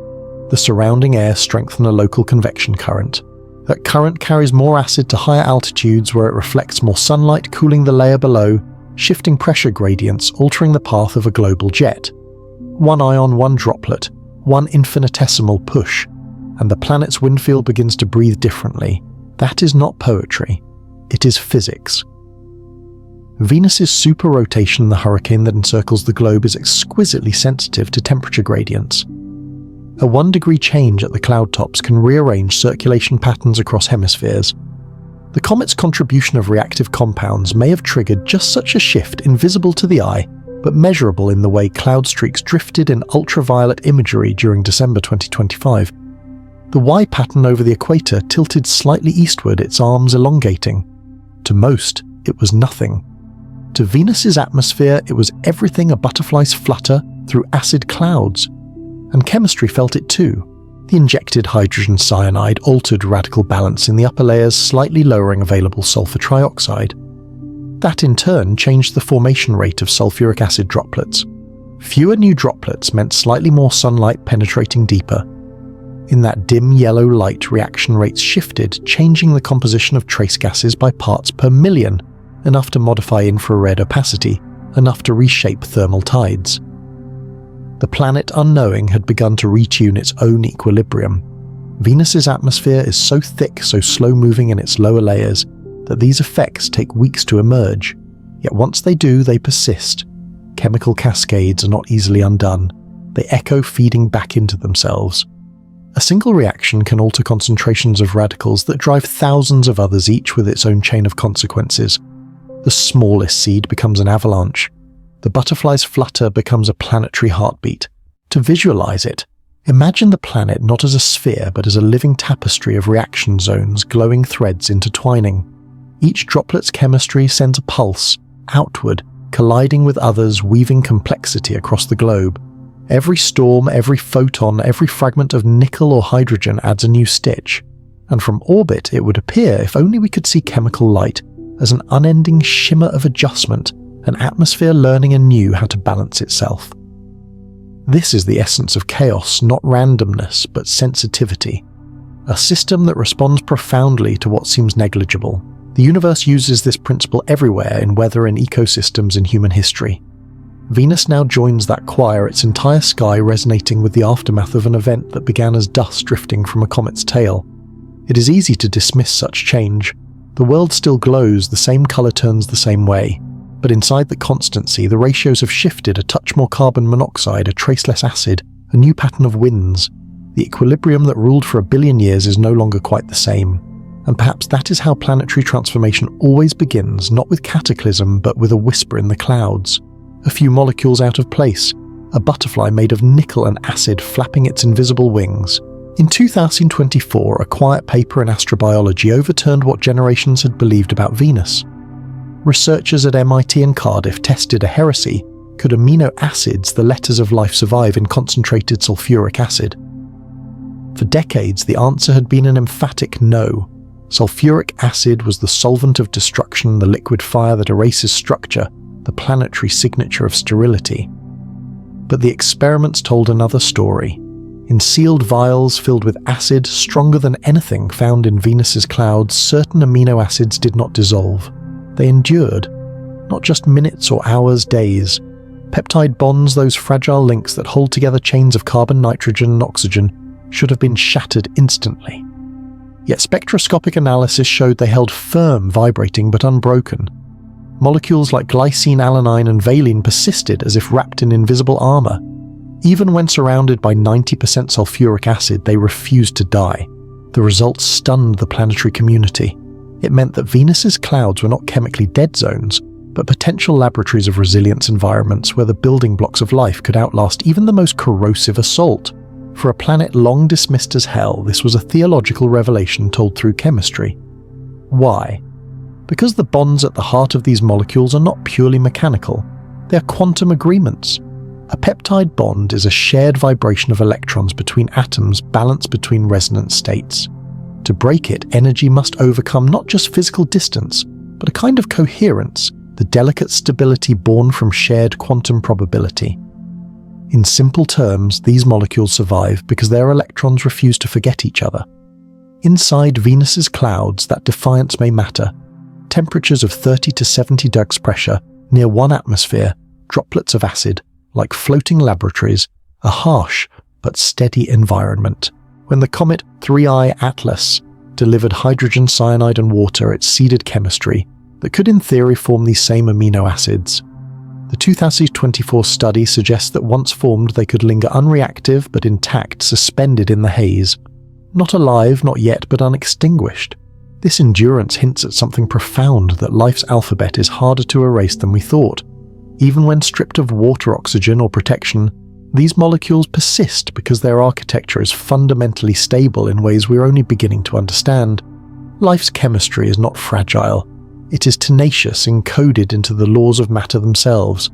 The surrounding air strengthens a local convection current. That current carries more acid to higher altitudes where it reflects more sunlight, cooling the layer below, shifting pressure gradients, altering the path of a global jet. One ion, one droplet, one infinitesimal push, and the planet's wind field begins to breathe differently. That is not poetry. It is physics. Venus's super-rotation, the hurricane that encircles the globe, is exquisitely sensitive to temperature gradients. A 1-degree change at the cloud tops can rearrange circulation patterns across hemispheres. The comet's contribution of reactive compounds may have triggered just such a shift, invisible to the eye, but measurable in the way cloud streaks drifted in ultraviolet imagery during December 2025. The Y pattern over the equator tilted slightly eastward, its arms elongating. To most, it was nothing. To Venus's atmosphere, it was everything a butterfly's flutter through acid clouds. And chemistry felt it too. The injected hydrogen cyanide altered radical balance in the upper layers, slightly lowering available sulfur trioxide. That in turn changed the formation rate of sulfuric acid droplets. Fewer new droplets meant slightly more sunlight penetrating deeper. In that dim yellow light, reaction rates shifted, changing the composition of trace gases by parts per million, enough to modify infrared opacity, enough to reshape thermal tides. The planet unknowing had begun to retune its own equilibrium. Venus's atmosphere is so thick, so slow-moving in its lower layers, that these effects take weeks to emerge. Yet once they do, they persist. Chemical cascades are not easily undone. They echo, feeding back into themselves. A single reaction can alter concentrations of radicals that drive thousands of others, each with its own chain of consequences. The smallest seed becomes an avalanche. The butterfly's flutter becomes a planetary heartbeat. To visualize it, imagine the planet not as a sphere but as a living tapestry of reaction zones, glowing threads intertwining. Each droplet's chemistry sends a pulse, outward, colliding with others, weaving complexity across the globe. Every storm, every photon, every fragment of nickel or hydrogen adds a new stitch. And from orbit, it would appear, if only we could see chemical light, as an unending shimmer of adjustment, an atmosphere learning anew how to balance itself. This is the essence of chaos, not randomness, but sensitivity. A system that responds profoundly to what seems negligible. The universe uses this principle everywhere in weather and ecosystems in human history. Venus now joins that choir, its entire sky resonating with the aftermath of an event that began as dust drifting from a comet's tail. It is easy to dismiss such change. The world still glows, the same colour turns the same way. But inside the constancy, the ratios have shifted, a touch more carbon monoxide, a trace less acid, a new pattern of winds. The equilibrium that ruled for 1 billion years is no longer quite the same. And perhaps that is how planetary transformation always begins, not with cataclysm, but with a whisper in the clouds. A few molecules out of place, a butterfly made of nickel and acid flapping its invisible wings. In 2024, a quiet paper in astrobiology overturned what generations had believed about Venus. Researchers at MIT and Cardiff tested a heresy: could amino acids, the letters of life, survive in concentrated sulfuric acid? For decades, the answer had been an emphatic no. Sulfuric acid was the solvent of destruction, the liquid fire that erases structure, the planetary signature of sterility. But the experiments told another story. In sealed vials filled with acid stronger than anything found in Venus's clouds, certain amino acids did not dissolve. They endured. Not just minutes or hours, days. Peptide bonds, those fragile links that hold together chains of carbon, nitrogen, and oxygen, should have been shattered instantly. Yet spectroscopic analysis showed they held firm, vibrating but unbroken. Molecules like glycine, alanine, and valine persisted as if wrapped in invisible armor. Even when surrounded by 90% sulfuric acid, they refused to die. The results stunned the planetary community. It meant that Venus's clouds were not chemically dead zones, but potential laboratories of resilience environments where the building blocks of life could outlast even the most corrosive assault. For a planet long dismissed as hell, this was a theological revelation told through chemistry. Why? Because the bonds at the heart of these molecules are not purely mechanical. They are quantum agreements. A peptide bond is a shared vibration of electrons between atoms balanced between resonant states. To break it, energy must overcome not just physical distance, but a kind of coherence, the delicate stability born from shared quantum probability. In simple terms, these molecules survive because their electrons refuse to forget each other. Inside Venus's clouds, that defiance may matter. Temperatures of 30 to 70 degrees pressure, near 1 atmosphere, droplets of acid, like floating laboratories, a harsh but steady environment. When the comet 3I Atlas delivered hydrogen cyanide and water, it seeded chemistry that could in theory form these same amino acids. The 2024 study suggests that once formed they could linger unreactive but intact, suspended in the haze. Not alive, not yet, but unextinguished. This endurance hints at something profound, that life's alphabet is harder to erase than we thought. Even when stripped of water, oxygen, or protection, these molecules persist because their architecture is fundamentally stable in ways we're only beginning to understand. Life's chemistry is not fragile. It is tenacious, encoded into the laws of matter themselves.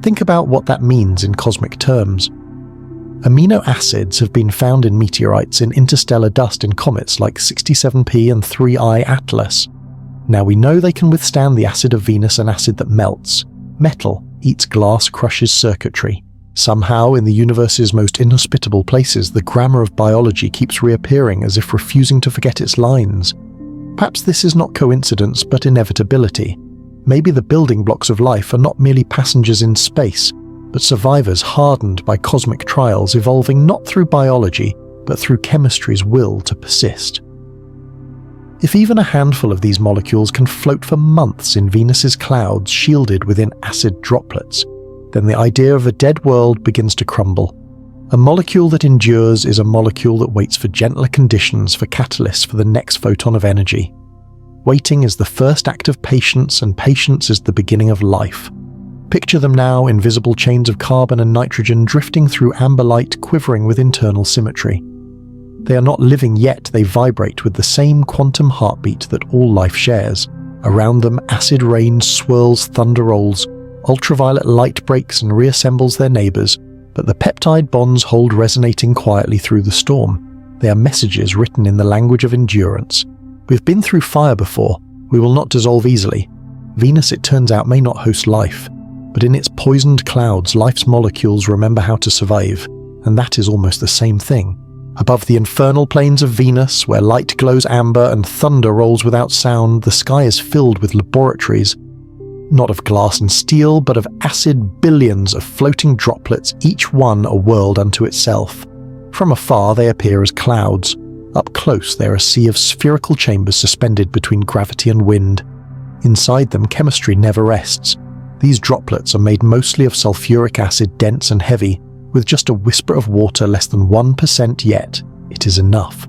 Think about what that means in cosmic terms. Amino acids have been found in meteorites, in interstellar dust, in comets like 67P and 3I Atlas. Now we know they can withstand the acid of Venus, an acid that melts. Metal eats glass, crushes circuitry. Somehow, in the universe's most inhospitable places, the grammar of biology keeps reappearing as if refusing to forget its lines. Perhaps this is not coincidence, but inevitability. Maybe the building blocks of life are not merely passengers in space, but survivors hardened by cosmic trials evolving not through biology, but through chemistry's will to persist. If even a handful of these molecules can float for months in Venus's clouds shielded within acid droplets, then the idea of a dead world begins to crumble. A molecule that endures is a molecule that waits for gentler conditions for catalysts for the next photon of energy. Waiting is the first act of patience, and patience is the beginning of life. Picture them now, invisible chains of carbon and nitrogen drifting through amber light, quivering with internal symmetry. They are not living yet, they vibrate with the same quantum heartbeat that all life shares. Around them, acid rain swirls, thunder rolls, ultraviolet light breaks and reassembles their neighbours, but the peptide bonds hold resonating quietly through the storm. They are messages written in the language of endurance. We've been through fire before. We will not dissolve easily. Venus, it turns out, may not host life, but in its poisoned clouds, life's molecules remember how to survive, and that is almost the same thing. Above the infernal plains of Venus, where light glows amber and thunder rolls without sound, the sky is filled with laboratories, not of glass and steel, but of acid billions of floating droplets, each one a world unto itself. From afar, they appear as clouds. Up close, they are a sea of spherical chambers suspended between gravity and wind. Inside them, chemistry never rests. These droplets are made mostly of sulfuric acid, dense and heavy, with just a whisper of water less than 1%, yet it is enough.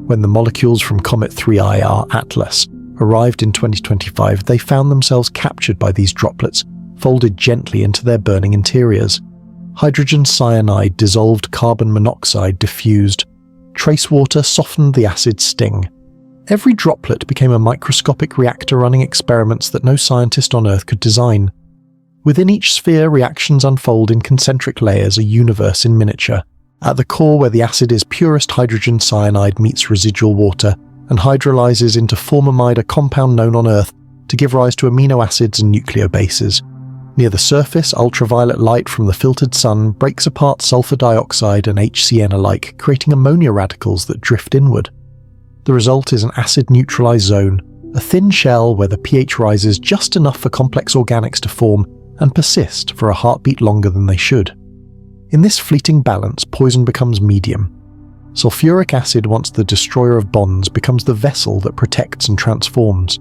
When the molecules from Comet 3IR Atlas arrived in 2025, they found themselves captured by these droplets, folded gently into their burning interiors. Hydrogen cyanide, dissolved carbon monoxide diffused. Trace water softened the acid's sting. Every droplet became a microscopic reactor running experiments that no scientist on Earth could design. Within each sphere, reactions unfold in concentric layers, a universe in miniature. At the core, where the acid is purest hydrogen cyanide meets residual water and hydrolyzes into formamide, a compound known on Earth to give rise to amino acids and nucleobases. Near the surface, ultraviolet light from the filtered sun breaks apart sulfur dioxide and HCN alike, creating ammonia radicals that drift inward. The result is an acid-neutralized zone, a thin shell where the pH rises just enough for complex organics to form and persist for a heartbeat longer than they should. In this fleeting balance, poison becomes medium. Sulfuric acid, once the destroyer of bonds, becomes the vessel that protects and transforms.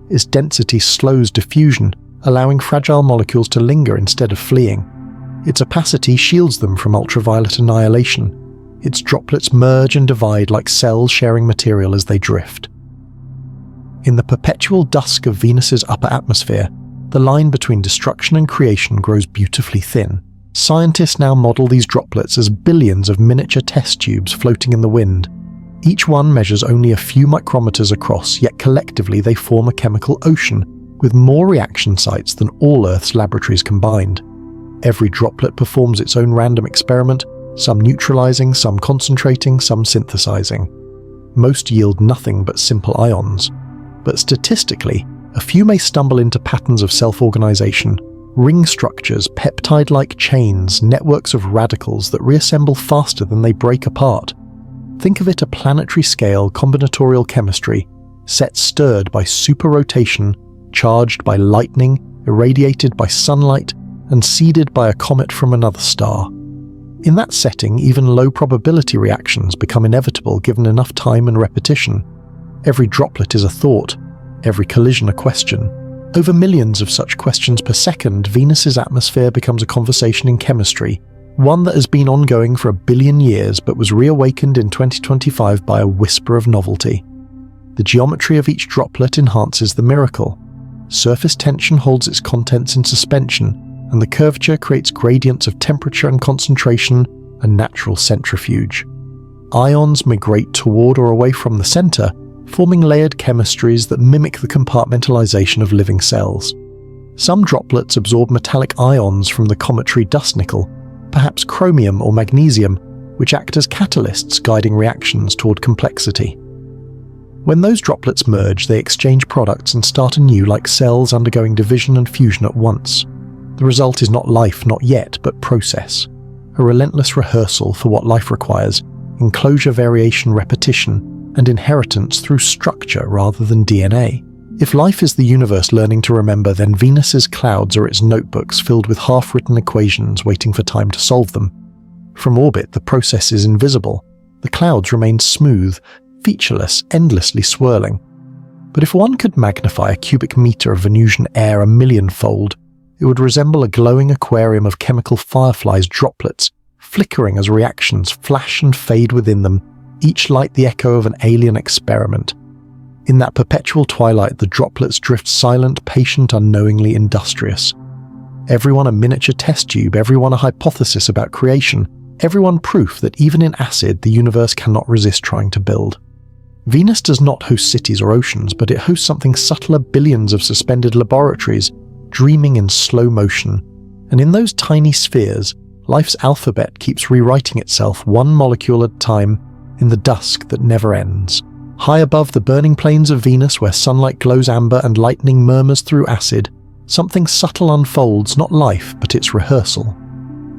Its density slows diffusion, allowing fragile molecules to linger instead of fleeing. Its opacity shields them from ultraviolet annihilation. Its droplets merge and divide like cells sharing material as they drift. In the perpetual dusk of Venus's upper atmosphere, the line between destruction and creation grows beautifully thin. Scientists now model these droplets as billions of miniature test tubes floating in the wind. Each one measures only a few micrometers across, yet collectively they form a chemical ocean, with more reaction sites than all Earth's laboratories combined. Every droplet performs its own random experiment, some neutralizing, some concentrating, some synthesizing. Most yield nothing but simple ions. But statistically, a few may stumble into patterns of self-organization, ring structures, peptide-like chains, networks of radicals that reassemble faster than they break apart. Think of it a planetary-scale combinatorial chemistry, set stirred by superrotation, charged by lightning, irradiated by sunlight, and seeded by a comet from another star. In that setting, even low-probability reactions become inevitable given enough time and repetition. Every droplet is a thought, every collision a question. Over millions of such questions per second, Venus's atmosphere becomes a conversation in chemistry, one that has been ongoing for 1 billion years but was reawakened in 2025 by a whisper of novelty. The geometry of each droplet enhances the miracle. Surface tension holds its contents in suspension, and the curvature creates gradients of temperature and concentration, a natural centrifuge. Ions migrate toward or away from the center, forming layered chemistries that mimic the compartmentalization of living cells. Some droplets absorb metallic ions from the cometary dust nickel, perhaps chromium or magnesium, which act as catalysts guiding reactions toward complexity. When those droplets merge, they exchange products and start anew like cells undergoing division and fusion at once. The result is not life, not yet, but process. A relentless rehearsal for what life requires, enclosure, variation, repetition, and inheritance through structure rather than DNA. If life is the universe learning to remember, then Venus's clouds are its notebooks filled with half-written equations waiting for time to solve them. From orbit, the process is invisible. The clouds remain smooth, featureless, endlessly swirling. But if one could magnify a cubic meter of Venusian air a millionfold, it would resemble a glowing aquarium of chemical fireflies' droplets, flickering as reactions flash and fade within them, each like the echo of an alien experiment. In that perpetual twilight, the droplets drift silent, patient, unknowingly industrious. Everyone a miniature test tube, everyone a hypothesis about creation, everyone proof that even in acid the universe cannot resist trying to build. Venus does not host cities or oceans, but it hosts something subtler, billions of suspended laboratories, dreaming in slow motion. And in those tiny spheres, life's alphabet keeps rewriting itself one molecule at a time in the dusk that never ends. High above the burning plains of Venus, where sunlight glows amber and lightning murmurs through acid, something subtle unfolds, not life, but its rehearsal.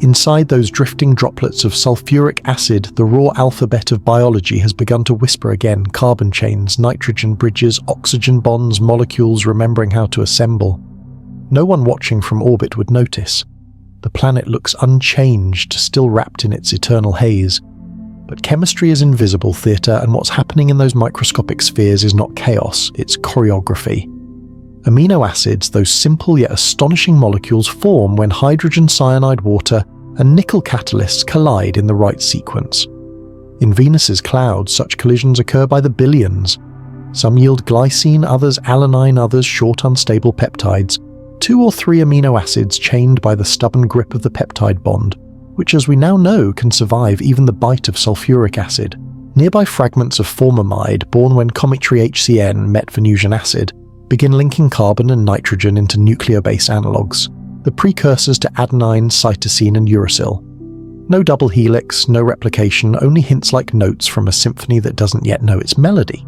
Inside those drifting droplets of sulfuric acid, the raw alphabet of biology has begun to whisper again, carbon chains, nitrogen bridges, oxygen bonds, molecules remembering how to assemble. No one watching from orbit would notice. The planet looks unchanged, still wrapped in its eternal haze. But chemistry is invisible theatre, and what's happening in those microscopic spheres is not chaos, it's choreography. Amino acids, those simple yet astonishing molecules, form when hydrogen cyanide water and nickel catalysts collide in the right sequence. In Venus's clouds, such collisions occur by the billions. Some yield glycine, others alanine, others short unstable peptides, 2 or 3 amino acids chained by the stubborn grip of the peptide bond, which as we now know can survive even the bite of sulfuric acid. Nearby fragments of formamide, born when cometary HCN met Venusian acid, begin linking carbon and nitrogen into nuclear base analogues, the precursors to adenine, cytosine and uracil. No double helix, no replication, only hints like notes from a symphony that doesn't yet know its melody.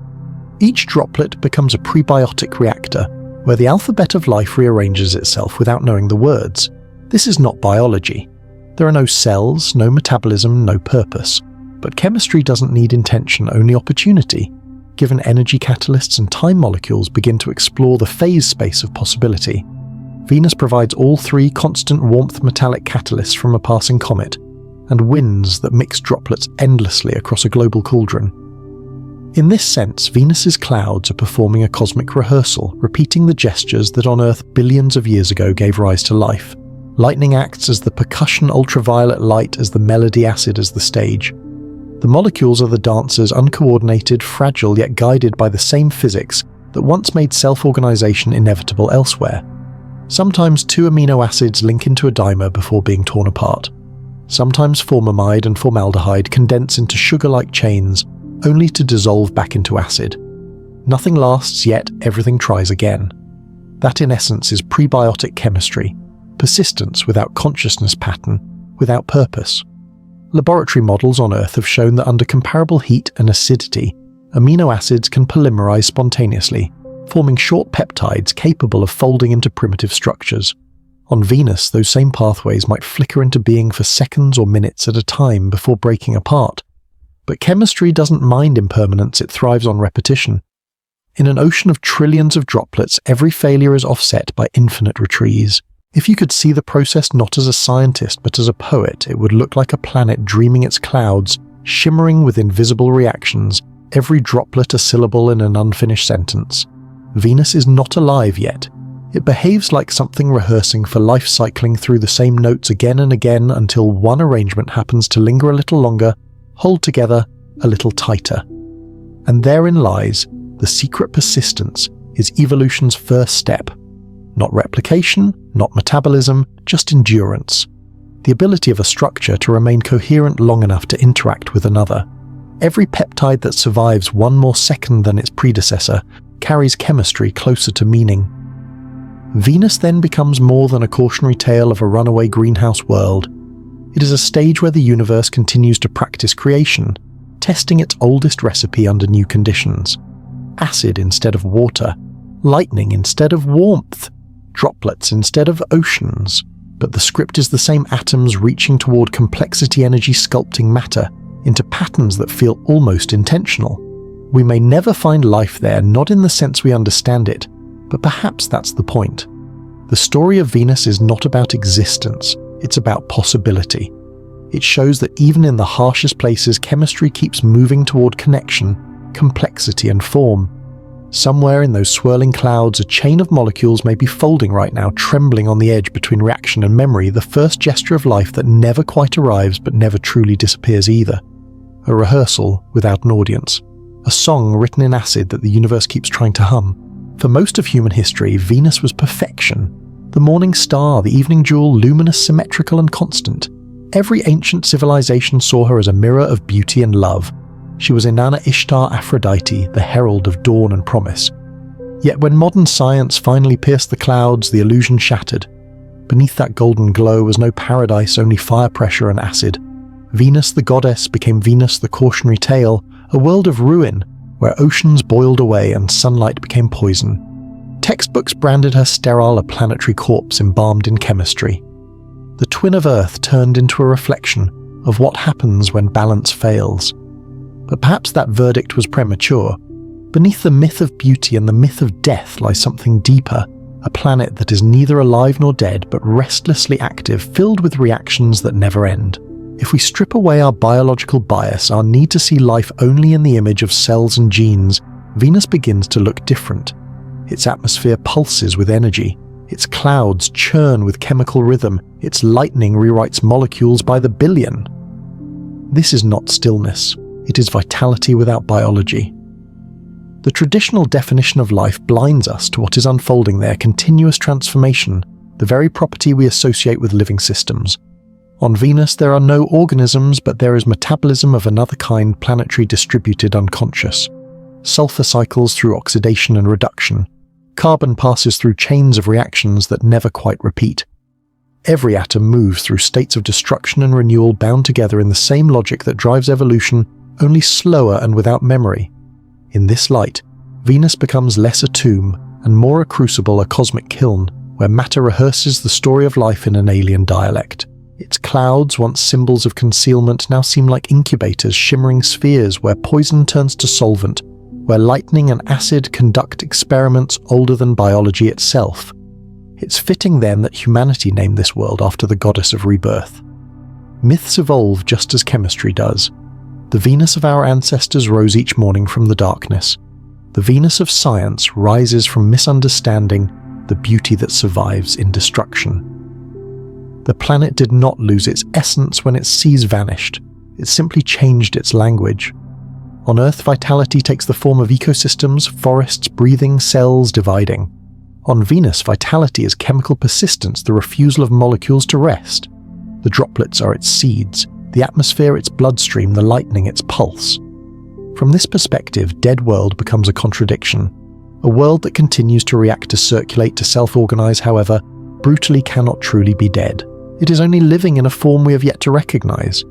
Each droplet becomes a prebiotic reactor, where the alphabet of life rearranges itself without knowing the words. This is not biology. There are no cells, no metabolism, no purpose. But chemistry doesn't need intention, only opportunity. Given energy catalysts and time molecules begin to explore the phase space of possibility. Venus provides all 3 constant warmth metallic catalysts from a passing comet, and winds that mix droplets endlessly across a global cauldron. In this sense, Venus's clouds are performing a cosmic rehearsal, repeating the gestures that on Earth billions of years ago gave rise to life. Lightning acts as the percussion, ultraviolet light as the melody, acid as the stage. The molecules are the dancers, uncoordinated, fragile, yet guided by the same physics that once made self-organization inevitable elsewhere. Sometimes 2 amino acids link into a dimer before being torn apart. Sometimes formamide and formaldehyde condense into sugar-like chains, only to dissolve back into acid. Nothing lasts, yet everything tries again. That in essence is prebiotic chemistry, persistence without consciousness pattern, without purpose. Laboratory models on Earth have shown that under comparable heat and acidity, amino acids can polymerize spontaneously, forming short peptides capable of folding into primitive structures. On Venus, those same pathways might flicker into being for seconds or minutes at a time before breaking apart. But chemistry doesn't mind impermanence, it thrives on repetition. In an ocean of trillions of droplets, every failure is offset by infinite retrieves. If you could see the process not as a scientist but as a poet, it would look like a planet dreaming its clouds, shimmering with invisible reactions, every droplet a syllable in an unfinished sentence. Venus is not alive yet. It behaves like something rehearsing for life, cycling through the same notes again and again until one arrangement happens to linger a little longer, hold together a little tighter. And therein lies the secret persistence, is evolution's first step. Not replication, not metabolism, just endurance. The ability of a structure to remain coherent long enough to interact with another. Every peptide that survives one more second than its predecessor carries chemistry closer to meaning. Venus then becomes more than a cautionary tale of a runaway greenhouse world. It is a stage where the universe continues to practice creation, testing its oldest recipe under new conditions. Acid instead of water, lightning instead of warmth, droplets instead of oceans. But the script is the same: atoms reaching toward complexity, energy sculpting matter into patterns that feel almost intentional. We may never find life there, not in the sense we understand it, But perhaps that's the point. The story of Venus is not about existence, it's about possibility. It shows that even in the harshest places, chemistry keeps moving toward connection, complexity, and form. Somewhere in those swirling clouds, a chain of molecules may be folding right now, trembling on the edge between reaction and memory, the first gesture of life that never quite arrives but never truly disappears either. A rehearsal without an audience. A song written in acid that the universe keeps trying to hum. For most of human history, Venus was perfection. The morning star, the evening jewel, luminous, symmetrical, and constant. Every ancient civilization saw her as a mirror of beauty and love. She was Inanna Ishtar Aphrodite, the herald of dawn and promise. Yet when modern science finally pierced the clouds, the illusion shattered. Beneath that golden glow was no paradise, only fire pressure and acid. Venus the goddess became Venus the cautionary tale, a world of ruin, where oceans boiled away and sunlight became poison. Textbooks branded her sterile, a planetary corpse embalmed in chemistry. The twin of Earth turned into a reflection of what happens when balance fails. But perhaps that verdict was premature. Beneath the myth of beauty and the myth of death lies something deeper, a planet that is neither alive nor dead, but restlessly active, filled with reactions that never end. If we strip away our biological bias, our need to see life only in the image of cells and genes, Venus begins to look different. Its atmosphere pulses with energy. Its clouds churn with chemical rhythm. Its lightning rewrites molecules by the billion. This is not stillness. It is vitality without biology. The traditional definition of life blinds us to what is unfolding there, continuous transformation, the very property we associate with living systems. On Venus, there are no organisms, but there is metabolism of another kind, planetary, distributed, unconscious. Sulfur cycles through oxidation and reduction. Carbon passes through chains of reactions that never quite repeat. Every atom moves through states of destruction and renewal, bound together in the same logic that drives evolution, only slower and without memory. In this light, Venus becomes less a tomb and more a crucible, a cosmic kiln, where matter rehearses the story of life in an alien dialect. Its clouds, once symbols of concealment, now seem like incubators, shimmering spheres where poison turns to solvent, where lightning and acid conduct experiments older than biology itself. It's fitting then that humanity named this world after the goddess of rebirth. Myths evolve just as chemistry does. The Venus of our ancestors rose each morning from the darkness. The Venus of science rises from misunderstanding, the beauty that survives in destruction. The planet did not lose its essence when its seas vanished. It simply changed its language. On Earth, vitality takes the form of ecosystems, forests breathing, cells dividing. On Venus, vitality is chemical persistence, the refusal of molecules to rest. The droplets are its seeds, the atmosphere its bloodstream, the lightning its pulse. From this perspective, dead world becomes a contradiction. A world that continues to react, to circulate, to self-organize, however, brutally cannot truly be dead. It is only living in a form we have yet to recognize.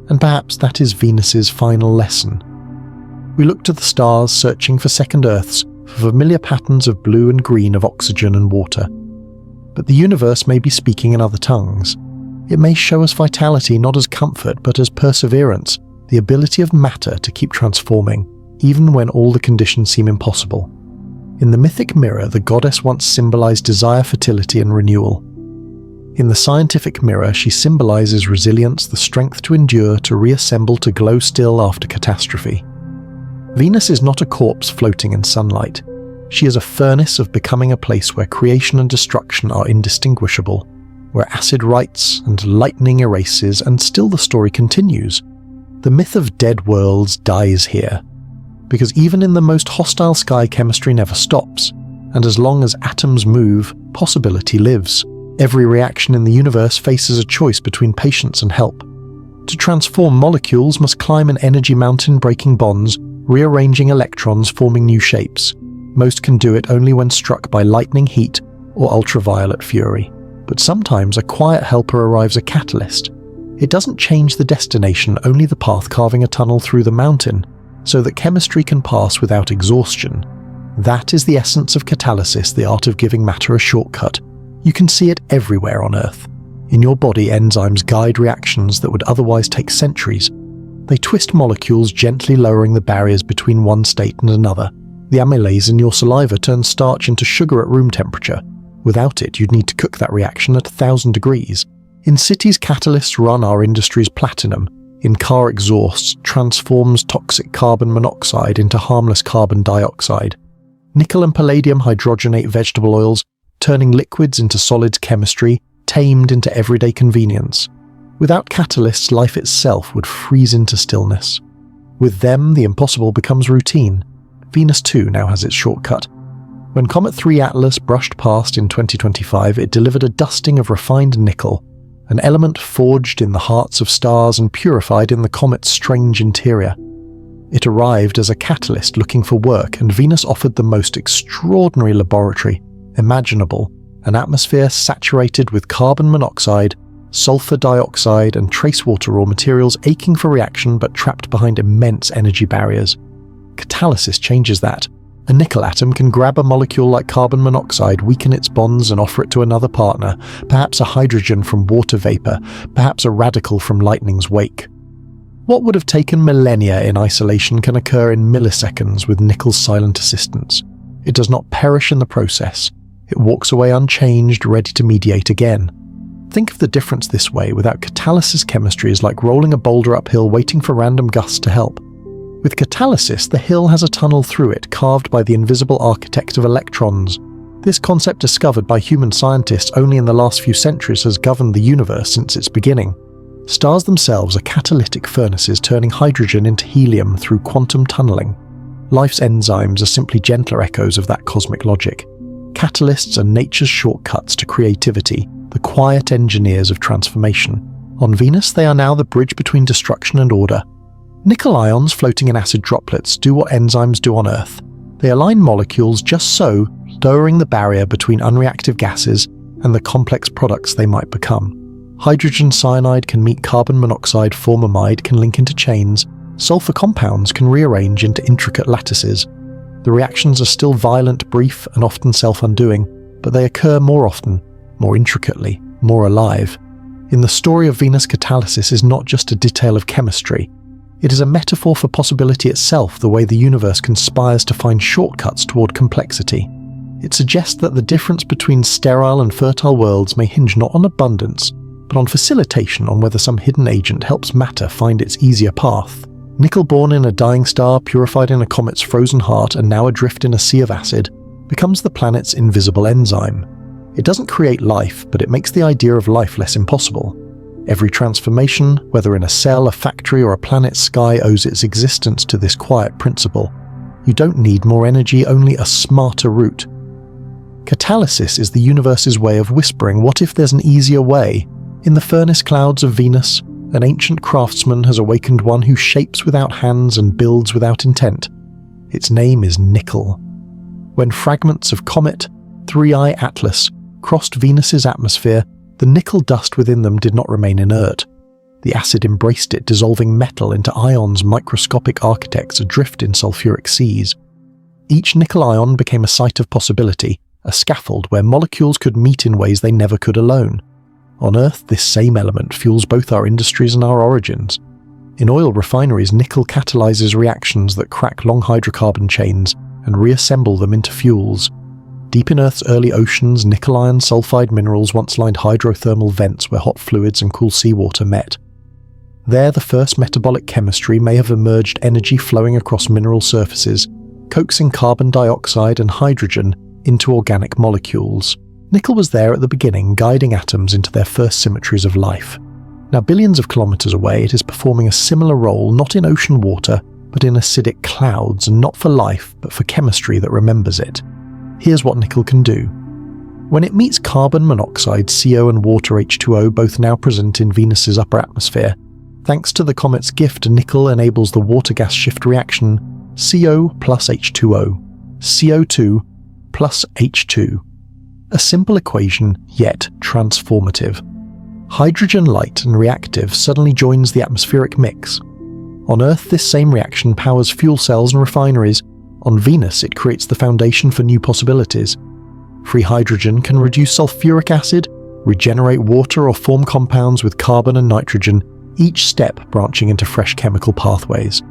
And perhaps that is Venus's final lesson. We look to the stars, searching for second Earths, for familiar patterns of blue and green, of oxygen and water. But the universe may be speaking in other tongues. It may show us vitality not as comfort but as perseverance, the ability of matter to keep transforming, even when all the conditions seem impossible. In the mythic mirror, the goddess once symbolized desire, fertility, and renewal. In the scientific mirror, she symbolizes resilience, the strength to endure, to reassemble, to glow still after catastrophe. Venus is not a corpse floating in sunlight. She is a furnace of becoming, a place where creation and destruction are indistinguishable, where acid writes and lightning erases, and still the story continues. The myth of dead worlds dies here, because even in the most hostile sky, chemistry never stops, and as long as atoms move, possibility lives. Every reaction in the universe faces a choice between patience and help. To transform, molecules must climb an energy mountain, breaking bonds, rearranging electrons, forming new shapes. Most can do it only when struck by lightning heat or ultraviolet fury. But sometimes a quiet helper arrives, a catalyst. It doesn't change the destination, only the path, carving a tunnel through the mountain, so that chemistry can pass without exhaustion. That is the essence of catalysis, the art of giving matter a shortcut. You can see it everywhere on Earth. In your body, enzymes guide reactions that would otherwise take centuries. They twist molecules, gently lowering the barriers between one state and another. The amylase in your saliva turns starch into sugar at room temperature. Without it, you'd need to cook that reaction at 1,000 degrees. In cities, catalysts run our industry's platinum. In car exhausts, transforms toxic carbon monoxide into harmless carbon dioxide. Nickel and palladium hydrogenate vegetable oils, turning liquids into solids chemistry, tamed into everyday convenience. Without catalysts, life itself would freeze into stillness. With them, the impossible becomes routine. Venus too now has its shortcut. When Comet 3 Atlas brushed past in 2025, it delivered a dusting of refined nickel, an element forged in the hearts of stars and purified in the comet's strange interior. It arrived as a catalyst looking for work, and Venus offered the most extraordinary laboratory imaginable, an atmosphere saturated with carbon monoxide, sulfur dioxide and trace water raw materials aching for reaction but trapped behind immense energy barriers. Catalysis changes that. A nickel atom can grab a molecule like carbon monoxide, weaken its bonds and offer it to another partner, perhaps a hydrogen from water vapor, perhaps a radical from lightning's wake. What would have taken millennia in isolation can occur in milliseconds with nickel's silent assistance. It does not perish in the process. It walks away unchanged, ready to mediate again. Think of the difference this way. Without catalysis, chemistry is like rolling a boulder uphill waiting for random gusts to help. With catalysis, the hill has a tunnel through it, carved by the invisible architect of electrons. This concept, discovered by human scientists only in the last few centuries, has governed the universe since its beginning. Stars themselves are catalytic furnaces turning hydrogen into helium through quantum tunneling. Life's enzymes are simply gentler echoes of that cosmic logic. Catalysts are nature's shortcuts to creativity, the quiet engineers of transformation. On Venus, they are now the bridge between destruction and order. Nickel ions floating in acid droplets do what enzymes do on Earth. They align molecules just so, lowering the barrier between unreactive gases and the complex products they might become. Hydrogen cyanide can meet carbon monoxide, formamide can link into chains, sulfur compounds can rearrange into intricate lattices. The reactions are still violent, brief, and often self-undoing, but they occur more often, more intricately, more alive. In the story of Venus, catalysis is not just a detail of chemistry. It is a metaphor for possibility itself, the way the universe conspires to find shortcuts toward complexity. It suggests that the difference between sterile and fertile worlds may hinge not on abundance, but on facilitation, on whether some hidden agent helps matter find its easier path. Nickel born in a dying star, purified in a comet's frozen heart, and now adrift in a sea of acid, becomes the planet's invisible enzyme. It doesn't create life, but it makes the idea of life less impossible. Every transformation, whether in a cell, a factory, or a planet's sky, owes its existence to this quiet principle. You don't need more energy, only a smarter route. Catalysis is the universe's way of whispering, what if there's an easier way? In the furnace clouds of Venus, an ancient craftsman has awakened one who shapes without hands and builds without intent. Its name is nickel. When fragments of Comet 3I Atlas crossed Venus's atmosphere, the nickel dust within them did not remain inert. The acid embraced it, dissolving metal into ions microscopic architects adrift in sulfuric seas. Each nickel ion became a site of possibility, a scaffold where molecules could meet in ways they never could alone. On Earth, this same element fuels both our industries and our origins. In oil refineries, nickel catalyzes reactions that crack long hydrocarbon chains and reassemble them into fuels. Deep in Earth's early oceans, nickel iron sulfide minerals once lined hydrothermal vents where hot fluids and cool seawater met. There, the first metabolic chemistry may have emerged, energy flowing across mineral surfaces, coaxing carbon dioxide and hydrogen into organic molecules. Nickel was there at the beginning, guiding atoms into their first symmetries of life. Now, billions of kilometers away, it is performing a similar role, not in ocean water, but in acidic clouds, and not for life, but for chemistry that remembers it. Here's what nickel can do. When it meets carbon monoxide, CO and water H2O, both now present in Venus's upper atmosphere, thanks to the comet's gift, nickel enables the water gas shift reaction CO plus H2O, CO2 plus H2. A simple equation, yet transformative. Hydrogen light and reactive suddenly joins the atmospheric mix. On Earth, this same reaction powers fuel cells and refineries. On Venus, it creates the foundation for new possibilities. Free hydrogen can reduce sulfuric acid, regenerate water, or form compounds with carbon and nitrogen, each step branching into fresh chemical pathways.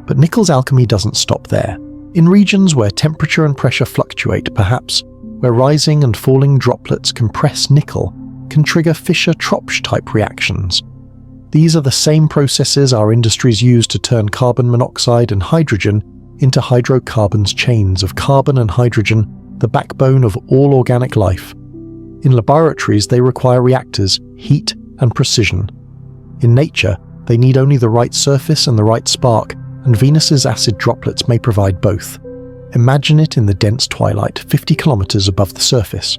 But nickel's alchemy doesn't stop there. In regions where temperature and pressure fluctuate, perhaps, where rising and falling droplets compress nickel, can trigger Fischer-Tropsch-type reactions. These are the same processes our industries use to turn carbon monoxide and hydrogen into hydrocarbons, chains of carbon and hydrogen, the backbone of all organic life. In laboratories, they require reactors, heat, and precision. In nature, they need only the right surface and the right spark, and Venus's acid droplets may provide both. Imagine it in the dense twilight, 50 kilometers above the surface.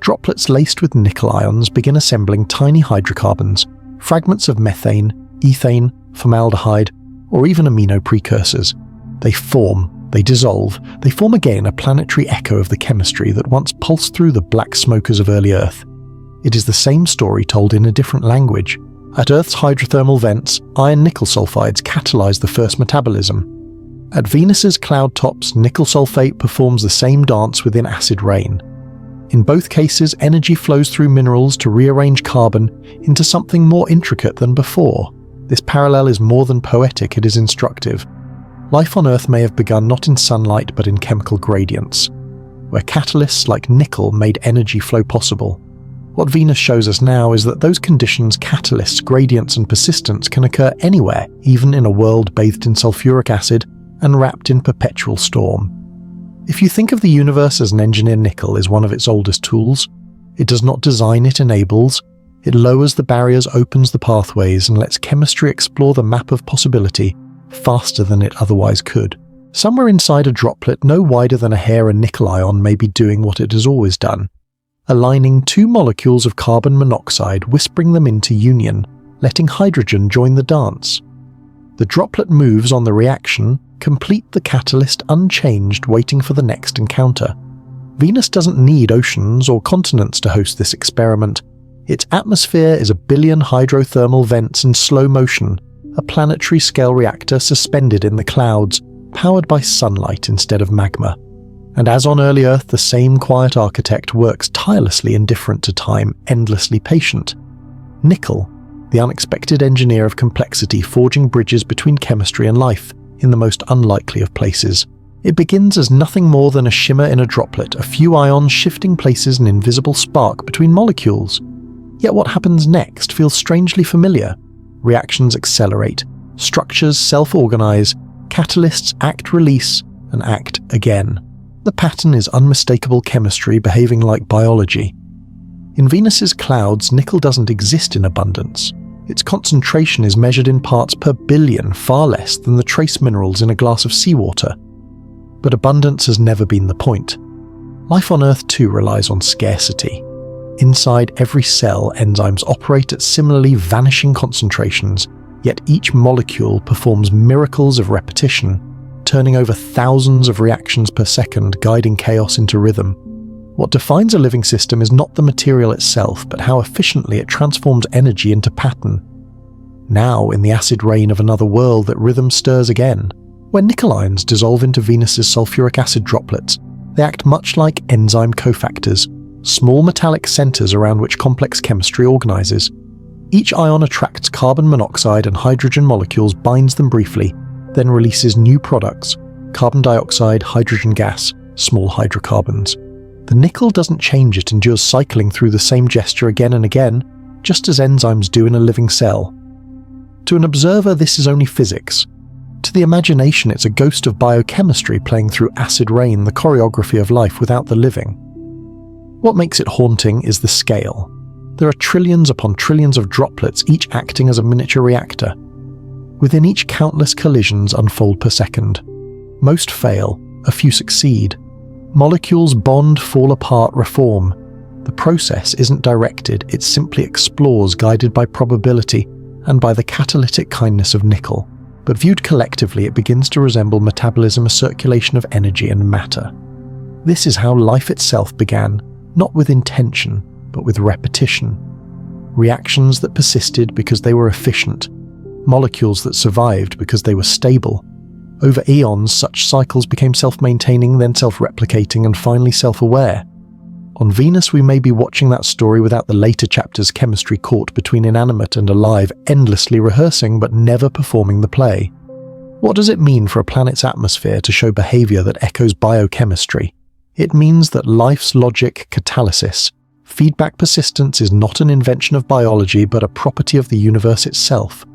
Droplets laced with nickel ions begin assembling tiny hydrocarbons, fragments of methane, ethane, formaldehyde, or even amino precursors. They form, they dissolve, they form again, a planetary echo of the chemistry that once pulsed through the black smokers of early Earth. It is the same story told in a different language. At Earth's hydrothermal vents, iron-nickel sulfides catalyze the first metabolism. At Venus's cloud tops, nickel sulfate performs the same dance within acid rain. In both cases, energy flows through minerals to rearrange carbon into something more intricate than before. This parallel is more than poetic, it is instructive. Life on Earth may have begun not in sunlight but in chemical gradients, where catalysts like nickel made energy flow possible. What Venus shows us now is that those conditions, catalysts, gradients and persistence, can occur anywhere, even in a world bathed in sulfuric acid and wrapped in perpetual storm. If you think of the universe as an engineer, nickel is one of its oldest tools. It does not design, it enables. It lowers the barriers, opens the pathways, and lets chemistry explore the map of possibility faster than it otherwise could. Somewhere inside a droplet no wider than a hair, a nickel ion may be doing what it has always done, aligning two molecules of carbon monoxide, whispering them into union, letting hydrogen join the dance. The droplet moves on the reaction, complete the catalyst unchanged, waiting for the next encounter. Venus doesn't need oceans or continents to host this experiment. Its atmosphere is a billion hydrothermal vents in slow motion, a planetary scale reactor suspended in the clouds, powered by sunlight instead of magma. And as on early Earth, the same quiet architect works tirelessly indifferent to time, endlessly patient. Nickel, the unexpected engineer of complexity, forging bridges between chemistry and life in the most unlikely of places. It begins as nothing more than a shimmer in a droplet, a few ions shifting places, an invisible spark between molecules. Yet what happens next feels strangely familiar. Reactions accelerate, structures self-organize, catalysts act, release, and act again. The pattern is unmistakable chemistry behaving like biology. In Venus's clouds, nickel doesn't exist in abundance. Its concentration is measured in parts per billion, far less than the trace minerals in a glass of seawater. But abundance has never been the point. Life on Earth too relies on scarcity. Inside every cell, enzymes operate at similarly vanishing concentrations, yet each molecule performs miracles of repetition, turning over thousands of reactions per second, guiding chaos into rhythm. What defines a living system is not the material itself, but how efficiently it transforms energy into pattern. Now, in the acid rain of another world, that rhythm stirs again. When nickel ions dissolve into Venus's sulfuric acid droplets, they act much like enzyme cofactors, small metallic centers around which complex chemistry organizes. Each ion attracts carbon monoxide and hydrogen molecules, binds them briefly, then releases new products: carbon dioxide, hydrogen gas, small hydrocarbons. The nickel doesn't change, it endures, cycling through the same gesture again and again, just as enzymes do in a living cell. To an observer, this is only physics. To the imagination, it's a ghost of biochemistry playing through acid rain, the choreography of life without the living. What makes it haunting is the scale. There are trillions upon trillions of droplets, each acting as a miniature reactor. Within each, countless collisions unfold per second. Most fail, a few succeed. Molecules bond, fall apart, reform. The process isn't directed, it simply explores, guided by probability and by the catalytic kindness of nickel. But viewed collectively, it begins to resemble metabolism, a circulation of energy and matter. This is how life itself began, not with intention, but with repetition. Reactions that persisted because they were efficient. Molecules that survived because they were stable. Over eons, such cycles became self-maintaining, then self-replicating, and finally self-aware. On Venus, we may be watching that story without the later chapters, chemistry caught between inanimate and alive, endlessly rehearsing but never performing the play. What does it mean for a planet's atmosphere to show behavior that echoes biochemistry? It means that life's logic catalysis, feedback persistence, is not an invention of biology but a property of the universe itself.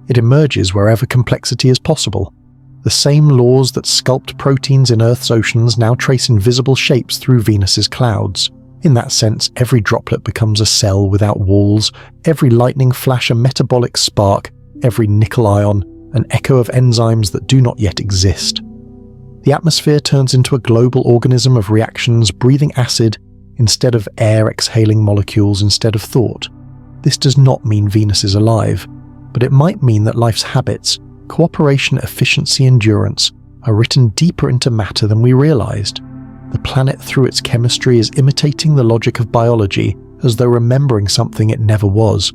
It emerges wherever complexity is possible. The same laws that sculpt proteins in Earth's oceans now trace invisible shapes through Venus's clouds. In that sense, every droplet becomes a cell without walls, every lightning flash a metabolic spark, every nickel ion an echo of enzymes that do not yet exist. The atmosphere turns into a global organism of reactions, breathing acid instead of air, exhaling molecules instead of thought. This does not mean Venus is alive, but it might mean that life's habits, cooperation, efficiency, endurance, are written deeper into matter than we realized. The planet, through its chemistry, is imitating the logic of biology, as though remembering something it never was.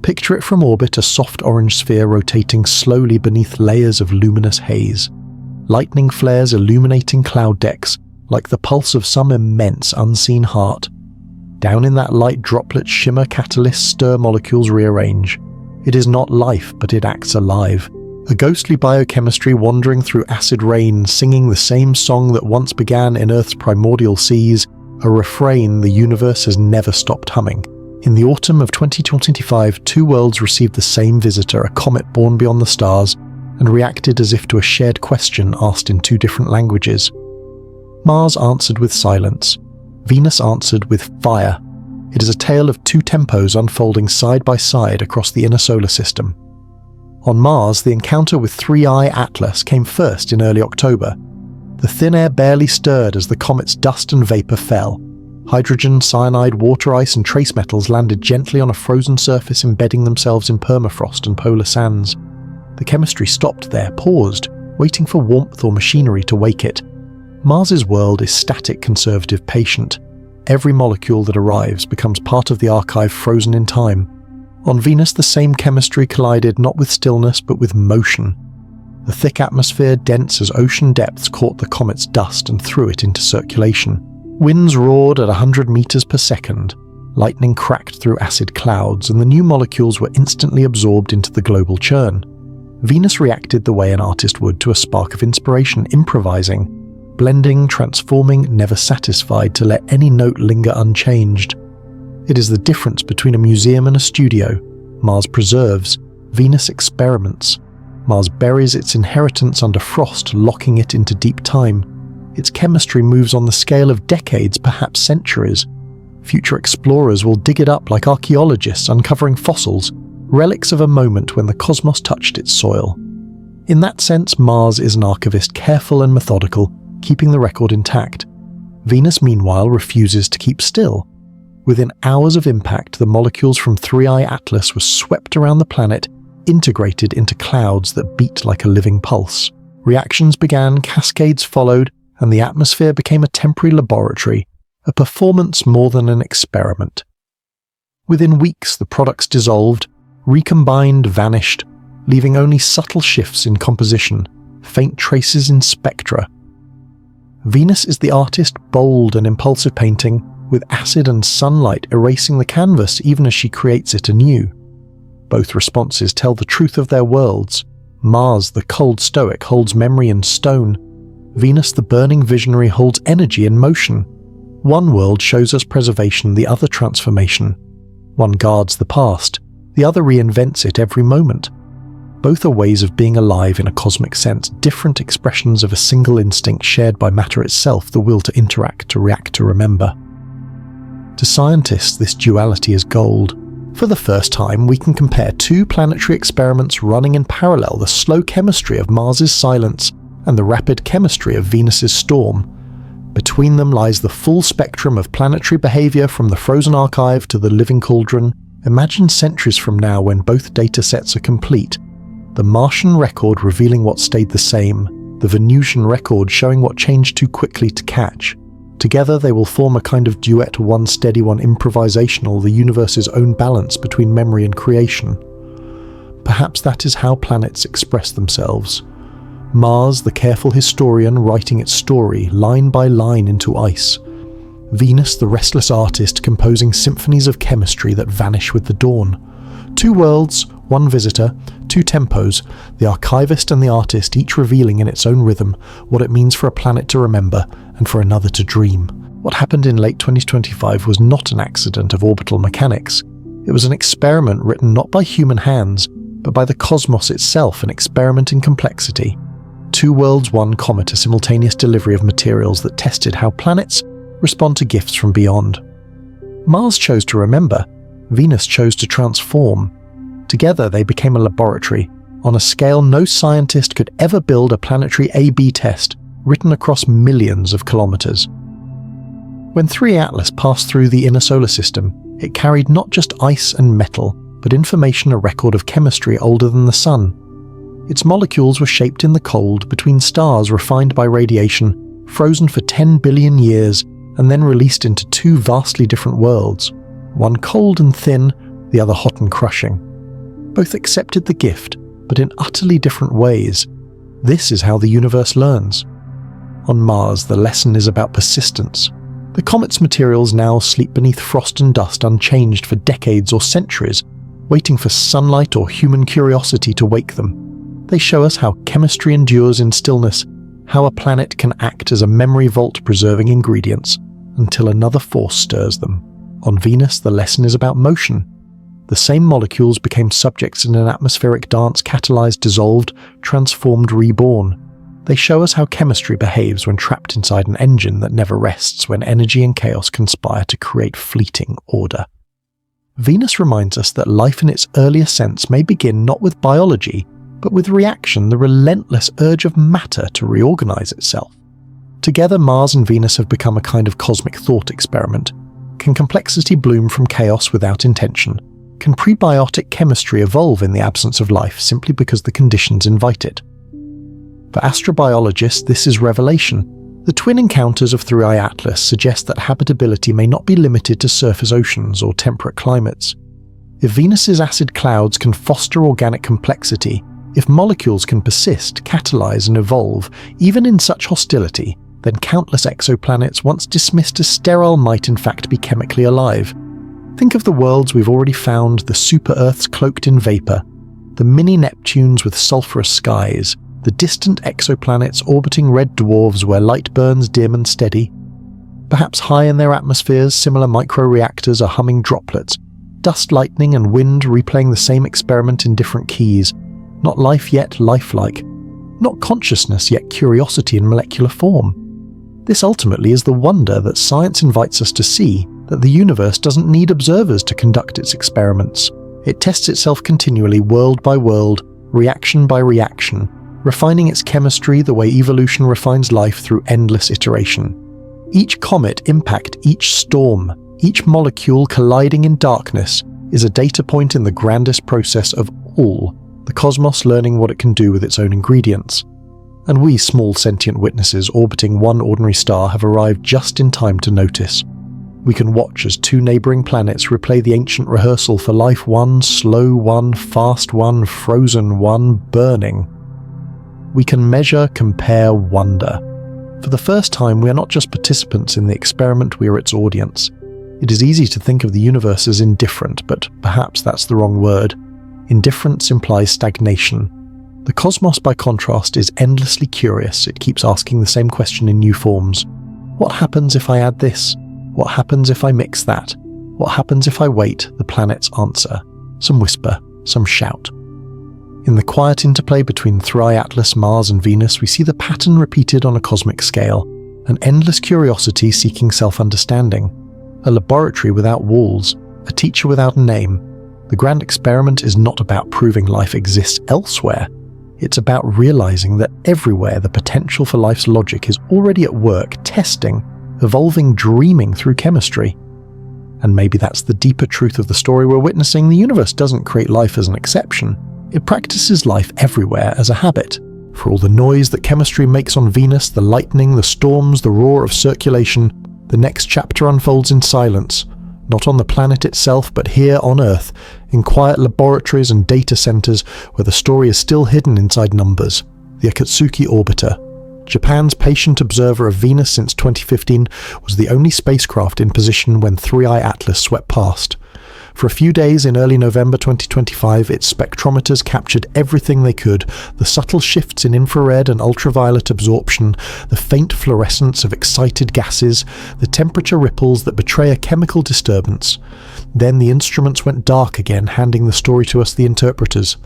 Picture it from orbit, a soft orange sphere rotating slowly beneath layers of luminous haze. Lightning flares illuminating cloud decks, like the pulse of some immense unseen heart. Down in that light, droplets shimmer, catalysts stir, molecules rearrange. It is not life, but it acts alive. A ghostly biochemistry wandering through acid rain, singing the same song that once began in Earth's primordial seas, a refrain the universe has never stopped humming. In the autumn of 2025, two worlds received the same visitor, a comet born beyond the stars, and reacted as if to a shared question asked in two different languages. Mars answered with silence. Venus answered with fire. It is a tale of two tempos unfolding side by side across the inner solar system. On Mars, the encounter with 3I Atlas came first in early October. The thin air barely stirred as the comet's dust and vapor fell. Hydrogen, cyanide, water ice, and trace metals landed gently on a frozen surface, embedding themselves in permafrost and polar sands. The chemistry stopped there, paused, waiting for warmth or machinery to wake it. Mars's world is static, conservative, patient. Every molecule that arrives becomes part of the archive frozen in time. On Venus, the same chemistry collided not with stillness but with motion. The thick atmosphere, dense as ocean depths, caught the comet's dust and threw it into circulation. Winds roared at 100 meters per second. Lightning cracked through acid clouds, and the new molecules were instantly absorbed into the global churn. Venus reacted the way an artist would to a spark of inspiration, improvising, blending, transforming, never satisfied to let any note linger unchanged. It is the difference between a museum and a studio. Mars preserves, Venus experiments. Mars buries its inheritance under frost, locking it into deep time. Its chemistry moves on the scale of decades, perhaps centuries. Future explorers will dig it up like archaeologists uncovering fossils, relics of a moment when the cosmos touched its soil. In that sense, Mars is an archivist, careful and methodical, keeping the record intact. Venus, meanwhile, refuses to keep still. Within hours of impact, the molecules from 3I Atlas were swept around the planet, integrated into clouds that beat like a living pulse. Reactions began, cascades followed, and the atmosphere became a temporary laboratory, a performance more than an experiment. Within weeks, the products dissolved, recombined, vanished, leaving only subtle shifts in composition, faint traces in spectra. Venus is the artist, bold and impulsive painting, with acid and sunlight erasing the canvas even as she creates it anew. Both responses tell the truth of their worlds. Mars, the cold stoic, holds memory in stone. Venus, the burning visionary, holds energy in motion. One world shows us preservation, the other transformation. One guards the past, the other reinvents it every moment. Both are ways of being alive in a cosmic sense, different expressions of a single instinct shared by matter itself, the will to interact, to react, to remember. To scientists, this duality is gold. For the first time, we can compare two planetary experiments running in parallel, the slow chemistry of Mars's silence and the rapid chemistry of Venus's storm. Between them lies the full spectrum of planetary behavior, from the frozen archive to the living cauldron. Imagine centuries from now when both datasets are complete. The Martian record revealing what stayed the same, the Venusian record showing what changed too quickly to catch. Together they will form a kind of duet, one steady, one improvisational, the universe's own balance between memory and creation. Perhaps that is how planets express themselves. Mars, the careful historian, writing its story line by line into ice. Venus, the restless artist, composing symphonies of chemistry that vanish with the dawn. Two worlds, one visitor, two tempos, the archivist and the artist each revealing in its own rhythm what it means for a planet to remember and for another to dream. What happened in late 2025 was not an accident of orbital mechanics. It was an experiment written not by human hands, but by the cosmos itself, an experiment in complexity. Two worlds, one comet, a simultaneous delivery of materials that tested how planets respond to gifts from beyond. Mars chose to remember, Venus chose to transform. Together they became a laboratory, on a scale no scientist could ever build a planetary A/B test written across millions of kilometers. When 3 Atlas passed through the inner solar system, it carried not just ice and metal, but information, a record of chemistry older than the Sun. Its molecules were shaped in the cold between stars refined by radiation, frozen for 10 billion years, and then released into 2 vastly different worlds, one cold and thin, the other hot and crushing. Both accepted the gift, but in utterly different ways. This is how the universe learns. On Mars, the lesson is about persistence. The comet's materials now sleep beneath frost and dust unchanged for decades or centuries, waiting for sunlight or human curiosity to wake them. They show us how chemistry endures in stillness, how a planet can act as a memory vault preserving ingredients until another force stirs them. On Venus, the lesson is about motion. The same molecules became subjects in an atmospheric dance, catalyzed, dissolved, transformed, reborn. They show us how chemistry behaves when trapped inside an engine that never rests, when energy and chaos conspire to create fleeting order. Venus reminds us that life in its earlier sense may begin not with biology, but with reaction, the relentless urge of matter to reorganize itself. Together, Mars and Venus have become a kind of cosmic thought experiment. Can complexity bloom from chaos without intention? Can prebiotic chemistry evolve in the absence of life simply because the conditions invite it? For astrobiologists, this is revelation. The twin encounters of 3I Atlas suggest that habitability may not be limited to surface oceans or temperate climates. If Venus's acid clouds can foster organic complexity, if molecules can persist, catalyze, and evolve, even in such hostility, then countless exoplanets once dismissed as sterile might in fact be chemically alive. Think of the worlds we've already found, the super-Earths cloaked in vapor, the mini-Neptunes with sulphurous skies, the distant exoplanets orbiting red dwarfs where light burns dim and steady. Perhaps high in their atmospheres, similar microreactors are humming droplets, dust, lightning, and wind replaying the same experiment in different keys. Not life yet lifelike. Not consciousness yet curiosity in molecular form. This ultimately is the wonder that science invites us to see, that the universe doesn't need observers to conduct its experiments. It tests itself continually, world by world, reaction by reaction, refining its chemistry the way evolution refines life through endless iteration. Each comet impact, each storm, each molecule colliding in darkness is a data point in the grandest process of all, the cosmos learning what it can do with its own ingredients. And we small sentient witnesses orbiting one ordinary star have arrived just in time to notice. We can watch as 2 neighboring planets replay the ancient rehearsal for life, one slow, one fast, one frozen, one burning. We can measure, compare, wonder. For the first time, we are not just participants in the experiment, we are its audience. It is easy to think of the universe as indifferent, but perhaps that's the wrong word. Indifference implies stagnation. The cosmos, by contrast, is endlessly curious. It keeps asking the same question in new forms. What happens if I add this? What happens if I mix that? What happens if I wait? The planets answer. Some whisper, some shout. In the quiet interplay between 3I Atlas, Mars, and Venus, we see the pattern repeated on a cosmic scale, an endless curiosity seeking self-understanding, a laboratory without walls, a teacher without a name. The grand experiment is not about proving life exists elsewhere. It's about realizing that everywhere the potential for life's logic is already at work, testing, evolving, dreaming through chemistry. And maybe that's the deeper truth of the story we're witnessing. The universe doesn't create life as an exception. It practices life everywhere as a habit. For all the noise that chemistry makes on Venus, the lightning, the storms, the roar of circulation, the next chapter unfolds in silence, not on the planet itself, but here on Earth, in quiet laboratories and data centers where the story is still hidden inside numbers. The Akatsuki Orbiter, Japan's patient observer of Venus since 2015, was the only spacecraft in position when 3I Atlas swept past. For a few days in early November 2025, its spectrometers captured everything they could: the subtle shifts in infrared and ultraviolet absorption, the faint fluorescence of excited gases, the temperature ripples that betray a chemical disturbance. Then the instruments went dark again, handing the story to us, the interpreters.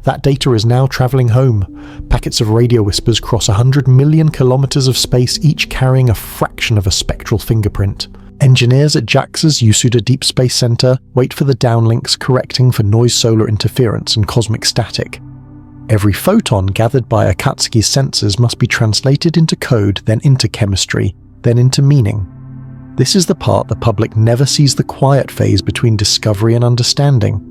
That data is now travelling home. Packets of radio whispers cross 100 million kilometres of space, each carrying a fraction of a spectral fingerprint. Engineers at JAXA's Yasuda Deep Space Center wait for the downlinks, correcting for noise, solar interference and cosmic static. Every photon gathered by Akatsuki's sensors must be translated into code, then into chemistry, then into meaning. This is the part the public never sees: the quiet phase between discovery and understanding.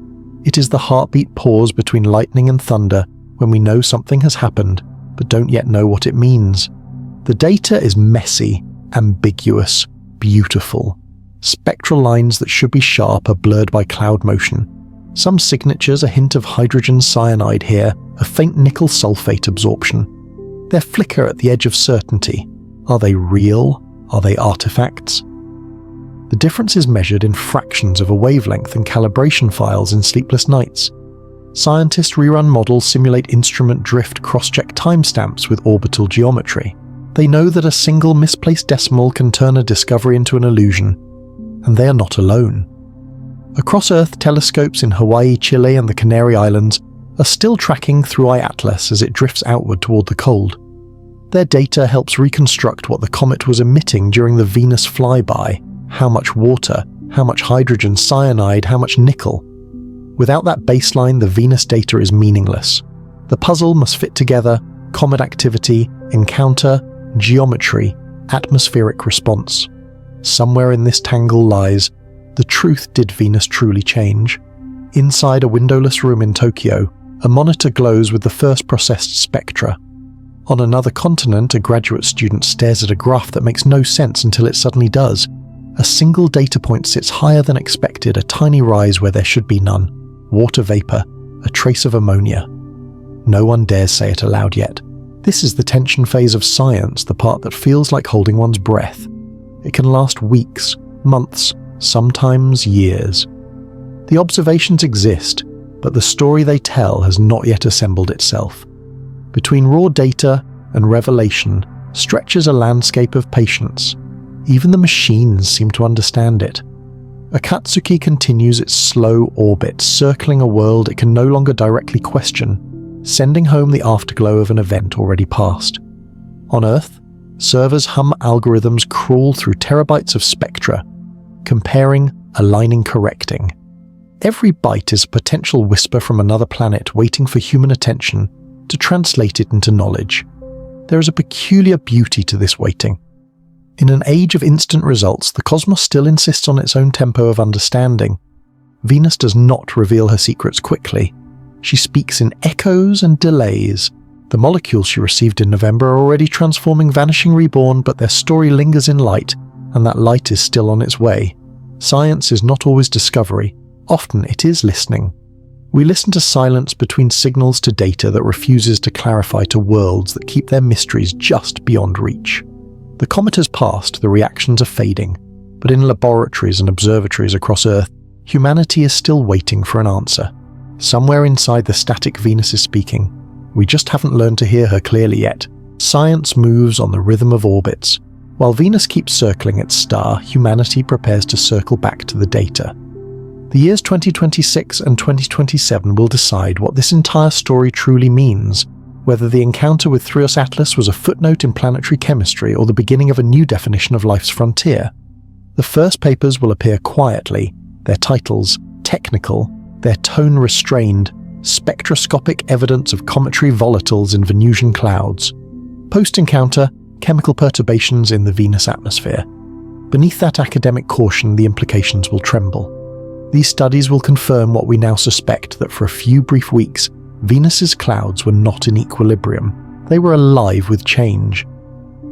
It is the heartbeat pause between lightning and thunder, when we know something has happened, but don't yet know what it means. The data is messy, ambiguous, beautiful. Spectral lines that should be sharp are blurred by cloud motion. Some signatures, a hint of hydrogen cyanide here, a faint nickel sulfate absorption. They flicker at the edge of certainty. Are they real? Are they artifacts? The difference is measured in fractions of a wavelength and calibration files in sleepless nights. Scientists rerun models, simulate instrument drift, cross-check timestamps with orbital geometry. They know that a single misplaced decimal can turn a discovery into an illusion. And they are not alone. Across Earth, telescopes in Hawaii, Chile and the Canary Islands are still tracking through I-Atlas as it drifts outward toward the cold. Their data helps reconstruct what the comet was emitting during the Venus flyby. How much water, how much hydrogen cyanide, how much nickel. Without that baseline, the Venus data is meaningless. The puzzle must fit together: comet activity, encounter, geometry, atmospheric response. Somewhere in this tangle lies the truth. Did Venus truly change? Inside a windowless room in Tokyo, a monitor glows with the first processed spectra. On another continent, a graduate student stares at a graph that makes no sense until it suddenly does. A single data point sits higher than expected, a tiny rise where there should be none. Water vapor, a trace of ammonia. No one dares say it aloud yet. This is the tension phase of science, the part that feels like holding one's breath. It can last weeks, months, sometimes years. The observations exist, but the story they tell has not yet assembled itself. Between raw data and revelation stretches a landscape of patience. Even the machines seem to understand it. Akatsuki continues its slow orbit, circling a world it can no longer directly question, sending home the afterglow of an event already past. On Earth, servers hum algorithms, crawl through terabytes of spectra, comparing, aligning, correcting. Every byte is a potential whisper from another planet waiting for human attention to translate it into knowledge. There is a peculiar beauty to this waiting. In an age of instant results, the cosmos still insists on its own tempo of understanding. Venus does not reveal her secrets quickly. She speaks in echoes and delays. The molecules she received in November are already transforming, vanishing, reborn, but their story lingers in light, and that light is still on its way. Science is not always discovery. Often it is listening. We listen to silence between signals, to data that refuses to clarify, to worlds that keep their mysteries just beyond reach. The comet has passed, the reactions are fading, but in laboratories and observatories across Earth, humanity is still waiting for an answer. Somewhere inside the static Venus is speaking. We just haven't learned to hear her clearly yet. Science moves on the rhythm of orbits. While Venus keeps circling its star, humanity prepares to circle back to the data. The years 2026 and 2027 will decide what this entire story truly means, whether the encounter with Thrios Atlas was a footnote in planetary chemistry or the beginning of a new definition of life's frontier. The first papers will appear quietly, their titles technical, their tone restrained: spectroscopic evidence of cometary volatiles in Venusian clouds. Post-encounter, chemical perturbations in the Venus atmosphere. Beneath that academic caution, the implications will tremble. These studies will confirm what we now suspect, that for a few brief weeks, Venus's clouds were not in equilibrium. They were alive with change.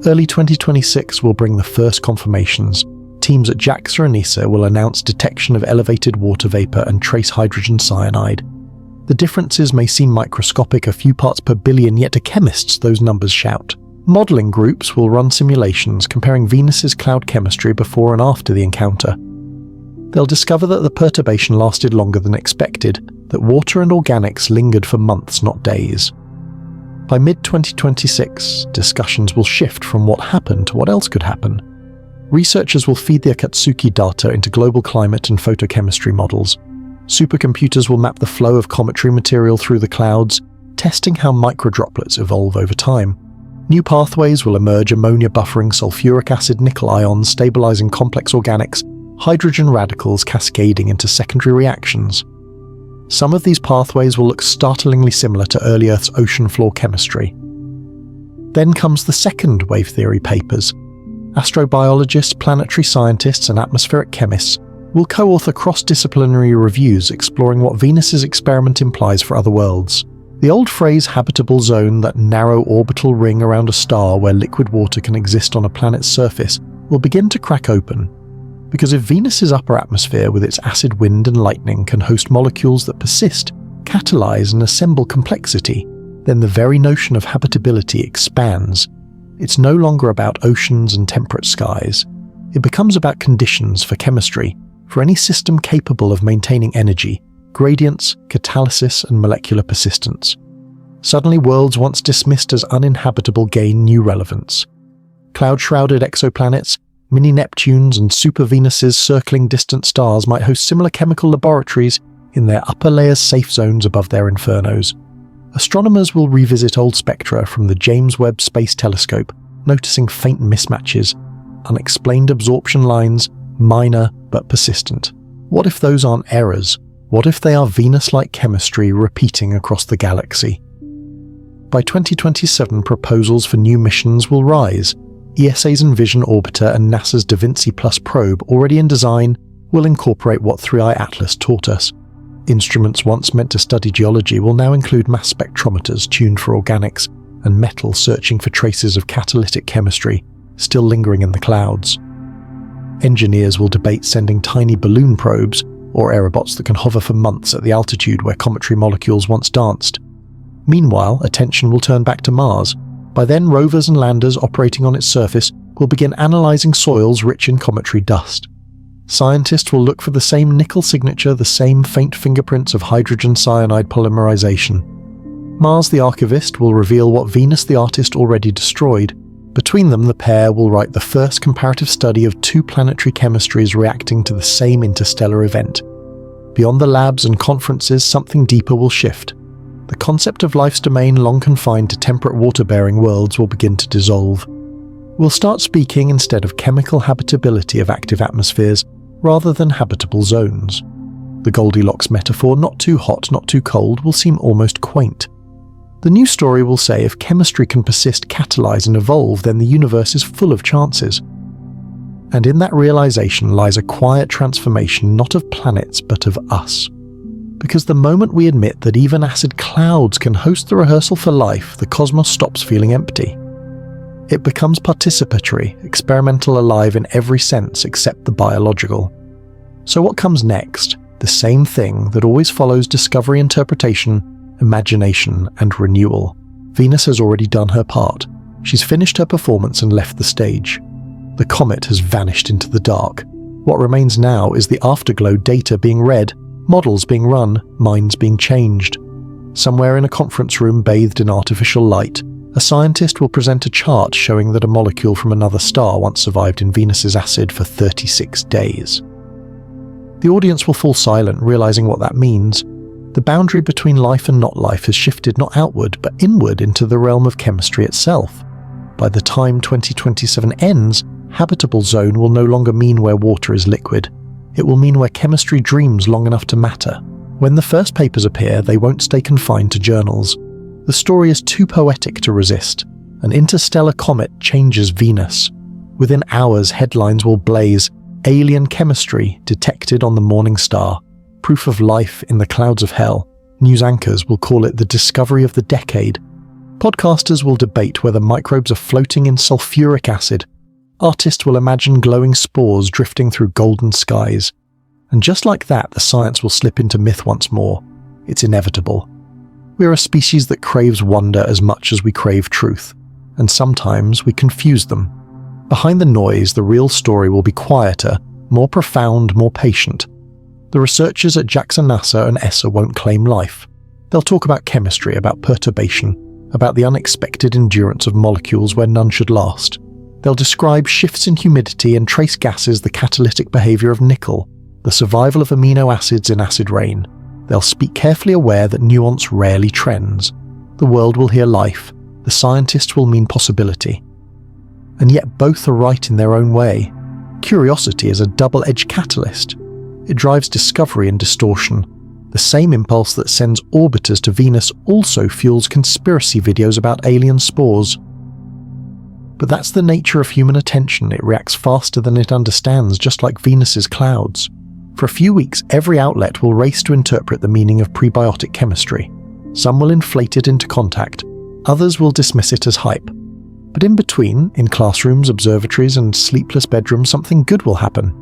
Early 2026 will bring the first confirmations. Teams at JAXA and ESA will announce detection of elevated water vapor and trace hydrogen cyanide. The differences may seem microscopic, a few parts per billion, yet to chemists those numbers shout. Modeling groups will run simulations comparing Venus's cloud chemistry before and after the encounter. They'll discover that the perturbation lasted longer than expected, that water and organics lingered for months, not days. By mid-2026, discussions will shift from what happened to what else could happen. Researchers will feed the Akatsuki data into global climate and photochemistry models. Supercomputers will map the flow of cometary material through the clouds, testing how microdroplets evolve over time. New pathways will emerge: ammonia buffering sulfuric acid nickel ions stabilizing complex organics, hydrogen radicals cascading into secondary reactions. Some of these pathways will look startlingly similar to early Earth's ocean floor chemistry. Then comes the second wave theory papers. Astrobiologists, planetary scientists, and atmospheric chemists will co-author cross-disciplinary reviews exploring what Venus's experiment implies for other worlds. The old phrase habitable zone, that narrow orbital ring around a star where liquid water can exist on a planet's surface, will begin to crack open. Because if Venus's upper atmosphere with its acid wind and lightning can host molecules that persist, catalyze and assemble complexity, then the very notion of habitability expands. It's no longer about oceans and temperate skies. It becomes about conditions for chemistry, for any system capable of maintaining energy, gradients, catalysis, and molecular persistence. Suddenly, worlds once dismissed as uninhabitable gain new relevance. Cloud-shrouded exoplanets, mini-Neptunes, and super-Venuses circling distant stars might host similar chemical laboratories in their upper layers safe zones above their infernos. Astronomers will revisit old spectra from the James Webb Space Telescope, noticing faint mismatches, unexplained absorption lines, minor but persistent. What if those aren't errors? What if they are Venus-like chemistry repeating across the galaxy? By 2027, proposals for new missions will rise. ESA's Envision orbiter and NASA's Da Vinci Plus probe, already in design, will incorporate what 3i Atlas taught us. Instruments once meant to study geology will now include mass spectrometers tuned for organics and metal searching for traces of catalytic chemistry, still lingering in the clouds. Engineers will debate sending tiny balloon probes, or aerobots that can hover for months at the altitude where cometary molecules once danced. Meanwhile, attention will turn back to Mars. By then, rovers and landers operating on its surface will begin analyzing soils rich in cometary dust. Scientists will look for the same nickel signature, the same faint fingerprints of hydrogen cyanide polymerization. Mars the archivist will reveal what Venus the artist already destroyed. Between them, the pair will write the first comparative study of two planetary chemistries reacting to the same interstellar event. Beyond the labs and conferences, something deeper will shift. The concept of life's domain, long confined to temperate water-bearing worlds, will begin to dissolve. We'll start speaking instead of chemical habitability of active atmospheres, rather than habitable zones. The Goldilocks metaphor, not too hot, not too cold, will seem almost quaint. The new story will say if chemistry can persist, catalyze, and evolve, then the universe is full of chances. And in that realization lies a quiet transformation not of planets but of us. Because the moment we admit that even acid clouds can host the rehearsal for life, the cosmos stops feeling empty. It becomes participatory, experimental, alive in every sense except the biological. So what comes next? The same thing that always follows discovery, interpretation, imagination, and renewal. Venus has already done her part. She's finished her performance and left the stage. The comet has vanished into the dark. What remains now is the afterglow, data being read, models being run, minds being changed. Somewhere in a conference room bathed in artificial light, a scientist will present a chart showing that a molecule from another star once survived in Venus's acid for 36 days. The audience will fall silent, realizing what that means. The boundary between life and not life has shifted not outward, but inward into the realm of chemistry itself. By the time 2027 ends, habitable zone will no longer mean where water is liquid. It will mean where chemistry dreams long enough to matter. When the first papers appear, they won't stay confined to journals. The story is too poetic to resist. An interstellar comet changes Venus. Within hours, headlines will blaze, "Alien chemistry detected on the morning star. Proof of life in the clouds of hell." News anchors will call it the discovery of the decade. Podcasters will debate whether microbes are floating in sulfuric acid. Artists will imagine glowing spores drifting through golden skies. And just like that, the science will slip into myth once more. It's inevitable. We're a species that craves wonder as much as we crave truth, and sometimes we confuse them. Behind the noise, the real story will be quieter, more profound, more patient. The researchers at JAXA, NASA and ESA won't claim life. They'll talk about chemistry, about perturbation, about the unexpected endurance of molecules where none should last. They'll describe shifts in humidity and trace gases, the catalytic behavior of nickel, the survival of amino acids in acid rain. They'll speak carefully aware that nuance rarely trends. The world will hear life, the scientists will mean possibility. And yet both are right in their own way. Curiosity is a double-edged catalyst. It drives discovery and distortion. The same impulse that sends orbiters to Venus also fuels conspiracy videos about alien spores. But that's the nature of human attention. It reacts faster than it understands, just like Venus's clouds. For a few weeks, every outlet will race to interpret the meaning of prebiotic chemistry. Some will inflate it into contact, others will dismiss it as hype. But in between, in classrooms, observatories, and sleepless bedrooms, something good will happen.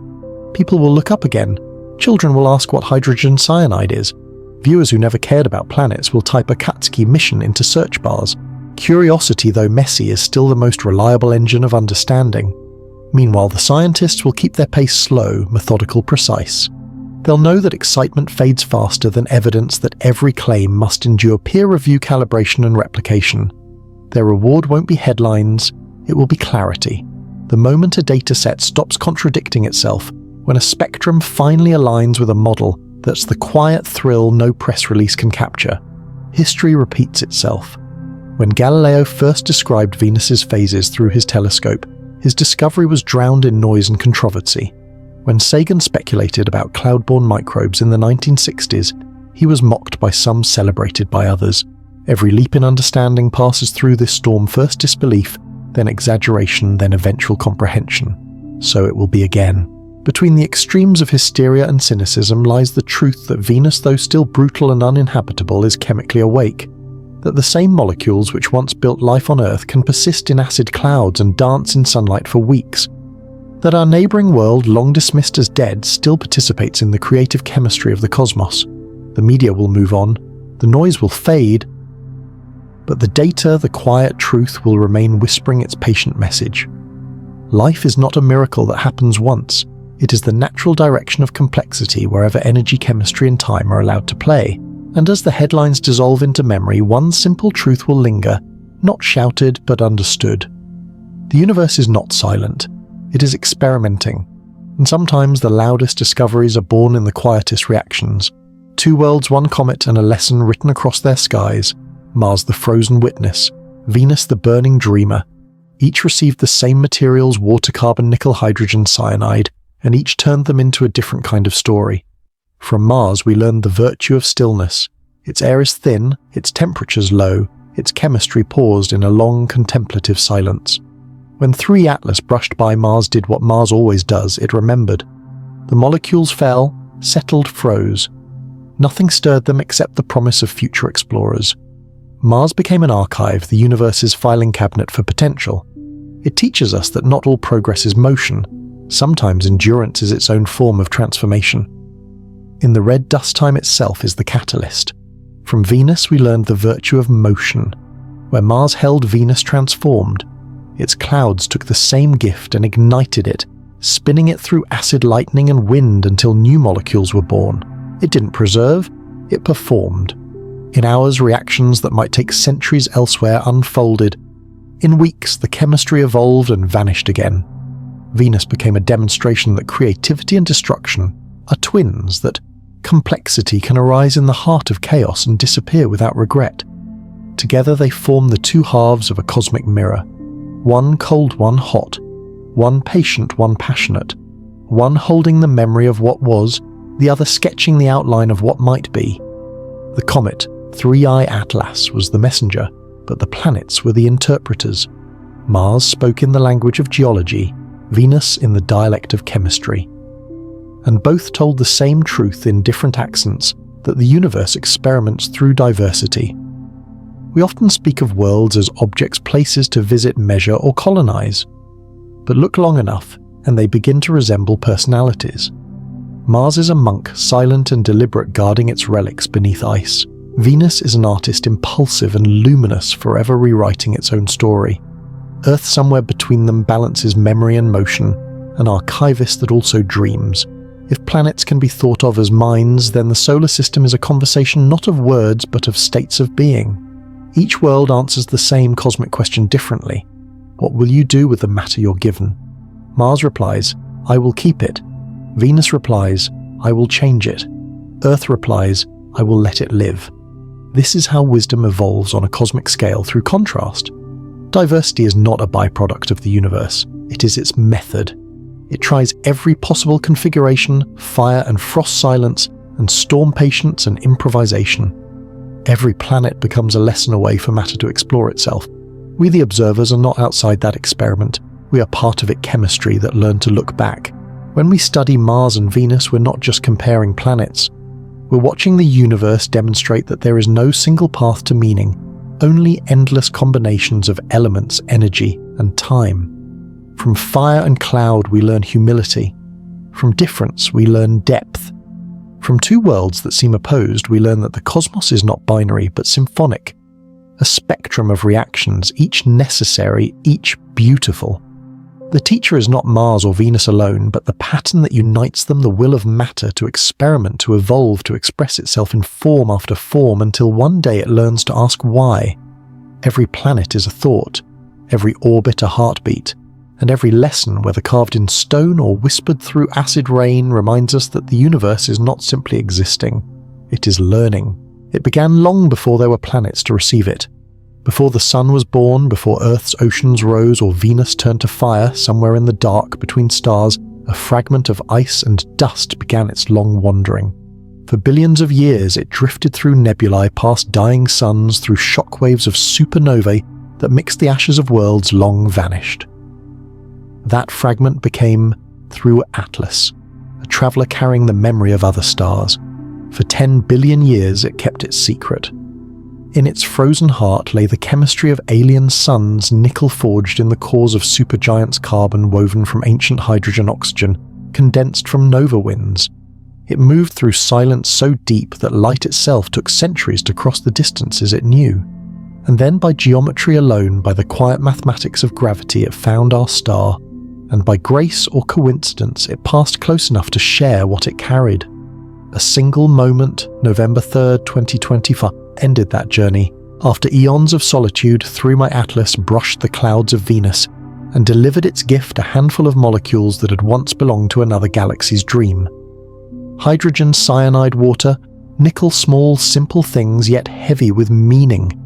People will look up again. Children will ask what hydrogen cyanide is. Viewers who never cared about planets will type a Katsuki mission into search bars. Curiosity, though messy, is still the most reliable engine of understanding. Meanwhile, the scientists will keep their pace slow, methodical, precise. They'll know that excitement fades faster than evidence, that every claim must endure peer review, calibration, and replication. Their reward won't be headlines, it will be clarity. The moment a dataset stops contradicting itself, when a spectrum finally aligns with a model, that's the quiet thrill no press release can capture. History repeats itself. When Galileo first described Venus's phases through his telescope, his discovery was drowned in noise and controversy. When Sagan speculated about cloud-borne microbes in the 1960s, he was mocked by some, celebrated by others. Every leap in understanding passes through this storm, first disbelief, then exaggeration, then eventual comprehension. So it will be again. Between the extremes of hysteria and cynicism lies the truth that Venus, though still brutal and uninhabitable, is chemically awake. That the same molecules which once built life on Earth can persist in acid clouds and dance in sunlight for weeks. That our neighbouring world, long dismissed as dead, still participates in the creative chemistry of the cosmos. The media will move on, the noise will fade, but the data, the quiet truth, will remain whispering its patient message. Life is not a miracle that happens once. It is the natural direction of complexity wherever energy, chemistry, and time are allowed to play. And as the headlines dissolve into memory, one simple truth will linger, not shouted but understood. The universe is not silent. It is experimenting. And sometimes the loudest discoveries are born in the quietest reactions. Two worlds, one comet, and a lesson written across their skies. Mars the frozen witness, Venus the burning dreamer. Each received the same materials, water, carbon, nickel, hydrogen, cyanide, and each turned them into a different kind of story. From Mars we learned the virtue of stillness. Its air is thin, its temperature's low, its chemistry paused in a long contemplative silence. When 3 Atlas brushed by, Mars did what Mars always does, it remembered. The molecules fell, settled, froze. Nothing stirred them except the promise of future explorers. Mars became an archive, the universe's filing cabinet for potential. It teaches us that not all progress is motion. Sometimes endurance is its own form of transformation. In the red dust time itself is the catalyst. From Venus we learned the virtue of motion. Where Mars held, Venus transformed. Its clouds took the same gift and ignited it, spinning it through acid, lightning, and wind until new molecules were born. It didn't preserve, it performed. In hours, reactions that might take centuries elsewhere unfolded. In weeks, the chemistry evolved and vanished again. Venus became a demonstration that creativity and destruction are twins, that complexity can arise in the heart of chaos and disappear without regret. Together they form the two halves of a cosmic mirror. One cold, one hot. One patient, one passionate. One holding the memory of what was, the other sketching the outline of what might be. The comet, 3I Atlas, was the messenger, but the planets were the interpreters. Mars spoke in the language of geology, Venus in the dialect of chemistry. And both told the same truth in different accents, that the universe experiments through diversity. We often speak of worlds as objects, places to visit, measure, or colonize. But look long enough, and they begin to resemble personalities. Mars is a monk, silent and deliberate, guarding its relics beneath ice. Venus is an artist, impulsive and luminous, forever rewriting its own story. Earth, somewhere between them, balances memory and motion, an archivist that also dreams. If planets can be thought of as minds, then the solar system is a conversation not of words but of states of being. Each world answers the same cosmic question differently. What will you do with the matter you're given? Mars replies, I will keep it. Venus replies, I will change it. Earth replies, I will let it live. This is how wisdom evolves on a cosmic scale through contrast. Diversity is not a byproduct of the universe. It is its method. It tries every possible configuration, fire and frost silence, and storm patience and improvisation. Every planet becomes a lesson away for matter to explore itself. We the observers are not outside that experiment. We are part of its chemistry that learned to look back. When we study Mars and Venus, we're not just comparing planets. We're watching the universe demonstrate that there is no single path to meaning, only endless combinations of elements, energy, and time. From fire and cloud we learn humility. From difference we learn depth. From two worlds that seem opposed we learn that the cosmos is not binary but symphonic. A spectrum of reactions, each necessary, each beautiful. The teacher is not Mars or Venus alone, but the pattern that unites them, the will of matter to experiment, to evolve, to express itself in form after form until one day it learns to ask why. Every planet is a thought, every orbit a heartbeat, and every lesson, whether carved in stone or whispered through acid rain, reminds us that the universe is not simply existing, it is learning. It began long before there were planets to receive it. Before the sun was born, before Earth's oceans rose or Venus turned to fire somewhere in the dark between stars, a fragment of ice and dust began its long wandering. For billions of years it drifted through nebulae past dying suns, through shockwaves of supernovae that mixed the ashes of worlds long vanished. That fragment became Through Atlas, a traveller carrying the memory of other stars. For 10 billion years it kept its secret. In its frozen heart lay the chemistry of alien suns, nickel forged in the cores of supergiants, carbon woven from ancient hydrogen-oxygen, condensed from nova winds. It moved through silence so deep that light itself took centuries to cross the distances it knew. And then by geometry alone, by the quiet mathematics of gravity, it found our star, and by grace or coincidence it passed close enough to share what it carried. A single moment, November 3rd, 2025, ended that journey, after eons of solitude through my atlas brushed the clouds of Venus and delivered its gift, a handful of molecules that had once belonged to another galaxy's dream. Hydrogen cyanide water, nickel small simple things yet heavy with meaning.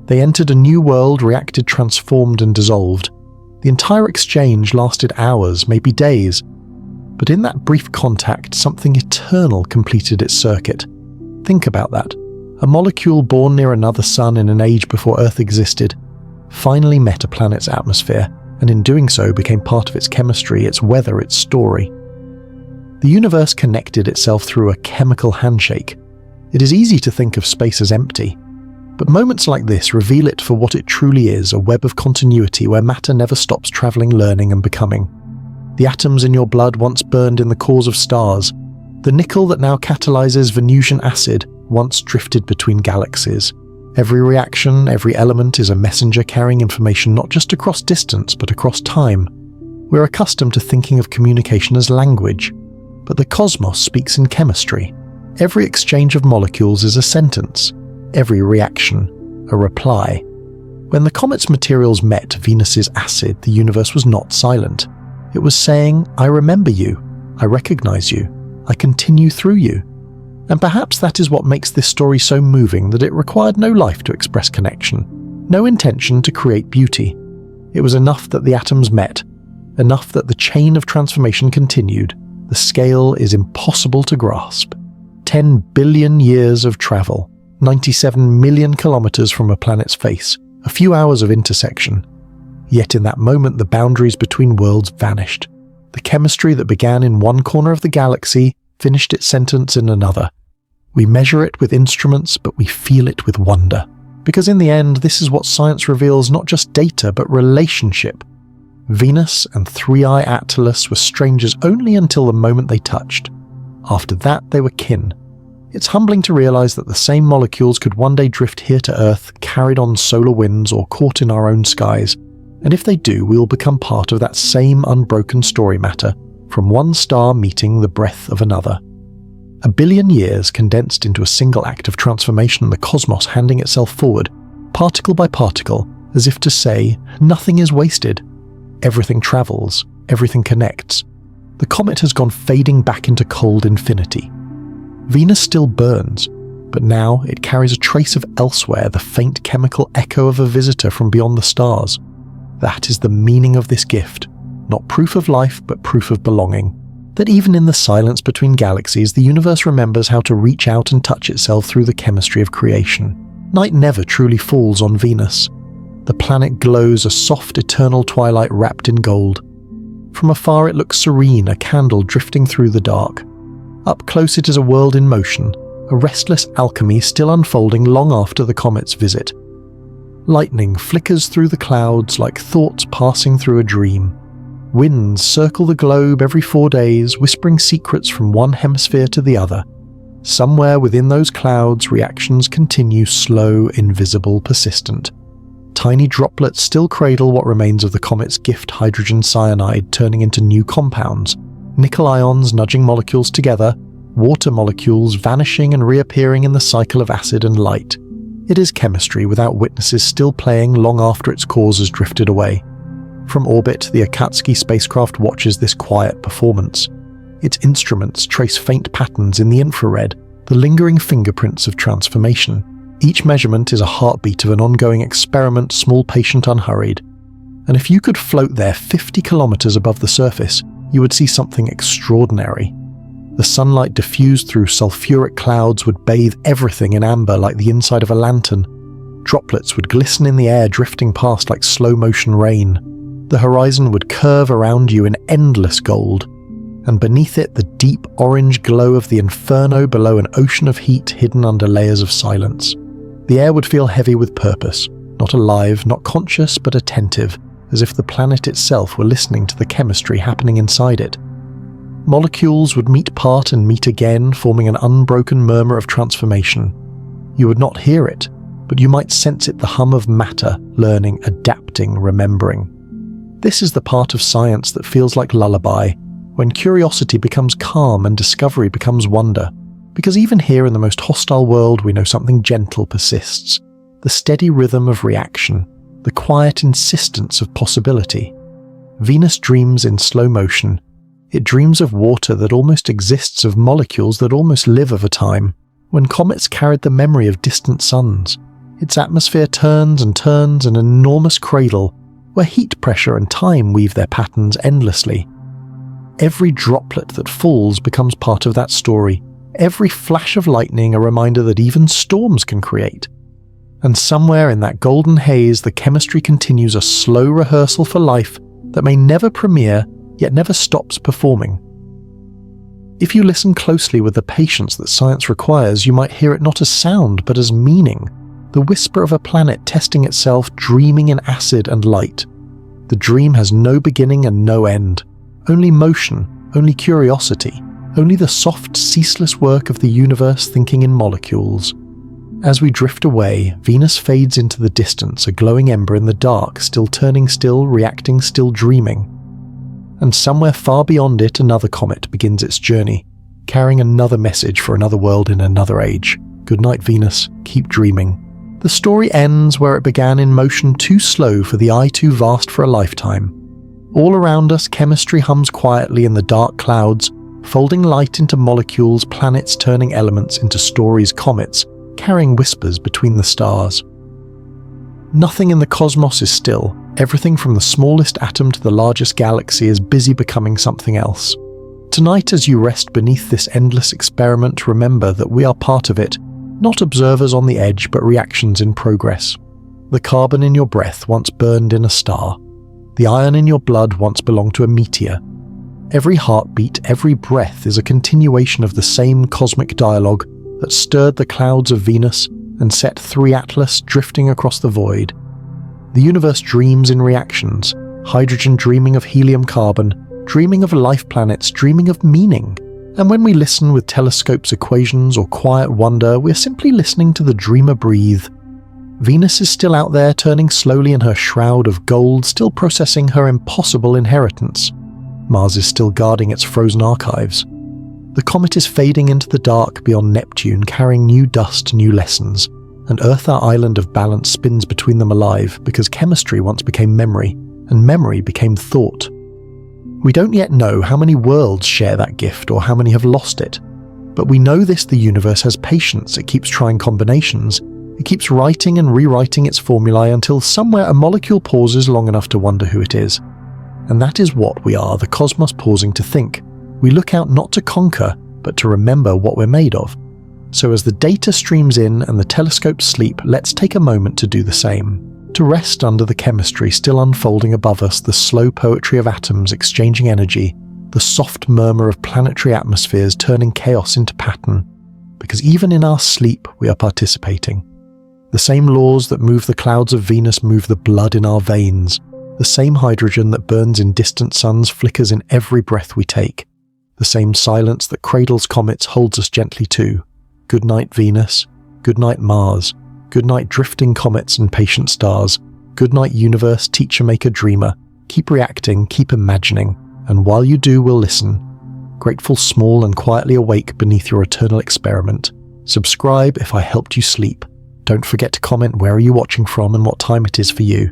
They entered a new world, reacted, transformed and dissolved. The entire exchange lasted hours, maybe days. But in that brief contact, something eternal completed its circuit. Think about that. A molecule born near another sun in an age before Earth existed, finally met a planet's atmosphere, and in doing so became part of its chemistry, its weather, its story. The universe connected itself through a chemical handshake. It is easy to think of space as empty, but moments like this reveal it for what it truly is, a web of continuity where matter never stops travelling, learning and becoming. The atoms in your blood once burned in the cores of stars. The nickel that now catalyzes Venusian acid once drifted between galaxies. Every reaction, every element is a messenger carrying information not just across distance but across time. We're accustomed to thinking of communication as language, but the cosmos speaks in chemistry. Every exchange of molecules is a sentence, every reaction a reply. When the comet's materials met Venus's acid, the universe was not silent. It was saying, I remember you, I recognize you, I continue through you. And perhaps that is what makes this story so moving, that it required no life to express connection, no intention to create beauty. It was enough that the atoms met, enough that the chain of transformation continued. The scale is impossible to grasp. 10 billion years of travel, 97 million kilometers from a planet's face, a few hours of intersection. Yet in that moment the boundaries between worlds vanished. The chemistry that began in one corner of the galaxy finished its sentence in another. We measure it with instruments, but we feel it with wonder. Because in the end, this is what science reveals, not just data, but relationship. Venus and Three-Eye Atlas were strangers only until the moment they touched. After that, they were kin. It's humbling to realize that the same molecules could one day drift here to Earth, carried on solar winds or caught in our own skies. And if they do, we will become part of that same unbroken story matter, from one star meeting the breath of another. 1 billion years condensed into a single act of transformation, the cosmos handing itself forward, particle by particle, as if to say, nothing is wasted. Everything travels, everything connects. The comet has gone fading back into cold infinity. Venus still burns, but now it carries a trace of elsewhere, the faint chemical echo of a visitor from beyond the stars. That is the meaning of this gift, not proof of life, but proof of belonging. That even in the silence between galaxies, the universe remembers how to reach out and touch itself through the chemistry of creation. Night never truly falls on Venus. The planet glows a soft, eternal twilight wrapped in gold. From afar it looks serene, a candle drifting through the dark. Up close it is a world in motion, a restless alchemy still unfolding long after the comet's visit. Lightning flickers through the clouds like thoughts passing through a dream. Winds circle the globe every 4 days, whispering secrets from one hemisphere to the other. Somewhere within those clouds, reactions continue, slow, invisible, persistent. Tiny droplets still cradle what remains of the comet's gift, hydrogen cyanide, turning into new compounds, nickel ions nudging molecules together, water molecules vanishing and reappearing in the cycle of acid and light. It is chemistry without witnesses still playing long after its cause has drifted away. From orbit, the Akatsuki spacecraft watches this quiet performance. Its instruments trace faint patterns in the infrared, the lingering fingerprints of transformation. Each measurement is a heartbeat of an ongoing experiment, small, patient, unhurried. And if you could float there 50 kilometers above the surface, you would see something extraordinary. The sunlight diffused through sulfuric clouds would bathe everything in amber like the inside of a lantern. Droplets would glisten in the air, drifting past like slow-motion rain. The horizon would curve around you in endless gold, and beneath it the deep orange glow of the inferno below, an ocean of heat hidden under layers of silence. The air would feel heavy with purpose, not alive, not conscious, but attentive, as if the planet itself were listening to the chemistry happening inside it. Molecules would meet part and meet again, forming an unbroken murmur of transformation. You would not hear it, but you might sense it, the hum of matter, learning, adapting, remembering. This is the part of science that feels like lullaby, when curiosity becomes calm and discovery becomes wonder. Because even here in the most hostile world, we know something gentle persists. The steady rhythm of reaction, the quiet insistence of possibility. Venus dreams in slow motion. It dreams of water that almost exists, of molecules that almost live of a time, when comets carried the memory of distant suns. Its atmosphere turns and turns, an enormous cradle, where heat, pressure and time weave their patterns endlessly. Every droplet that falls becomes part of that story. Every flash of lightning a reminder that even storms can create. And somewhere in that golden haze, the chemistry continues, a slow rehearsal for life that may never premiere, yet never stops performing. If you listen closely with the patience that science requires, you might hear it not as sound, but as meaning. The whisper of a planet testing itself, dreaming in acid and light. The dream has no beginning and no end. Only motion, only curiosity, only the soft, ceaseless work of the universe thinking in molecules. As we drift away, Venus fades into the distance, a glowing ember in the dark, still turning, still reacting, still dreaming. And somewhere far beyond it, another comet begins its journey, carrying another message for another world in another age. Good night, Venus. Keep dreaming. The story ends where it began, in motion too slow for the eye, too vast for a lifetime. All around us, chemistry hums quietly in the dark clouds, folding light into molecules, planets turning elements into stories, comets, carrying whispers between the stars. Nothing in the cosmos is still. Everything from the smallest atom to the largest galaxy is busy becoming something else. Tonight, as you rest beneath this endless experiment, remember that we are part of it, not observers on the edge, but reactions in progress. The carbon in your breath once burned in a star. The iron in your blood once belonged to a meteor. Every heartbeat, every breath is a continuation of the same cosmic dialogue that stirred the clouds of Venus and set 3 Atlas drifting across the void. The universe dreams in reactions, hydrogen dreaming of helium-carbon, dreaming of life planets, dreaming of meaning. And when we listen with telescopes, equations, or quiet wonder, we're simply listening to the dreamer breathe. Venus is still out there turning slowly in her shroud of gold, still processing her impossible inheritance. Mars is still guarding its frozen archives. The comet is fading into the dark beyond Neptune, carrying new dust, new lessons. And Earth, our island of balance, spins between them alive because chemistry once became memory, and memory became thought. We don't yet know how many worlds share that gift or how many have lost it. But we know this: the universe has patience, it keeps trying combinations, it keeps writing and rewriting its formulae until somewhere a molecule pauses long enough to wonder who it is. And that is what we are, the cosmos pausing to think. We look out not to conquer, but to remember what we're made of. So as the data streams in and the telescopes sleep, let's take a moment to do the same. To rest under the chemistry still unfolding above us, the slow poetry of atoms exchanging energy, the soft murmur of planetary atmospheres turning chaos into pattern. Because even in our sleep, we are participating. The same laws that move the clouds of Venus move the blood in our veins. The same hydrogen that burns in distant suns flickers in every breath we take. The same silence that cradles comets holds us gently too. Good night, Venus. Good night, Mars. Good night, drifting comets and patient stars. Good night, universe, teacher, maker, dreamer. Keep reacting, keep imagining. And while you do, we'll listen. Grateful, small, and quietly awake beneath your eternal experiment. Subscribe if I helped you sleep. Don't forget to comment where are you watching from and what time it is for you.